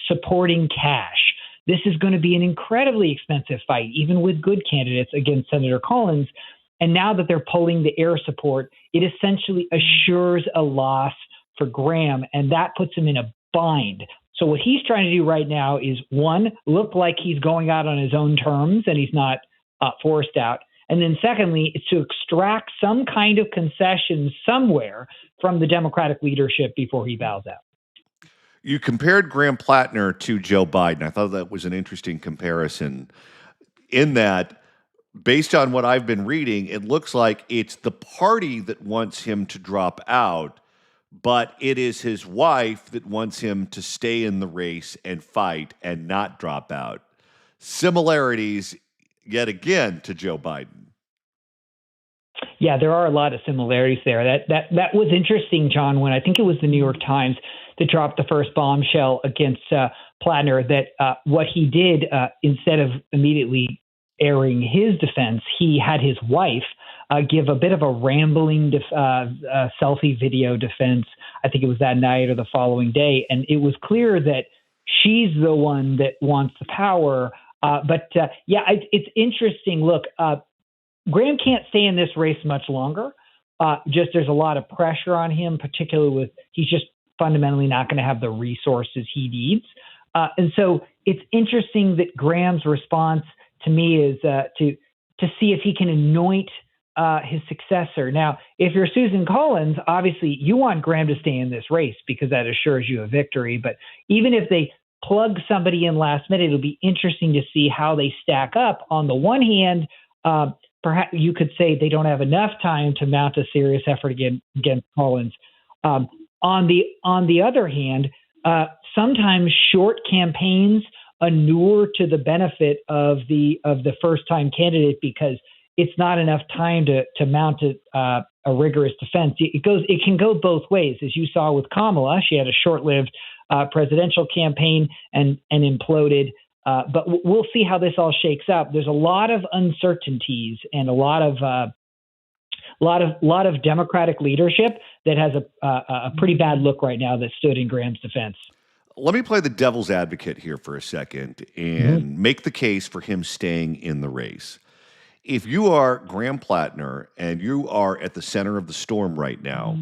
supporting cash. This is going to be an incredibly expensive fight, even with good candidates against Senator Collins. And now that they're pulling the air support, it essentially assures a loss for Graham, and that puts him in a bind. So what he's trying to do right now is, one, look like he's going out on his own terms and he's not forced out. And then secondly, it's to extract some kind of concession somewhere from the Democratic leadership before he bows out. You compared Graham Plattner to Joe Biden. I thought that was an interesting comparison in that, based on what I've been reading, it looks like it's the party that wants him to drop out, but it is his wife that wants him to stay in the race and fight and not drop out. Similarities, yet again, to Joe Biden. Yeah, there are a lot of similarities there. That was interesting, John, when I think it was the New York Times that dropped the first bombshell against Plattner, that what he did, instead of immediately airing his defense, he had his wife give a bit of a rambling selfie video defense. I think it was that night or the following day. And it was clear that she's the one that wants the power. It's interesting. Look, Graham can't stay in this race much longer. There's a lot of pressure on him, particularly with he's just fundamentally not going to have the resources he needs. And so it's interesting that Graham's response to me is to see if he can anoint his successor. Now, if you're Susan Collins, obviously you want Graham to stay in this race because that assures you a victory. But even if they plug somebody in last minute, it'll be interesting to see how they stack up. On the one hand, perhaps you could say they don't have enough time to mount a serious effort against Collins. On the other hand, sometimes short campaigns inure to the benefit of the first-time candidate because it's not enough time to mount a rigorous defense. It can go both ways, as you saw with Kamala. She had a short-lived presidential campaign and imploded. But we'll see how this all shakes out. There's a lot of uncertainties and a lot of Democratic leadership that has a pretty bad look right now that stood in Graham's defense. Let me play the devil's advocate here for a second and make the case for him staying in the race. If you are Graham Plattner and you are at the center of the storm right now,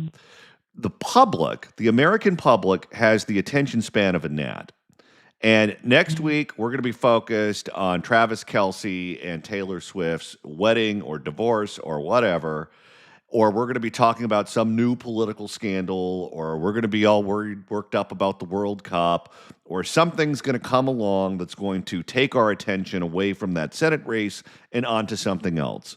the public, the American public, has the attention span of a gnat. And next week, we're going to be focused on Travis Kelce and Taylor Swift's wedding or divorce or whatever. Or we're going to be talking about some new political scandal, or we're going to be all worked up about the World Cup, or something's going to come along that's going to take our attention away from that Senate race and onto something else.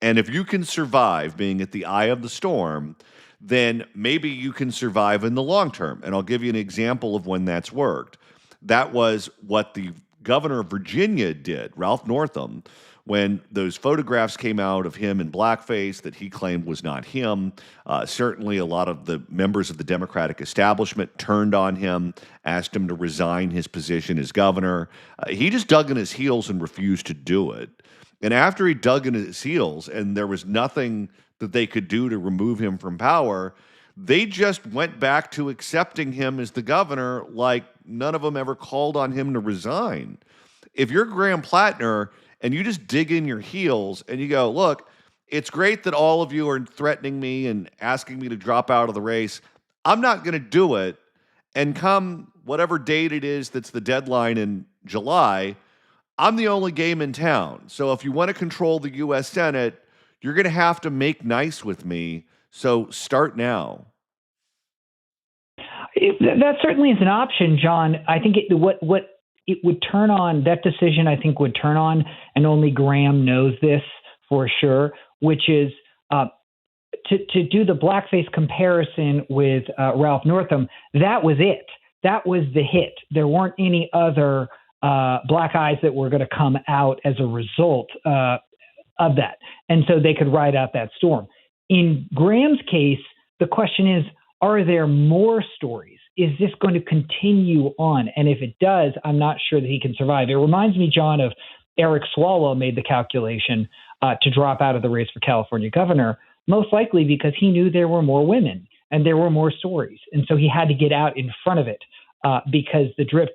And if you can survive being at the eye of the storm, then maybe you can survive in the long term. And I'll give you an example of when that's worked. That was what the governor of Virginia did, Ralph Northam, when those photographs came out of him in blackface that he claimed was not him. Certainly a lot of the members of the Democratic establishment turned on him, asked him to resign his position as governor. He just dug in his heels and refused to do it. And after he dug in his heels and there was nothing that they could do to remove him from power, they just went back to accepting him as the governor like none of them ever called on him to resign. If you're Graham Plattner and you just dig in your heels and you go, look, it's great that all of you are threatening me and asking me to drop out of the race. I'm not going to do it. And come whatever date it is that's the deadline in July, I'm the only game in town. So if you want to control the U.S. Senate, you're going to have to make nice with me. So start now. That certainly is an option, John. I think what it would turn on, that decision I think would turn on, and only Graham knows this for sure, which is to do the blackface comparison with Ralph Northam. That was it. That was the hit. There weren't any other black eyes that were going to come out as a result of that. And so they could ride out that storm. In Graham's case, the question is, are there more stories? Is this going to continue on? And if it does, I'm not sure that he can survive. It reminds me, John, of Eric Swalwell made the calculation to drop out of the race for California governor, most likely because he knew there were more women and there were more stories. And so he had to get out in front of it because the drip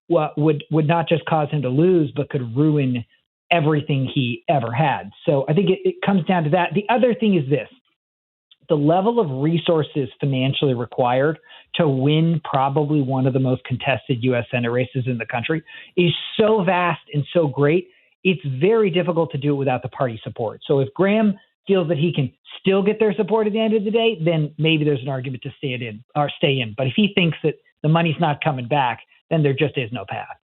would not just cause him to lose, but could ruin everything he ever had. So I think it comes down to that. The other thing is this. The level of resources financially required to win probably one of the most contested U.S. Senate races in the country is so vast and so great. it's very difficult to do it without the party support. So if Graham feels that he can still get their support at the end of the day, then maybe there's an argument to stay in. But if he thinks that the money's not coming back, then there just is no path.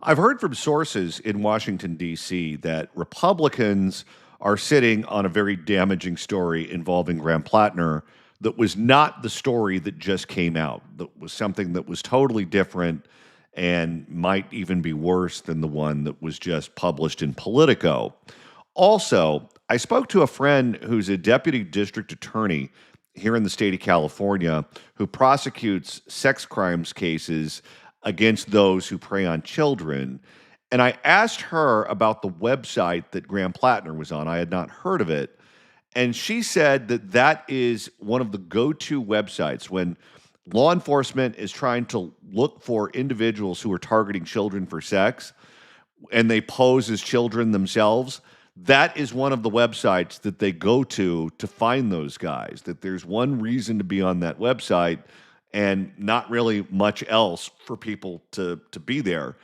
I've heard from sources in Washington, D.C., that Republicans are sitting on a very damaging story involving Graham Plattner that was not the story that just came out, that was something that was totally different and might even be worse than the one that was just published in Politico. Also, I spoke to a friend who's a deputy district attorney here in the state of California who prosecutes sex crimes cases against those who prey on children. And I asked her about the website that Graham Plattner was on. I had not heard of it. And she said that that is one of the go-to websites when law enforcement is trying to look for individuals who are targeting children for sex and they pose as children themselves. That is one of the websites that they go to find those guys, that there's one reason to be on that website and not really much else for people to be there.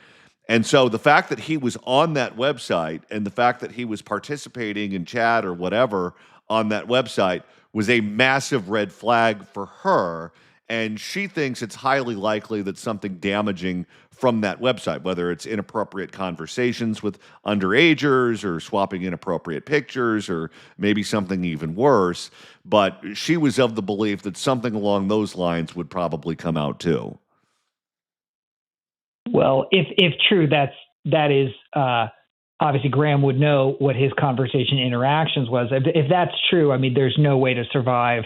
And so the fact that he was on that website and the fact that he was participating in chat or whatever on that website was a massive red flag for her. And she thinks it's highly likely that something damaging from that website, whether it's inappropriate conversations with underagers or swapping inappropriate pictures or maybe something even worse. But she was of the belief that something along those lines would probably come out too. Well, if true, that is obviously Graham would know what his conversation interactions was. If that's true, I mean, there's no way to survive,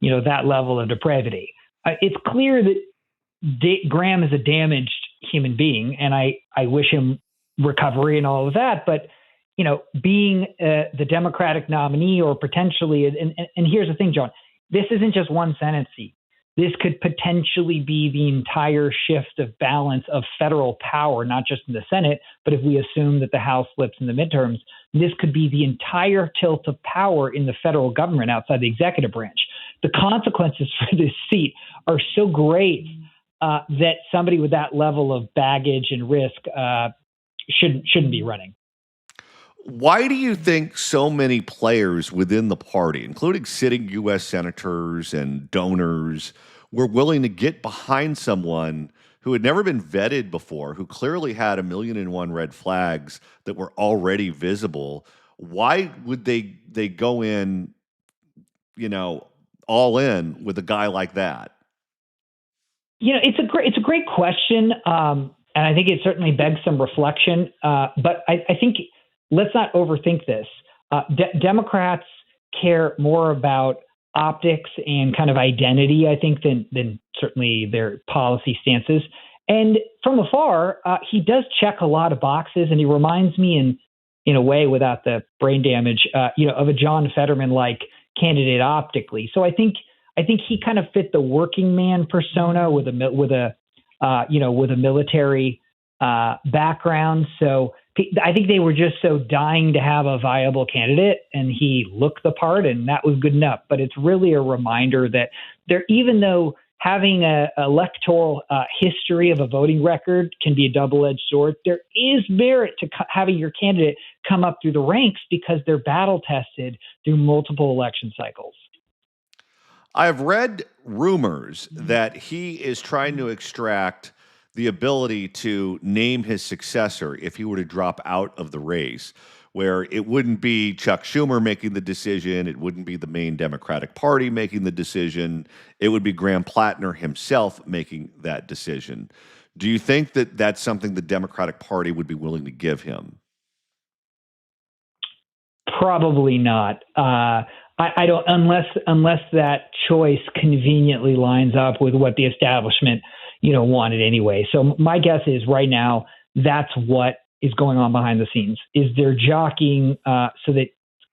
that level of depravity. It's clear that Graham is a damaged human being, and I wish him recovery and all of that. But being the Democratic nominee or potentially, and here's the thing, John, this isn't just one Senate seat. This could potentially be the entire shift of balance of federal power, not just in the Senate, but if we assume that the House slips in the midterms, this could be the entire tilt of power in the federal government outside the executive branch. The consequences for this seat are so great that somebody with that level of baggage and risk shouldn't be running. Why do you think so many players within the party, including sitting U.S. senators and donors, were willing to get behind someone who had never been vetted before, who clearly had 1,000,001 red flags that were already visible? Why would they go in, all in with a guy like that? It's a great question, and I think it certainly begs some reflection. But I think let's not overthink this. Democrats care more about optics and kind of identity, I think, than certainly their policy stances. And from afar, he does check a lot of boxes, and he reminds me in a way, without the brain damage, of a John Fetterman-like candidate optically. So I think he kind of fit the working man persona with a military background. So I think they were just so dying to have a viable candidate, and he looked the part, and that was good enough. But it's really a reminder that even though having a electoral history of a voting record can be a double-edged sword, there is merit to having your candidate come up through the ranks because they're battle-tested through multiple election cycles. I've read rumors that he is trying to extract the ability to name his successor if he were to drop out of the race, where it wouldn't be Chuck Schumer making the decision, it wouldn't be the main Democratic Party making the decision, it would be Graham Plattner himself making that decision. Do you think that that's something the Democratic Party would be willing to give him? Probably not. I don't, unless that choice conveniently lines up with what the establishment wanted anyway. So my guess is right now that's what is going on behind the scenes. Is they're jockeying so that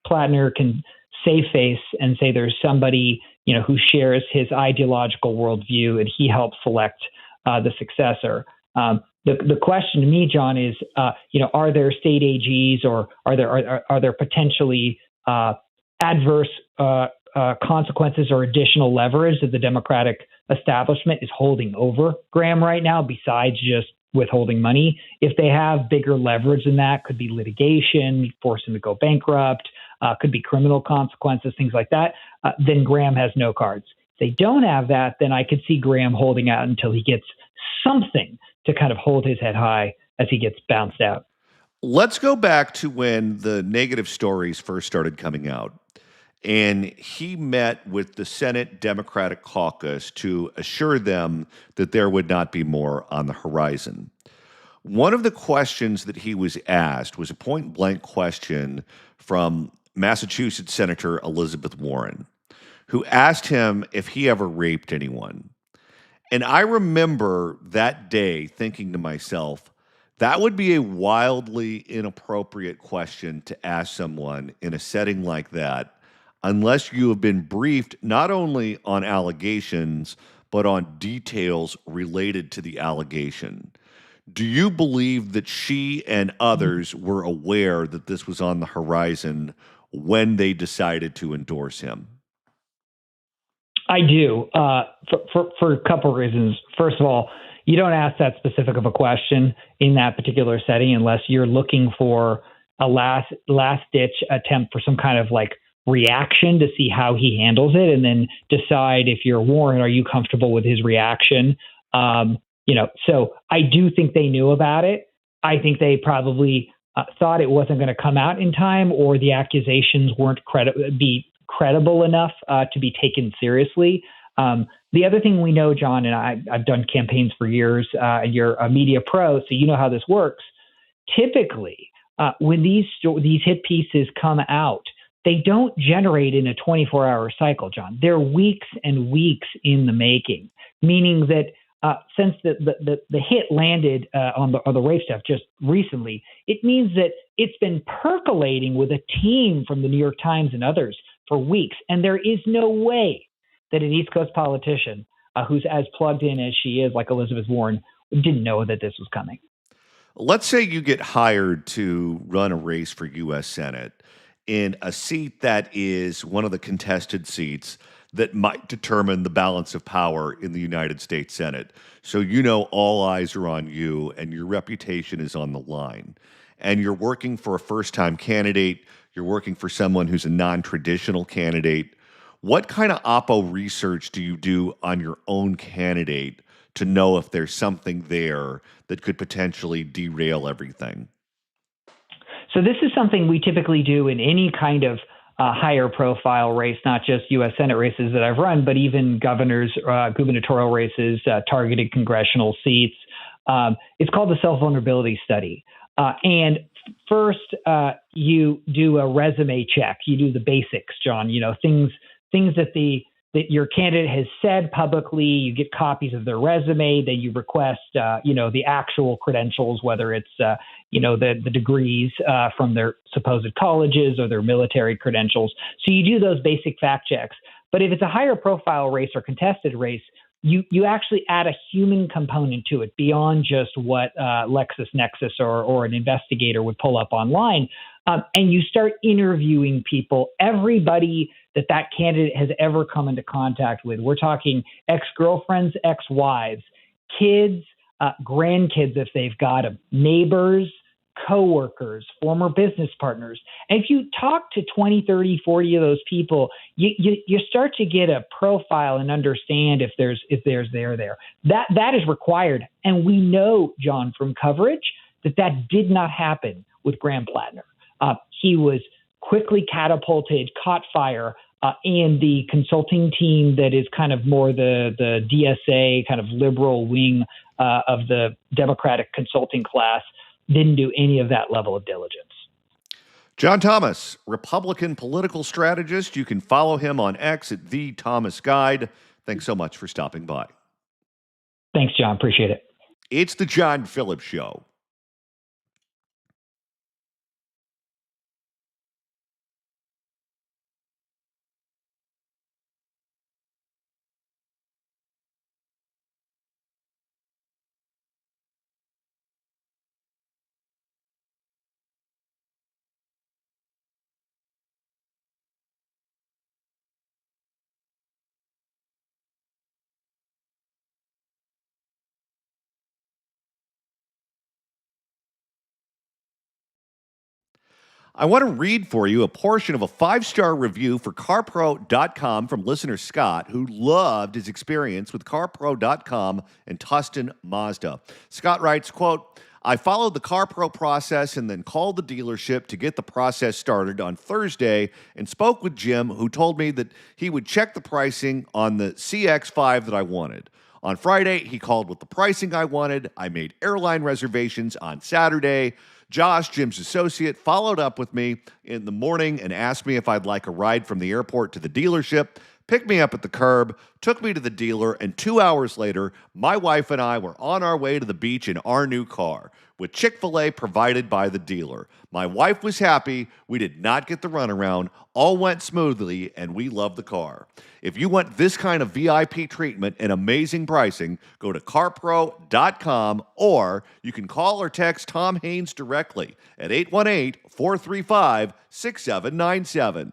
Plattner can save face and say there's somebody who shares his ideological worldview and he helps select the successor. The question to me, John, is are there state AGs or are there potentially adverse consequences or additional leverage that the Democratic establishment is holding over Graham right now, besides just withholding money. If they have bigger leverage than that, could be litigation, force them to go bankrupt, could be criminal consequences, things like that, then Graham has no cards. If they don't have that, then I could see Graham holding out until he gets something to kind of hold his head high as he gets bounced out. Let's go back to when the negative stories first started coming out. And he met with the Senate Democratic caucus to assure them that there would not be more on the horizon. One of the questions that he was asked was a point blank question from Massachusetts Senator Elizabeth Warren, who asked him if he ever raped anyone. And I remember that day thinking to myself, that would be a wildly inappropriate question to ask someone in a setting like that, unless you have been briefed not only on allegations, but on details related to the allegation. Do you believe that she and others were aware that this was on the horizon when they decided to endorse him? I do, for a couple of reasons. First of all, you don't ask that specific of a question in that particular setting unless you're looking for a last ditch attempt for some kind of like reaction to see how he handles it, and then decide if you're Warren, are you comfortable with his reaction? So I do think they knew about it. I think they probably thought it wasn't going to come out in time, or the accusations weren't credible enough to be taken seriously. The other thing we know, John, and I've done campaigns for years, and you're a media pro, so you know how this works. Typically, when these hit pieces come out, they don't generate in a 24-hour cycle, John. They're weeks and weeks in the making, meaning that since the hit landed on the rape stuff just recently, it means that it's been percolating with a team from the New York Times and others for weeks. And there is no way that an East Coast politician who's as plugged in as she is, like Elizabeth Warren, didn't know that this was coming. Let's say you get hired to run a race for U.S. Senate in a seat that is one of the contested seats that might determine the balance of power in the United States Senate. So you know all eyes are on you and your reputation is on the line. And you're working for a first-time candidate, you're working for someone who's a non-traditional candidate. What kind of oppo research do you do on your own candidate to know if there's something there that could potentially derail everything? So this is something we typically do in any kind of higher profile race, not just U.S. Senate races that I've run, but even gubernatorial races, targeted congressional seats. It's called the self-vulnerability study. And first, you do a resume check. You do the basics, John, things that your candidate has said publicly. You get copies of their resume, then you request, the actual credentials, whether it's, the degrees from their supposed colleges or their military credentials. So you do those basic fact checks. But if it's a higher profile race or contested race, you actually add a human component to it beyond just what LexisNexis or an investigator would pull up online. And you start interviewing people, everybody that candidate has ever come into contact with. We're talking ex-girlfriends, ex-wives, kids, grandkids if they've got them, neighbors, coworkers, former business partners. And if you talk to 20, 30, 40 of those people, you start to get a profile and understand if there's there. That is required. And we know, John, from coverage that did not happen with Graham Plattner. He was quickly catapulted, caught fire, and the consulting team that is kind of more the DSA kind of liberal wing of the Democratic consulting class didn't do any of that level of diligence. John Thomas, Republican political strategist. You can follow him on X at The Thomas Guide. Thanks so much for stopping by. Thanks, John. Appreciate it. It's the John Phillips Show. I want to read for you a portion of a 5-star review for CarPro.com from listener Scott, who loved his experience with CarPro.com and Tustin Mazda. Scott writes, quote, I followed the CarPro process and then called the dealership to get the process started on Thursday and spoke with Jim, who told me that he would check the pricing on the CX-5 that I wanted. On Friday, he called with the pricing I wanted. I made airline reservations on Saturday. Josh, Jim's associate, followed up with me in the morning and asked me if I'd like a ride from the airport to the dealership, picked me up at the curb, took me to the dealer, and 2 hours later, my wife and I were on our way to the beach in our new car, with Chick-fil-A provided by the dealer. My wife was happy. We did not get the runaround. All went smoothly, and we love the car. If you want this kind of VIP treatment and amazing pricing, go to carpro.com, or you can call or text Tom Haynes directly at 818-435-6797.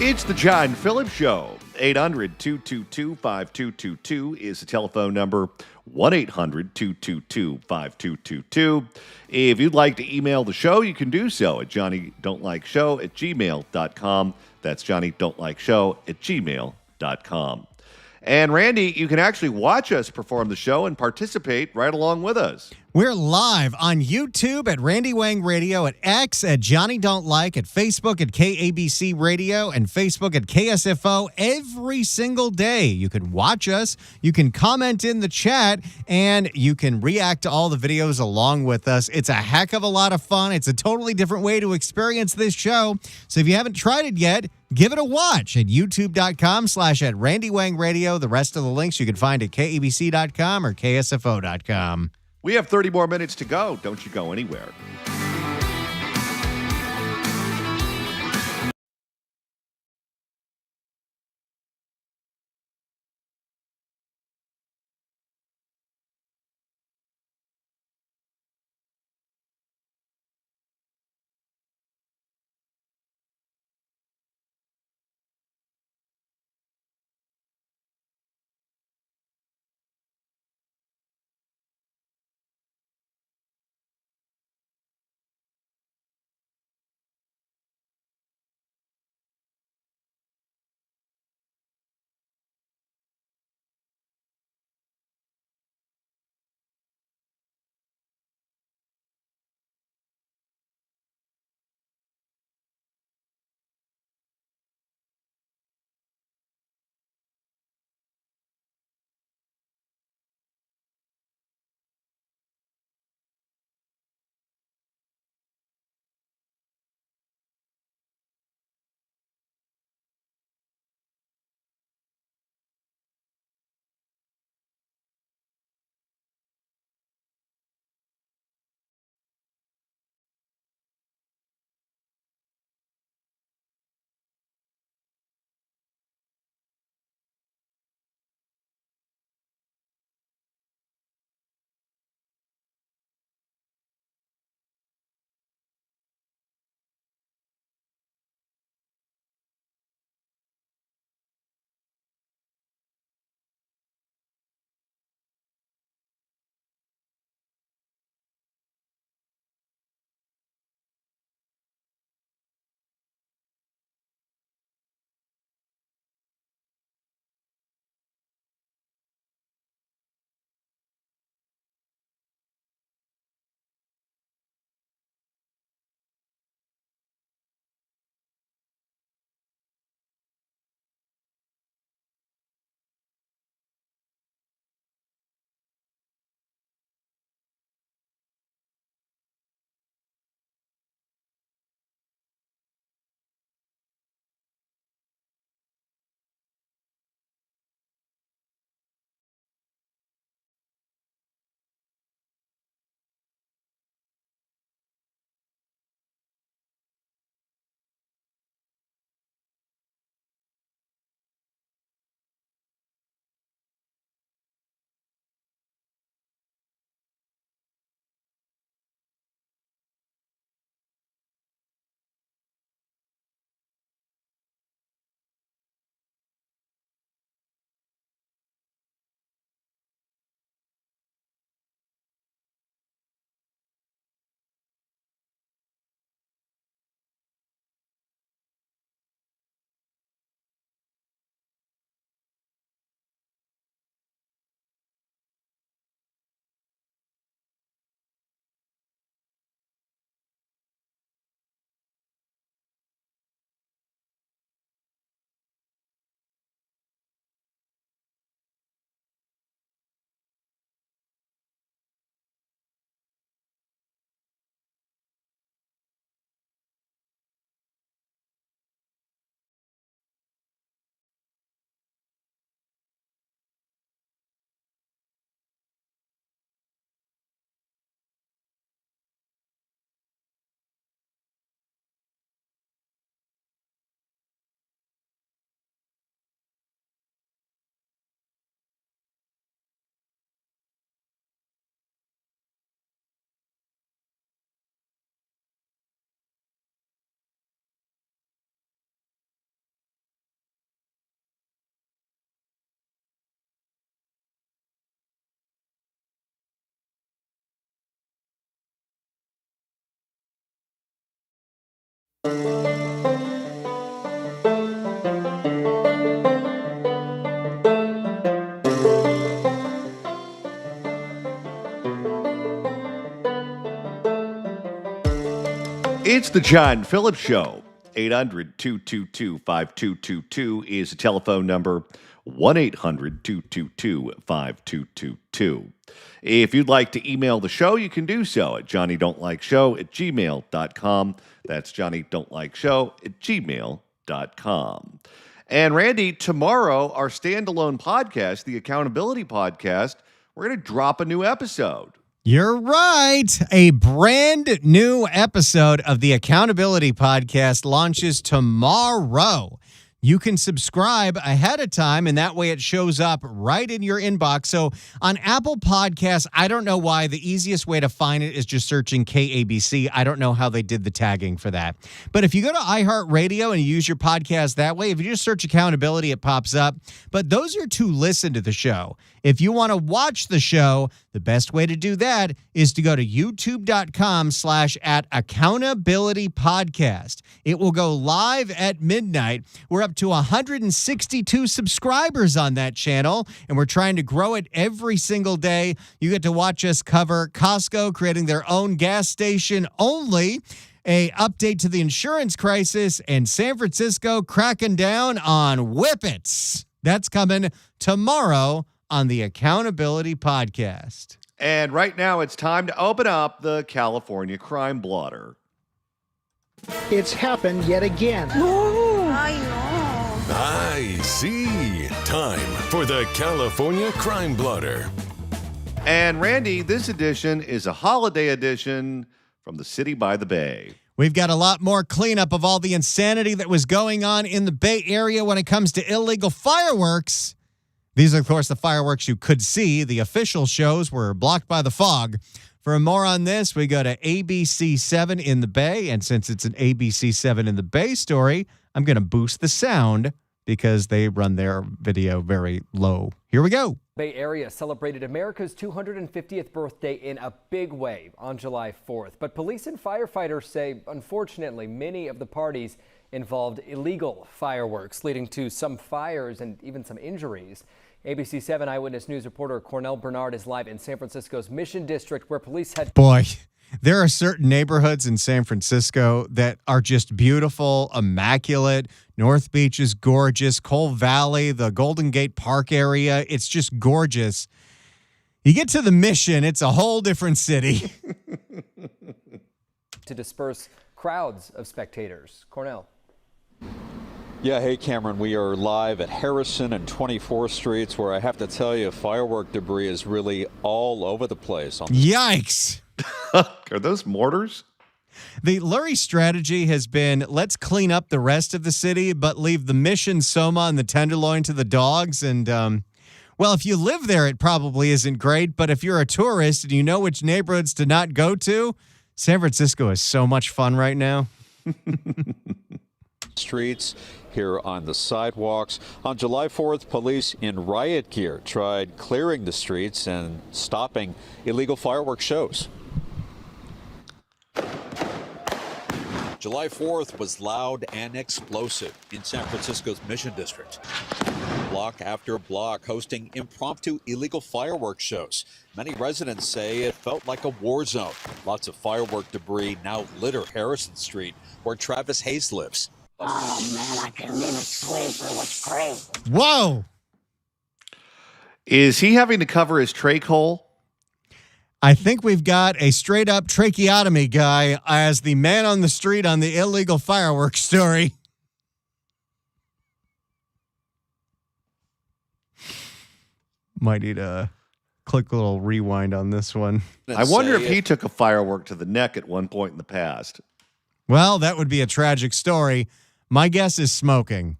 It's the John Phillips Show. 800-222-5222 is the telephone number. 1-800-222-5222. If you'd like to email the show, you can do so at johnnydon'tlikeshow@gmail.com. That's johnnydon'tlikeshow@gmail.com. And Randy, you can actually watch us perform the show and participate right along with us. We're live on YouTube at Randy Wang Radio, at X at Johnny Don't Like, at Facebook at KABC Radio, and Facebook at KSFO every single day. You can watch us, you can comment in the chat, and you can react to all the videos along with us. It's a heck of a lot of fun. It's a totally different way to experience this show. So if you haven't tried it yet, give it a watch at youtube.com/@Randy Wang Radio. The rest of the links you can find at KABC.com or KSFO.com. We have 30 more minutes to go. Don't you go anywhere. It's the John Phillips Show. 800-222-5222 is the telephone number. 1-800-222-5222. If you'd like to email the show, you can do so at johnnydon'tlikeshow@gmail.com. That's johnnydon'tlikeshow@gmail.com. And Randy, tomorrow, our standalone podcast, the Accountability Podcast, we're going to drop a new episode. You're right. A brand new episode of the Accountability Podcast launches tomorrow. You can subscribe ahead of time, and that way it shows up right in your inbox. So on Apple Podcasts, I don't know why. The easiest way to find it is just searching KABC. I don't know how they did the tagging for that. But if you go to iHeartRadio and you use your podcast that way, if you just search Accountability, it pops up. But those are to listen to the show. If you want to watch the show, the best way to do that is to go to youtube.com/@accountabilitypodcast. It will go live at midnight. We're up to 162 subscribers on that channel, and we're trying to grow it every single day. You get to watch us cover Costco creating their own gas station only, a update to the insurance crisis, and San Francisco cracking down on whippets. That's coming tomorrow on the Accountability Podcast. And right now it's time to open up the California Crime Blotter. It's happened yet again. I see. Time for the California Crime Blotter. And Randy, this edition is a holiday edition from the city by the bay. We've got a lot more cleanup of all the insanity that was going on in the Bay Area when it comes to illegal fireworks. These are, of course, the fireworks you could see. The official shows were blocked by the fog. For more on this, we go to ABC7 in the Bay. And since it's an ABC7 in the Bay story, I'm going to boost the sound because they run their video very low. Here we go. Bay Area celebrated America's 250th birthday in a big way on July 4th. But police and firefighters say, unfortunately, many of the parties involved illegal fireworks, leading to some fires and even some injuries. ABC 7 Eyewitness News reporter Cornell Bernard is live in San Francisco's Mission District, where police had... Boy, there are certain neighborhoods in San Francisco that are just beautiful, immaculate. North Beach is gorgeous. Cole Valley, the Golden Gate Park area, it's just gorgeous. You get to the Mission, it's a whole different city. to disperse crowds of spectators. Cornell. Yeah, hey, Cameron, we are live at Harrison and 24th Streets, where I have to tell you, firework debris is really all over the place. Yikes. Are those mortars? The Lurie strategy has been, let's clean up the rest of the city, but leave the Mission, Soma, and the Tenderloin to the dogs. And, well, if you live there, it probably isn't great. But if you're a tourist and you know which neighborhoods to not go to, San Francisco is so much fun right now. Streets here on the sidewalks. On July 4th, police in riot gear tried clearing the streets and stopping illegal fireworks shows. July 4th was loud and explosive in San Francisco's Mission District. Block after block hosting impromptu illegal fireworks shows. Many residents say it felt like a war zone. Lots of firework debris now litter Harrison Street, where Travis Hayes lives. Oh, man, I couldn't even sleep. It was crazy. Whoa. Is he having to cover his trach hole? I think we've got a straight-up tracheotomy guy as the man on the street on the illegal fireworks story. Might need a click a little rewind on this one. I wonder if he took a firework to the neck at one point in the past. Well, that would be a tragic story. My guess is smoking.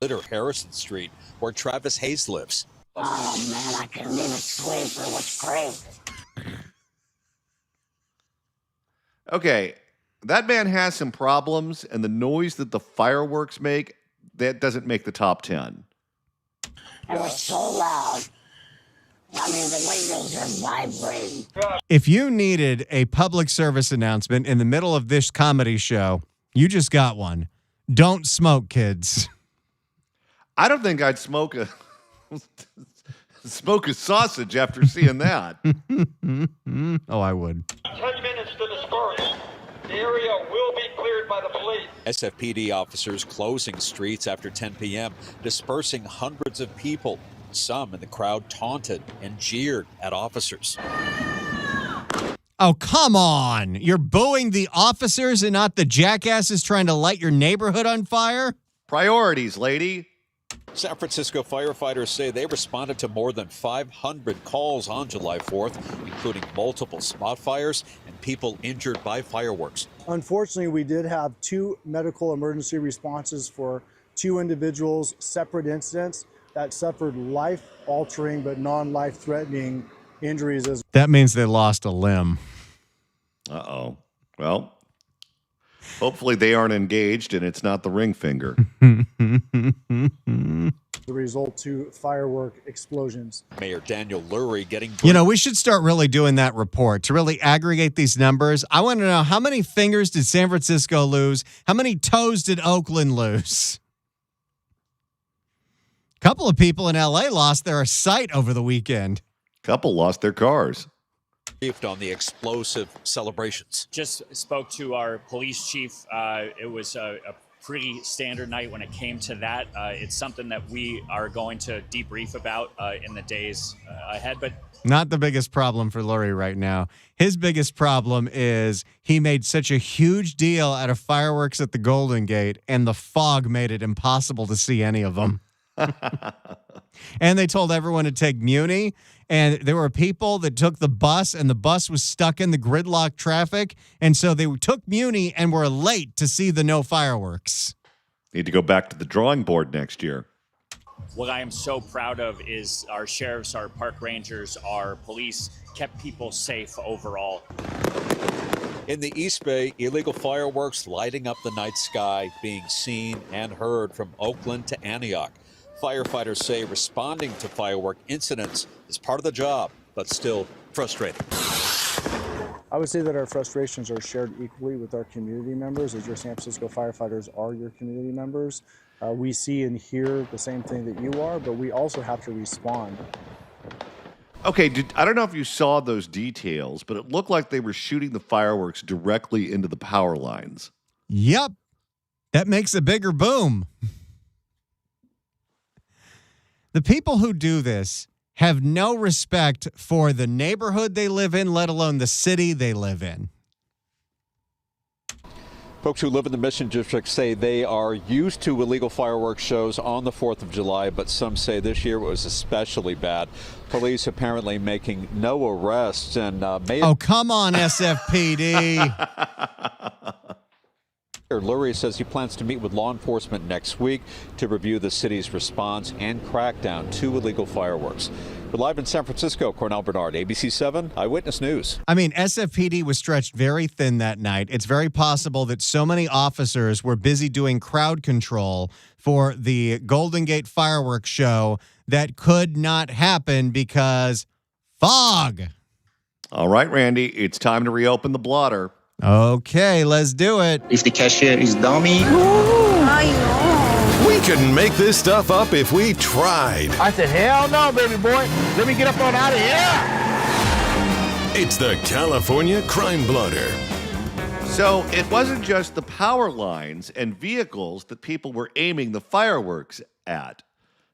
Litter Harrison Street, where Travis Hayes lives. Oh, man, I couldn't even sleep. It was crazy. Okay, that man has some problems, and the noise that the fireworks make, that doesn't make the top 10. It was so loud. I mean, the windows are vibrating. If you needed a public service announcement in the middle of this comedy show, you just got one. Don't smoke, kids. I don't think I'd smoke a sausage after seeing that. Oh, I would. 10 minutes to disperse. The area will be cleared by the police. SFPD officers closing streets after 10 p.m., dispersing hundreds of people. Some in the crowd taunted and jeered at officers. Oh, come on. You're booing the officers and not the jackasses trying to light your neighborhood on fire? Priorities, lady. San Francisco firefighters say they responded to more than 500 calls on July 4th, including multiple spot fires and people injured by fireworks. Unfortunately, we did have 2 medical emergency responses for 2 individuals, separate incidents that suffered life-altering but non-life-threatening injuries. That means they lost a limb. Uh-oh. Well, hopefully they aren't engaged and it's not the ring finger. The result to firework explosions. Mayor Daniel Lurie getting... You know, we should start really doing that report to really aggregate these numbers. I want to know, how many fingers did San Francisco lose? How many toes did Oakland lose? A couple of people in L.A. lost their sight over the weekend. Couple lost their cars. Briefed on the explosive celebrations. Just spoke to our police chief. It was a pretty standard night when it came to that. It's something that we are going to debrief about in the days ahead. But not the biggest problem for Lurie right now. His biggest problem is he made such a huge deal out of fireworks at the Golden Gate, and the fog made it impossible to see any of them. And they told everyone to take Muni, and there were people that took the bus, and the bus was stuck in the gridlock traffic, and so they took Muni and were late to see the no fireworks. Need to go back to the drawing board next year. what I am so proud of is our sheriffs, our park rangers, our police kept people safe overall. In the East Bay, illegal fireworks lighting up the night sky, being seen and heard from Oakland to Antioch. Firefighters say responding to firework incidents is part of the job, but still frustrating. I would say that our frustrations are shared equally with our community members, as your San Francisco firefighters are your community members. We see and hear the same thing that you are, but we also have to respond. Okay, I don't know if you saw those details, but it looked like they were shooting the fireworks directly into the power lines. Yep. That makes a bigger boom. The people who do this have no respect for the neighborhood they live in, let alone the city they live in. Folks who live in the Mission District say they are used to illegal fireworks shows on the 4th of July, but some say this year it was especially bad. Police apparently making no arrests and Oh, come on, SFPD. Lurie says he plans to meet with law enforcement next week to review the city's response and crackdown to illegal fireworks. We're live in San Francisco. Cornell Bernard, ABC 7 Eyewitness News. I mean, SFPD was stretched very thin that night. It's very possible that so many officers were busy doing crowd control for the Golden Gate fireworks show that could not happen because fog. All right, Randy, it's time to reopen the blotter. Okay, let's do it. If the cashier is dummy. We couldn't make this stuff up if we tried. I said, hell no, baby boy. Let me get up on out of here. It's the California Crime Blotter. So it wasn't just the power lines and vehicles that people were aiming the fireworks at.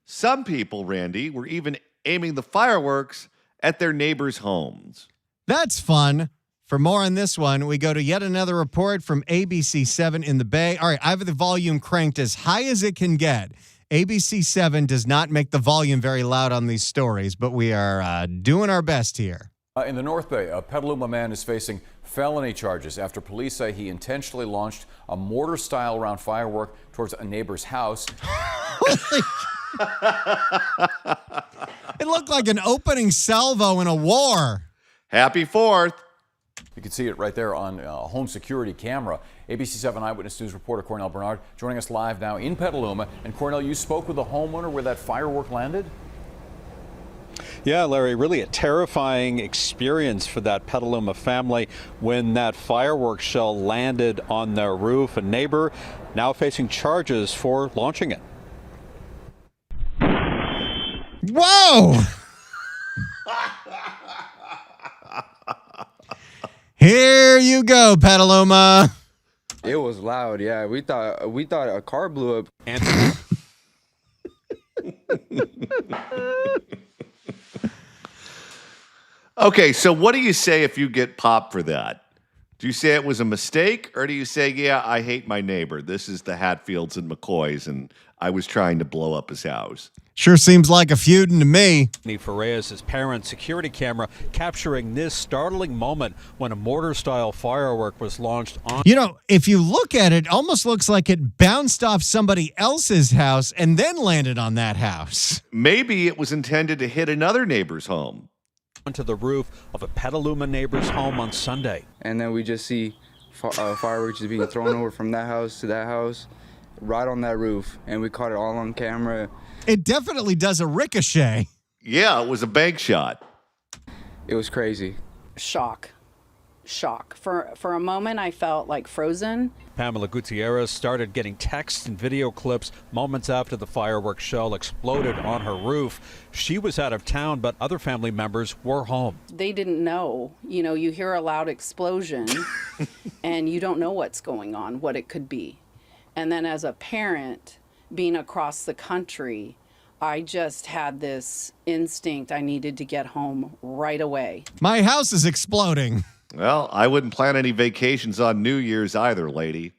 Some people, Randy, were even aiming the fireworks at their neighbors' homes. That's fun. For more on this one, we go to yet another report from ABC 7 in the Bay. All right, I have the volume cranked as high as it can get. ABC 7 does not make the volume very loud on these stories, but we are doing our best here. In the North Bay, a Petaluma man is facing felony charges after police say he intentionally launched a mortar-style round firework towards a neighbor's house. It looked like an opening salvo in a war. Happy 4th. You can see it right there on a home security camera. ABC 7 Eyewitness News reporter Cornell Bernard joining us live now in Petaluma. And Cornell, you spoke with the homeowner where that firework landed? Yeah, Larry, really a terrifying experience for that Petaluma family when that fireworks shell landed on their roof. A neighbor now facing charges for launching it. Whoa! Here you go, Petaluma. It was loud. Yeah, we thought a car blew up. And Okay, so what do you say if you get popped for that? Do you say it was a mistake, or do you say, yeah, I hate my neighbor? This is the Hatfields and McCoys, and I was trying to blow up his house. Sure seems like a feuding to me. For Reyes' parents' security camera capturing this startling moment when a mortar-style firework was launched on. You know, if you look at it, almost looks like it bounced off somebody else's house and then landed on that house. Maybe it was intended to hit another neighbor's home. Onto the roof of a Petaluma neighbor's home on Sunday. And then we just see fireworks just being thrown over from that house to that house, right on that roof. And we caught it all on camera. It definitely does a ricochet. Yeah, it was a bank shot. It was crazy. Shock. For a moment, I felt like frozen. Pamela Gutierrez started getting texts and video clips moments after the fireworks shell exploded on her roof. She was out of town, but other family members were home. They didn't know. You know, you hear a loud explosion and you don't know what's going on, what it could be. And then as a parent, being across the country, I just had this instinct I needed to get home right away. My house is exploding. Well, I wouldn't plan any vacations on New Year's either, lady.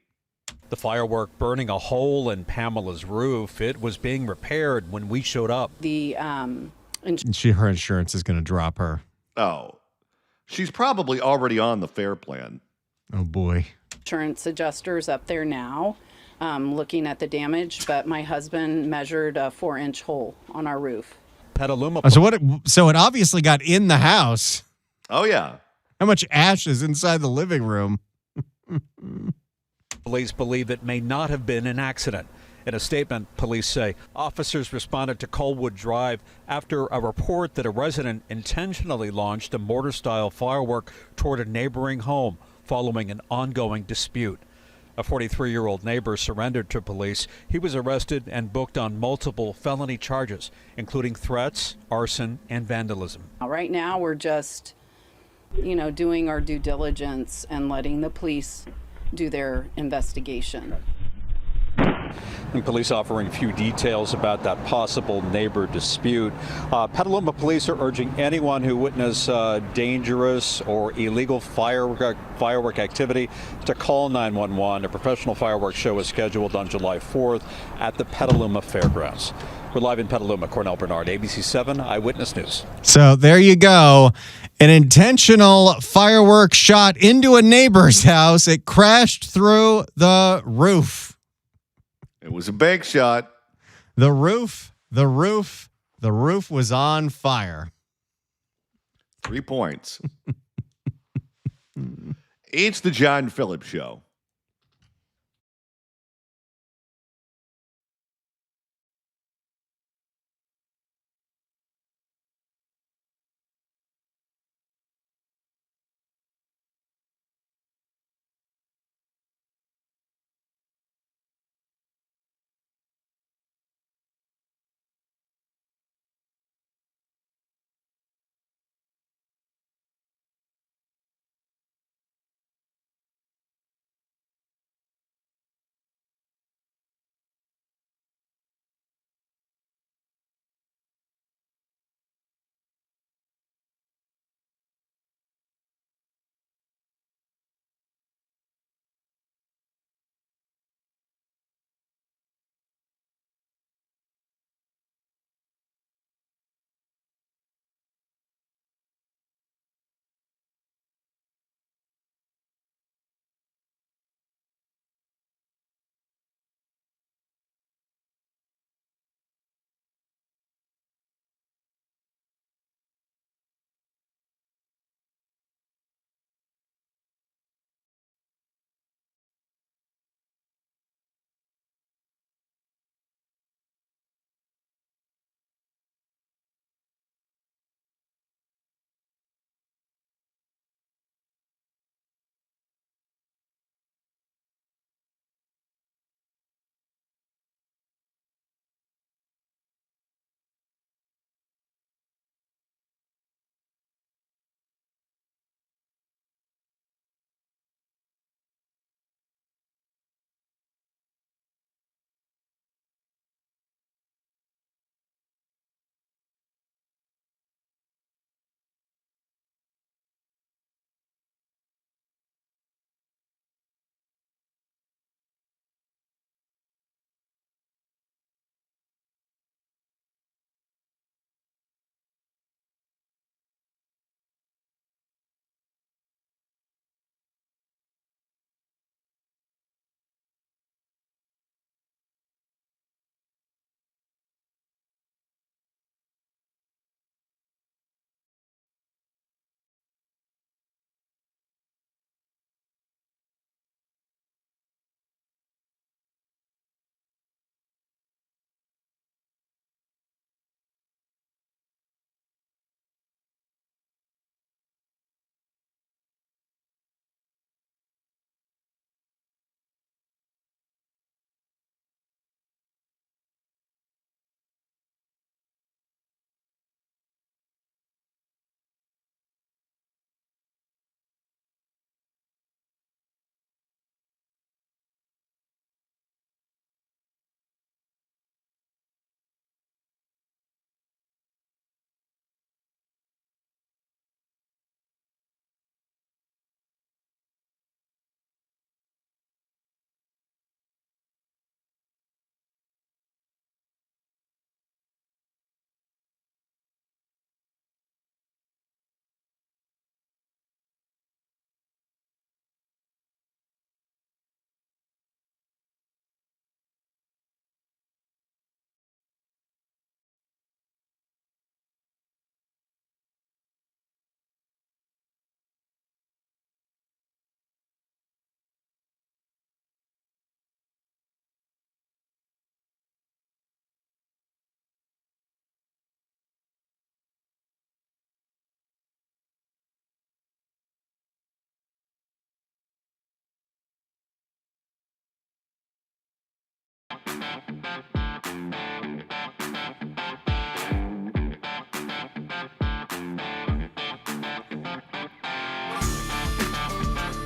The firework burning a hole in Pamela's roof. It was being repaired when we showed up. Her insurance is going to drop her. Oh, she's probably already on the FAIR plan. Oh, boy. Insurance adjusters up there now looking at the damage, but my husband measured a 4-inch hole on our roof. Petaluma. So it obviously got in the house. Oh, yeah. How much ash is inside the living room? Police believe it may not have been an accident. In a statement, police say officers responded to Colwood Drive after a report that a resident intentionally launched a mortar-style firework toward a neighboring home following an ongoing dispute. A 43-year-old neighbor surrendered to police. He was arrested and booked on multiple felony charges, including threats, arson, and vandalism. Right now, we're just, doing our due diligence and letting the police do their investigation. And police offering few details about that possible neighbor dispute. Petaluma police are urging anyone who witness dangerous or illegal firework activity to call 911. A professional fireworks show is scheduled on July 4th at the Petaluma Fairgrounds. We're live in Petaluma. Cornell Bernard, ABC 7 Eyewitness News. So there you go. An intentional firework shot into a neighbor's house. It crashed through the roof. It was a bank shot. The roof was on fire. 3 points. It's the John Phillips Show.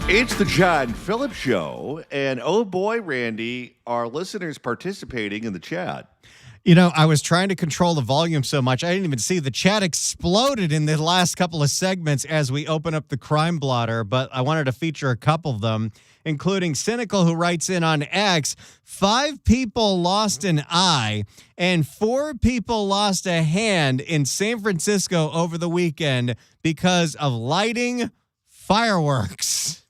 It's the John Phillips Show, and oh boy, Randy, our listeners participating in the chat. You know, I was trying to control the volume so much, I didn't even see the chat exploded in the last couple of segments as we open up the crime blotter, but I wanted to feature a couple of them, including Cynical, who writes in on X, 5 people lost an eye and 4 people lost a hand in San Francisco over the weekend because of lighting fireworks.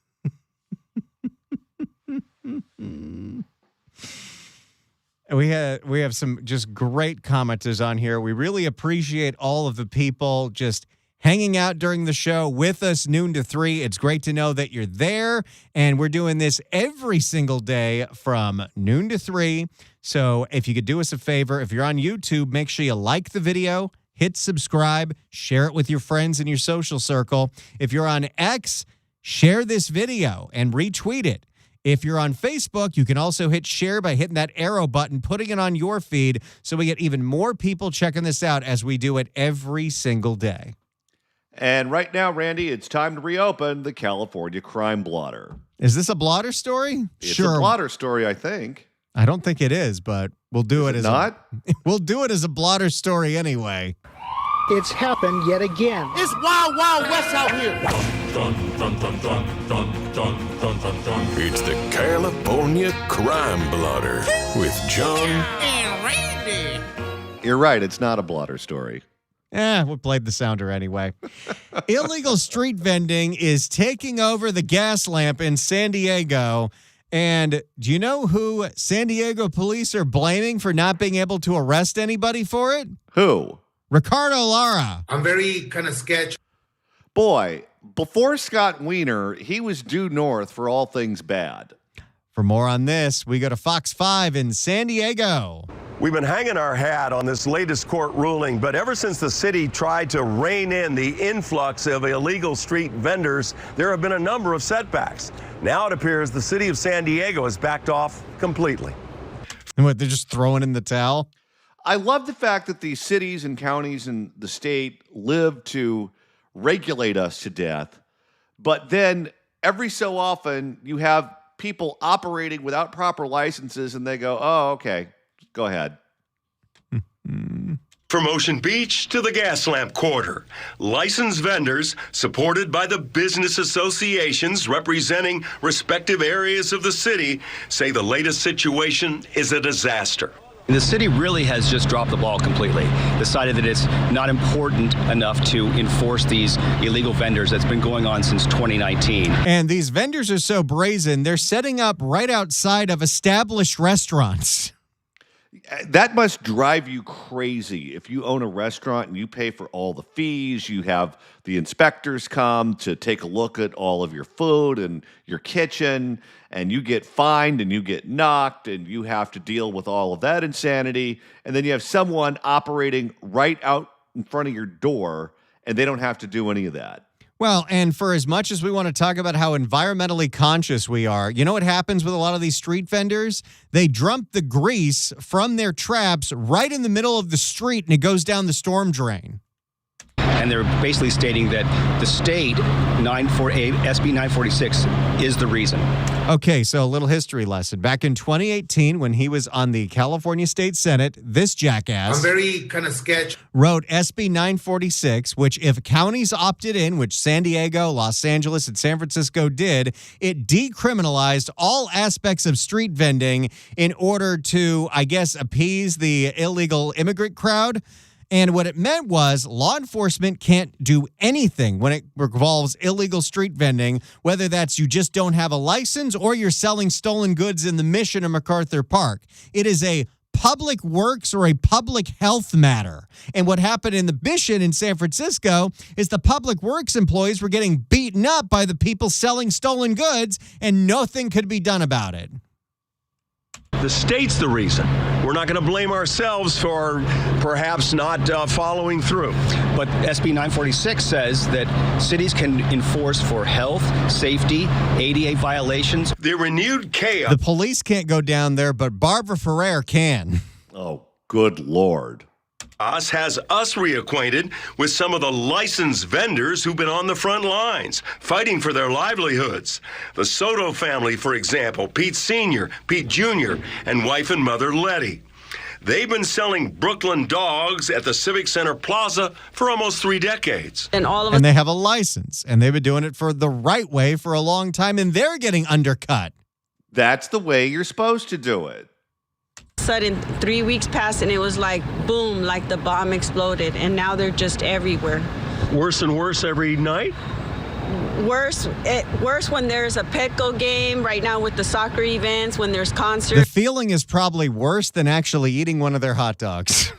We have some just great commenters on here. We really appreciate all of the people just hanging out during the show with us noon to 3. It's great to know that you're there, and we're doing this every single day from noon to 3. So if you could do us a favor, if you're on YouTube, make sure you like the video, hit subscribe, share it with your friends in your social circle. If you're on X, share this video and retweet it. If you're on Facebook, you can also hit share by hitting that arrow button, putting it on your feed, so we get even more people checking this out as we do it every single day. And right now, Randy, it's time to reopen the California crime blotter. Is this a blotter story? It's a blotter story, I think. I don't think it is, but we'll do it as not? We'll do it as a blotter story anyway. It's happened yet again. It's Wild Wild West out here. It's the California Crime Blotter with John And Randy. You're right, it's not a blotter story. We played the sounder anyway. Illegal street vending is taking over the gas lamp in San Diego. And do you know who San Diego police are blaming for not being able to arrest anybody for it? Who? Ricardo Lara. I'm very kind of sketchy. Boy, before Scott Wiener, he was due north for all things bad. For more on this, we go to Fox 5 in San Diego. We've been hanging our hat on this latest court ruling, but ever since the city tried to rein in the influx of illegal street vendors, there have been a number of setbacks. Now it appears the city of San Diego has backed off completely. And what, they're just throwing in the towel? I love the fact that these cities and counties and the state live to regulate us to death, but then every so often you have people operating without proper licenses and they go, oh, okay, go ahead. From Ocean Beach to the gas lamp quarter, licensed vendors supported by the business associations representing respective areas of the city say the latest situation is a disaster. The city really has just dropped the ball completely, decided that it's not important enough to enforce these illegal vendors that's been going on since 2019. And these vendors are so brazen, they're setting up right outside of established restaurants. That must drive you crazy. If you own a restaurant and you pay for all the fees, you have the inspectors come to take a look at all of your food and your kitchen, and you get fined and you get knocked and you have to deal with all of that insanity. And then you have someone operating right out in front of your door and they don't have to do any of that. Well, and for as much as we want to talk about how environmentally conscious we are, you know what happens with a lot of these street vendors? They dump the grease from their traps right in the middle of the street and it goes down the storm drain. And they're basically stating that the state, SB 946, is the reason. Okay, so a little history lesson. Back in 2018, when he was on the California State Senate, this jackass I'm very kind of sketchy. wrote SB 946, which if counties opted in, which San Diego, Los Angeles, and San Francisco did, it decriminalized all aspects of street vending in order to, I guess, appease the illegal immigrant crowd. And what it meant was law enforcement can't do anything when it involves illegal street vending, whether that's you just don't have a license or you're selling stolen goods in the Mission or MacArthur Park. It is a public works or a public health matter. And what happened in the Mission in San Francisco is the public works employees were getting beaten up by the people selling stolen goods and nothing could be done about it. The state's the reason. We're not going to blame ourselves for perhaps not following through. But SB 946 says that cities can enforce for health, safety, ADA violations. The renewed chaos. The police can't go down there, but Barbara Ferrer can. Oh, good Lord. Has us reacquainted with some of the licensed vendors who've been on the front lines, fighting for their livelihoods. The Soto family, for example, Pete Sr., Pete Jr., and wife and mother Letty. They've been selling Brooklyn dogs at the Civic Center Plaza for almost 3 decades. And they have a license, and they've been doing it for the right way for a long time, and they're getting undercut. That's the way you're supposed to do it. Sudden 3 weeks passed and it was like boom, like the bomb exploded, and now they're just everywhere. Worse and worse every night? Worse when there's a Petco game, right now with the soccer events, when there's concerts. The feeling is probably worse than actually eating one of their hot dogs.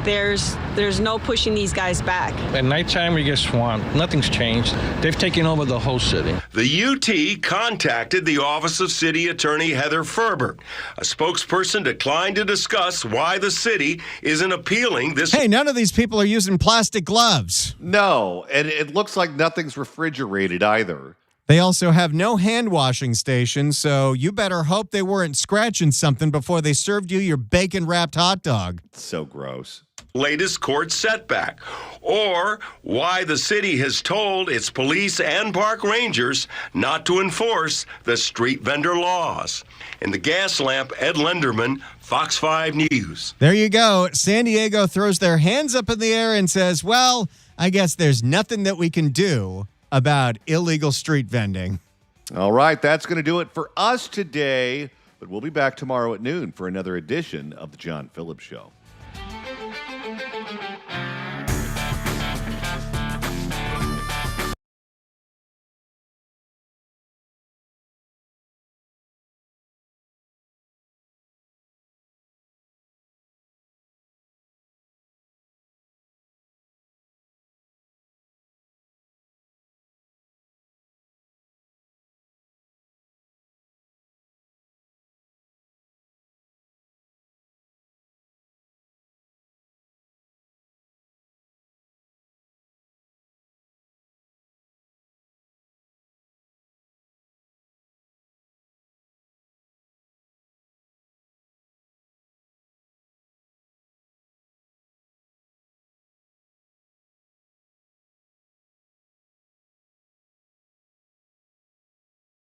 There's no pushing these guys back. At nighttime, we get swamped. Nothing's changed. They've taken over the whole city. The UT contacted the Office of City Attorney Heather Ferber. A spokesperson declined to discuss why the city isn't appealing this. Hey, none of these people are using plastic gloves. No, and it looks like nothing's refrigerated either. They also have no hand washing station, so you better hope they weren't scratching something before they served you your bacon-wrapped hot dog. So gross. Latest court setback, or why the city has told its police and park rangers not to enforce the street vendor laws. In the gas lamp, Ed Lenderman, Fox 5 News. There you go. San Diego throws their hands up in the air and says, well, I guess there's nothing that we can do about illegal street vending. All right, that's going to do it for us today, but we'll be back tomorrow at noon for another edition of The John Phillips Show.